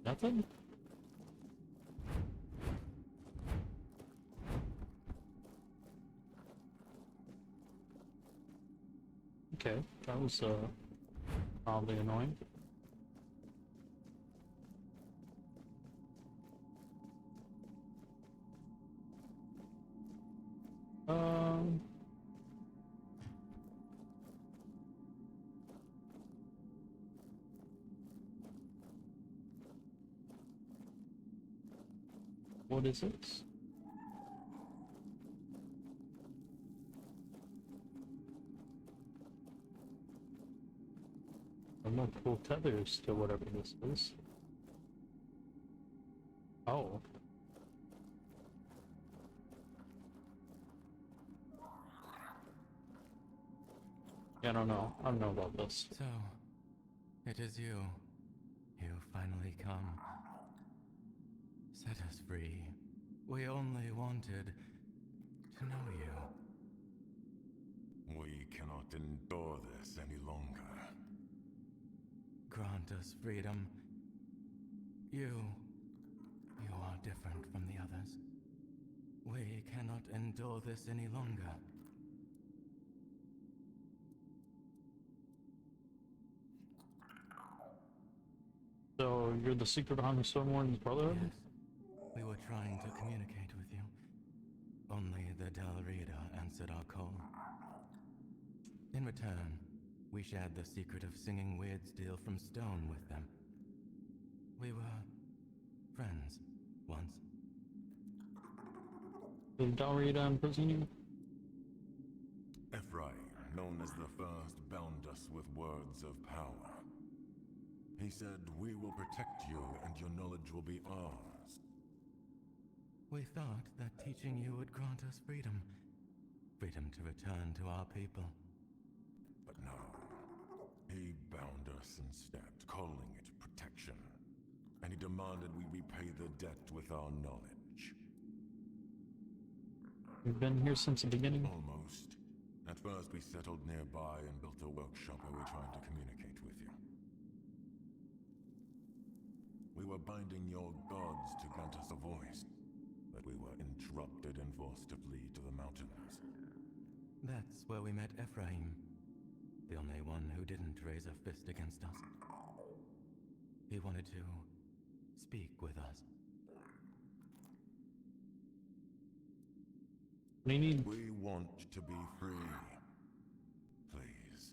Nothing? Okay, that was probably annoying. What is it? No cool tethers to whatever this is. Oh. Yeah, I don't know. I don't know about this. So, it is you. You finally come. Set us free. We only wanted to know you. We cannot endure this any longer. Grant us freedom. You are different from the others. We cannot endure this any longer. So, you're the secret behind the Stonewarden's Brotherhood? Yes. We were trying to communicate with you. Only the Dalrida answered our call. In return, we shared the secret of singing weird steel from stone with them. We were friends once. Did Dalrida imprison you? Ephraim, known as the First, bound us with words of power. He said, "We will protect you and your knowledge will be ours." We thought that teaching you would grant us freedom. Freedom to return to our people. But no. He bound us instead, calling it protection. And he demanded we repay the debt with our knowledge. You've been here since the beginning? Almost. At first we settled nearby and built a workshop where we tried to communicate with you. We were binding your gods to grant us a voice. that we were interrupted and forced to flee to the mountains. That's where we met Ephraim. The only one who didn't raise a fist against us. He wanted to speak with us. We want to be free. Please,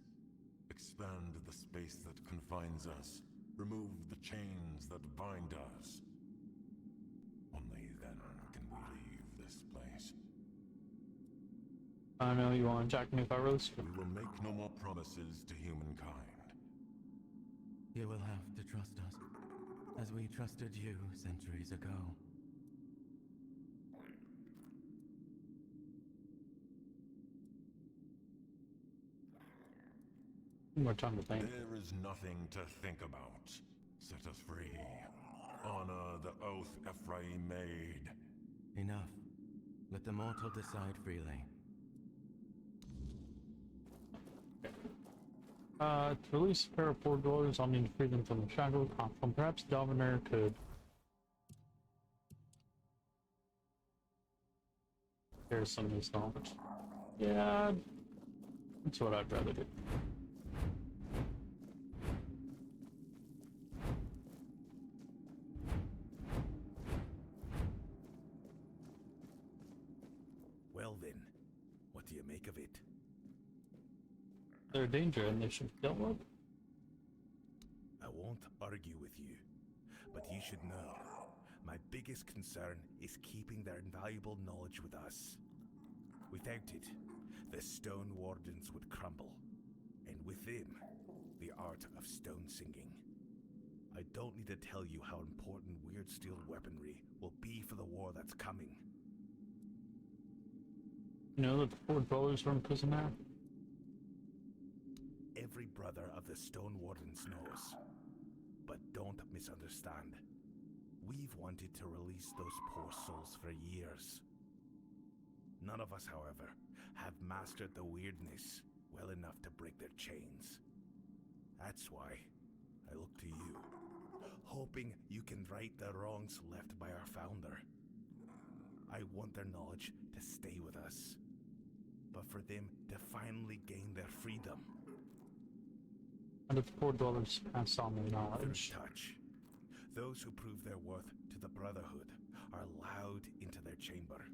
expand the space that confines us. Remove the chains that bind us. Only then can we leave this place. I know you want to attack me if I release you. We will make no more promises to humankind. You will have to trust us, as we trusted you centuries ago. More time to think. There is nothing to think about. Set us free. Honor the oath Ephraim made. Enough. Let the mortal decide freely. To release a pair of poor dwellers, I'll need to free them from the shackle of conflict. Perhaps Dominator could... Here's some of these knowledge. Yeah, that's what I'd rather do. Well then, what do you make of it? They're a danger and they should be dealt with. I won't argue with you, but you should know, my biggest concern is keeping their invaluable knowledge with us. Without it, the Stone Wardens would crumble, and with them, the art of stone singing. I don't need to tell you how important weird steel weaponry will be for the war that's coming. You know that the poor dwellers are in prison now? Every brother of the Stone Wardens knows. But don't misunderstand. We've wanted to release those poor souls for years. None of us, however, have mastered the weirdness well enough to break their chains. That's why I look to you, hoping you can right the wrongs left by our founder. I want their knowledge to stay with us, but for them to finally gain their freedom. And if the poor dwellers pass on their knowledge. Third touch. Those who prove their worth to the Brotherhood are allowed into their chamber.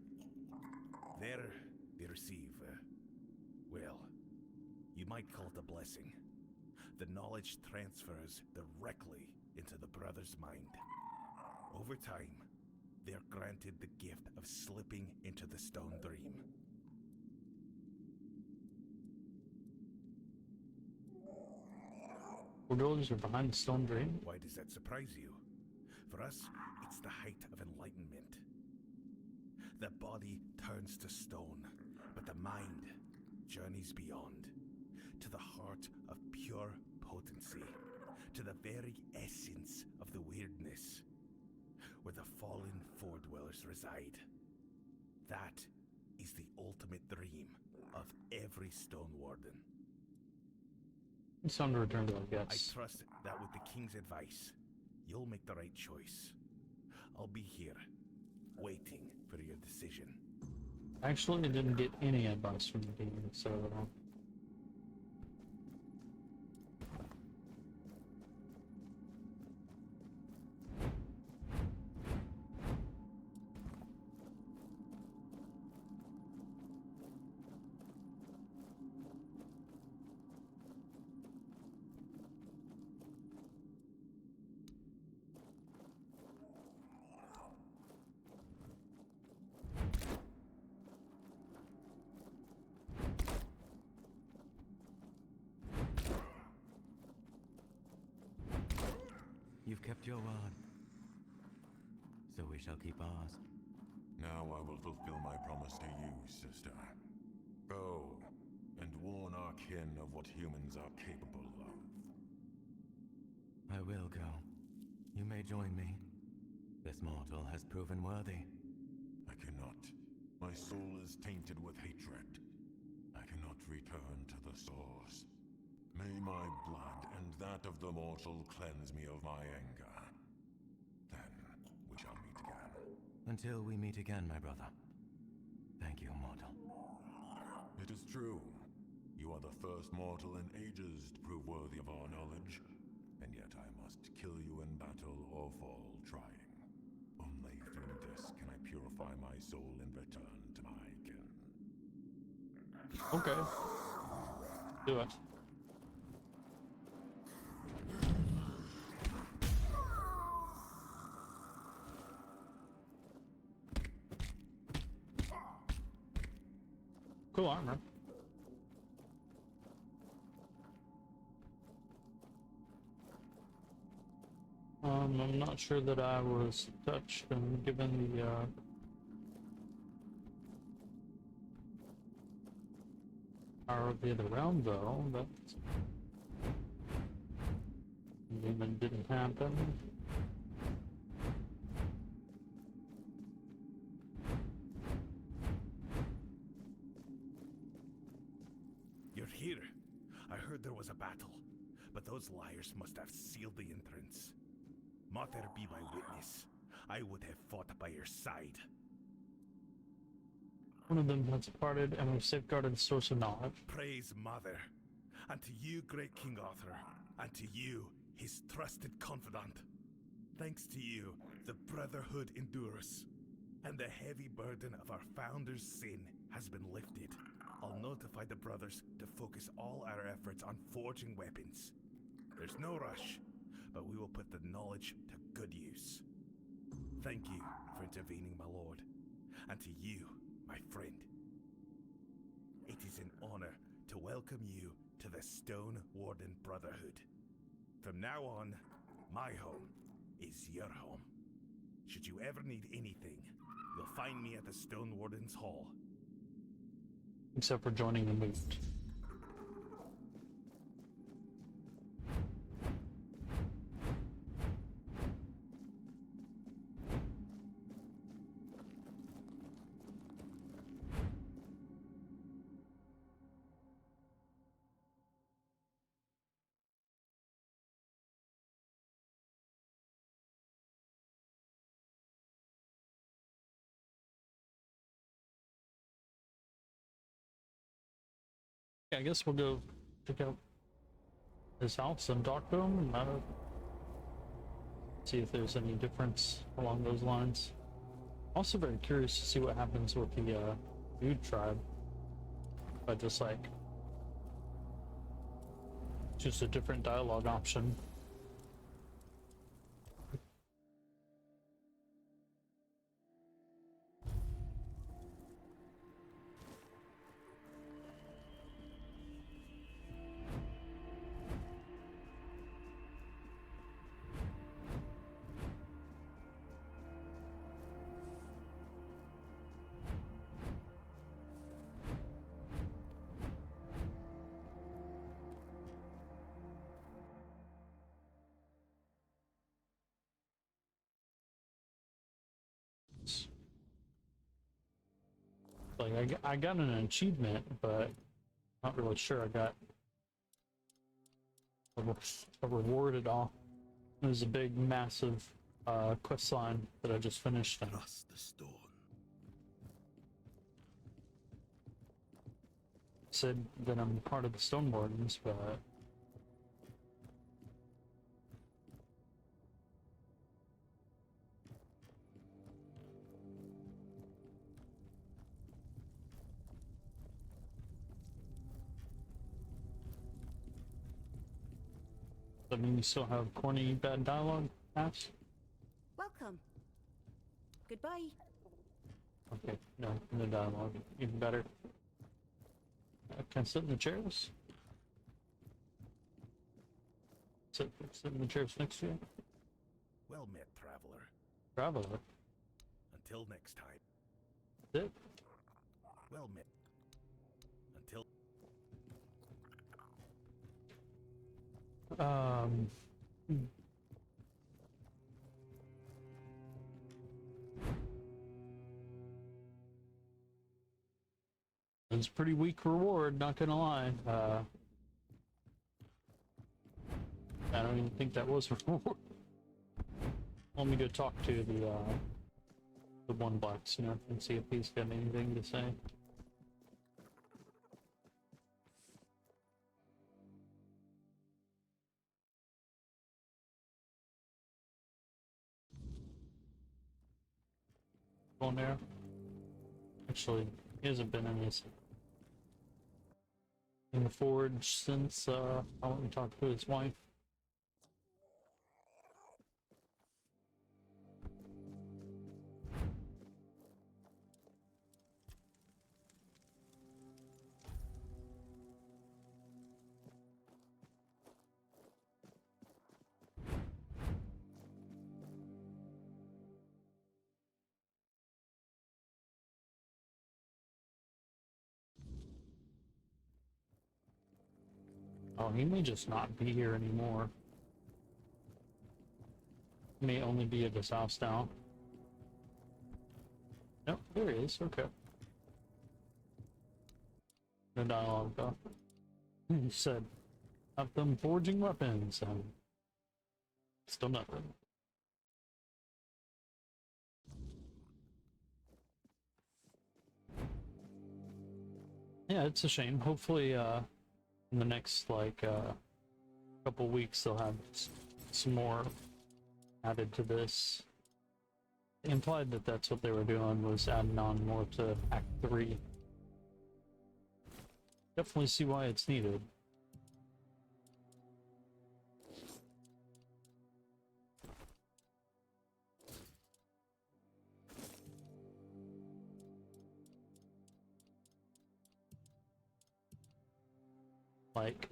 There they receive, well, you might call it a blessing. The knowledge transfers directly into the Brother's mind. Over time, they are granted the gift of slipping into the Stone Dream. Poor dwellers are behind the Stone Dream? Why does that surprise you? For us, it's the height of enlightenment. The body turns to stone, but the mind journeys beyond, to the heart of pure potency, to the very essence of the weirdness, where the fallen Fordwellers reside. That is the ultimate dream of every Stone Warden. It's time to return to our I guests. trust that with the King's advice, you'll make the right choice. I'll be here, waiting for your decision. Actually, I didn't get any advice from the demon, so... You've kept your word. So we shall keep ours. Now I will fulfill my promise to you, sister. Go and warn our kin of what humans are capable of. I will go. You may join me. This mortal has proven worthy. I cannot. My soul is tainted with hatred. I cannot return to the source. May my blood and that of the mortal cleanse me of my anger. Then we shall meet again. Until we meet again, my brother. Thank you, mortal. It is true. You are the first mortal in ages to prove worthy of our knowledge. And yet I must kill you in battle or fall trying. Only through this can I purify my soul and return to my kin. Okay. Do it. Cool armor. I'm not sure that I was touched and given the power of the other realm, though. That demon didn't happen. You're here. I heard there was a battle, but those liars must have sealed the entrance. Mater be my witness. I would have fought by your side. One of them has departed, and we've safeguarded the source of knowledge. Praise Mother. And to you, great King Arthur. And to you, his trusted confidant. Thanks to you, the Brotherhood endures. And the heavy burden of our founder's sin has been lifted. I'll notify the brothers to focus all our efforts on forging weapons. There's no rush, but we will put the knowledge to good use. Thank you for intervening, my lord. And to you, my friend. It is an honor to welcome you to the Stone Warden Brotherhood. From now on, my home is your home. Should you ever need anything, you'll find me at the Stone Warden's Hall. Except for joining the movement. I guess we'll go check out his house and talk to him and see if there's any difference along those lines. Also very curious to see what happens with the dude tribe. If I just like choose a different dialogue option. Like I got an achievement, but not really sure I got a reward at all. It was a big, massive quest line that I just finished. Trust the stone. Said that I'm part of the Stone Wardens, but I mean, you still have corny, bad dialogue, Ash? Welcome. Goodbye. Okay, no dialogue. Even better. Can I sit in the chairs? Sit in the chairs next to you? Well met, traveler. Traveler? Until next time. That's it? Well met. Until... It's a pretty weak reward, not gonna lie. I don't even think that was a reward. Let me go talk to the the one blacksmith and see if he's got anything to say. Going there. Actually, he hasn't been in the forge since I went and talked to his wife. Oh, he may just not be here anymore. He may only be at his house now. Nope, there he is. Okay. No dialogue though. He said, "Have them forging weapons," and still nothing. Yeah, it's a shame. Hopefully, in the next like couple weeks, they'll have some more added to this. They implied that that's what they were doing, was adding on more to Act 3. Definitely see why it's needed. Like,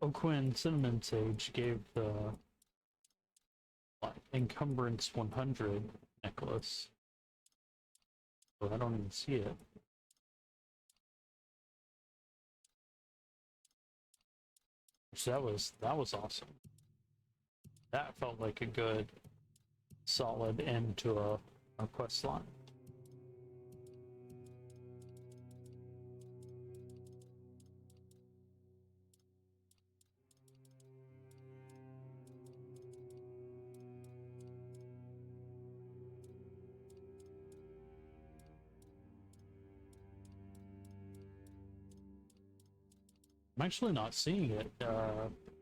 O'Quinn Cinnamon Sage gave the like, Encumbrance 100 necklace. But I don't even see it. So that was awesome. That felt like a good, solid end to a quest line. I'm actually not seeing it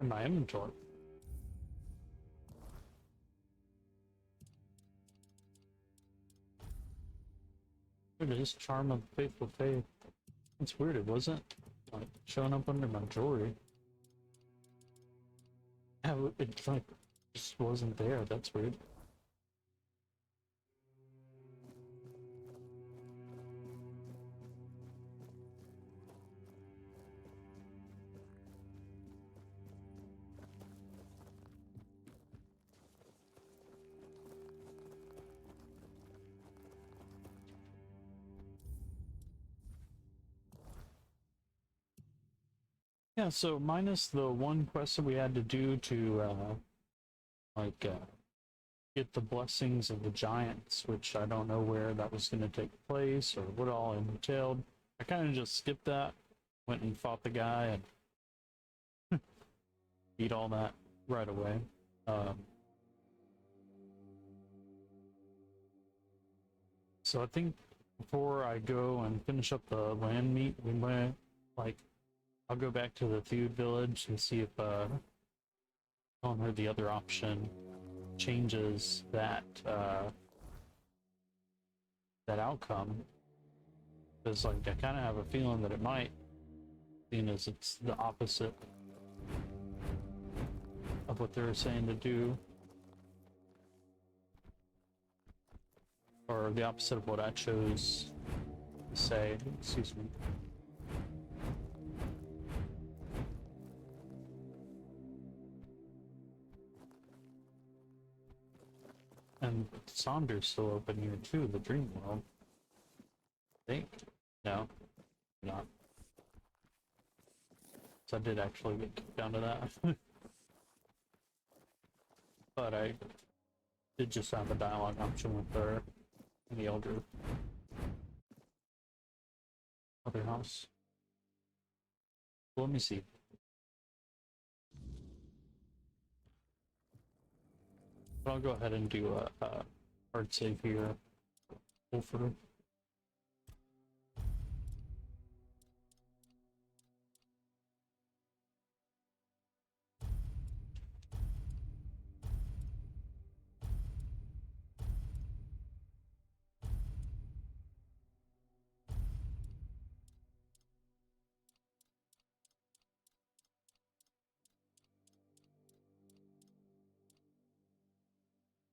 in my inventory. It is Charm of Faithful Faith. It's weird, it wasn't like showing up under my jewelry. Yeah, it like just wasn't there. That's weird. Yeah, so minus the one quest that we had to do to get the blessings of the giants, which I don't know where that was going to take place or what all it entailed. I kind of just skipped that, went and fought the guy and beat all that right away. So I think before I go and finish up the land meet, we might I'll go back to the Theud village and see if telling her the other option changes that that outcome. Because like I kind of have a feeling that it might, seeing as it's the opposite of what they were saying to do, or the opposite of what I chose to say. Excuse me. And Saunder's still open here too, the dream world. I think. No, not. So I did actually get kicked down to that. But I did just have a dialogue option with her in the other house. Let me see. But I'll go ahead and do a hard save here. Ulfr.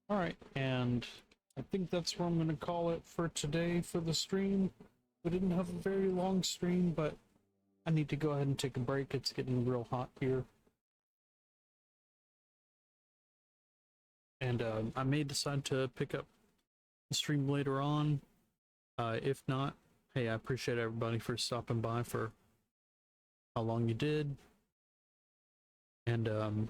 Alright, and I think that's where I'm going to call it for today for the stream. We didn't have a very long stream, but I need to go ahead and take a break. It's getting real hot here. And I may decide to pick up the stream later on. If not, hey, I appreciate everybody for stopping by for how long you did. And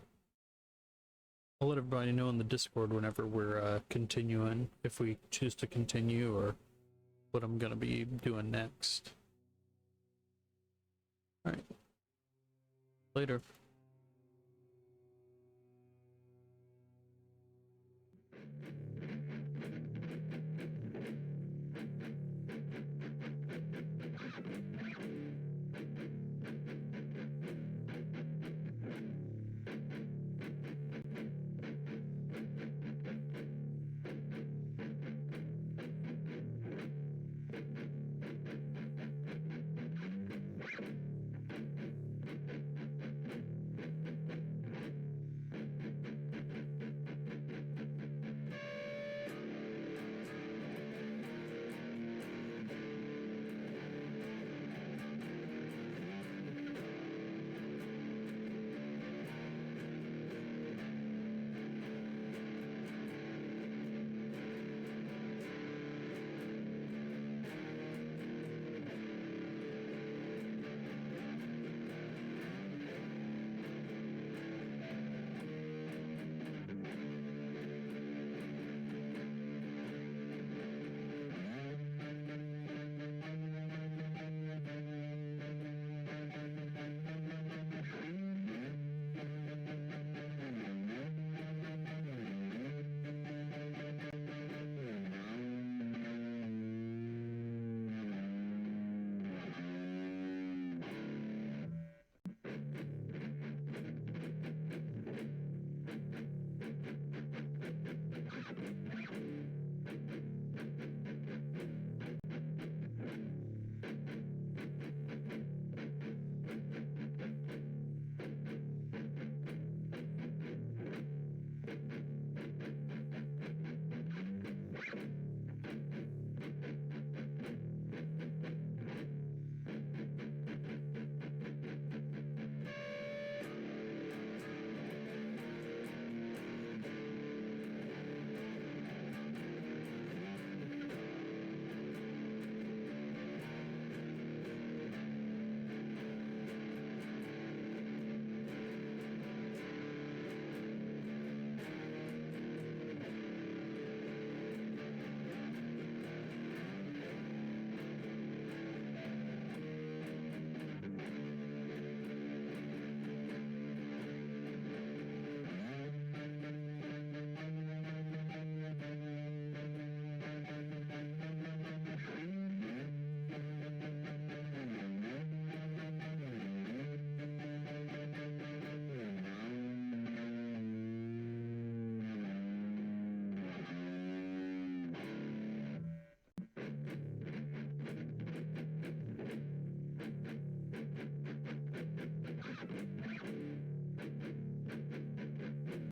I'll let everybody know in the Discord whenever we're continuing, if we choose to continue, or what I'm going to be doing next. Alright. Later.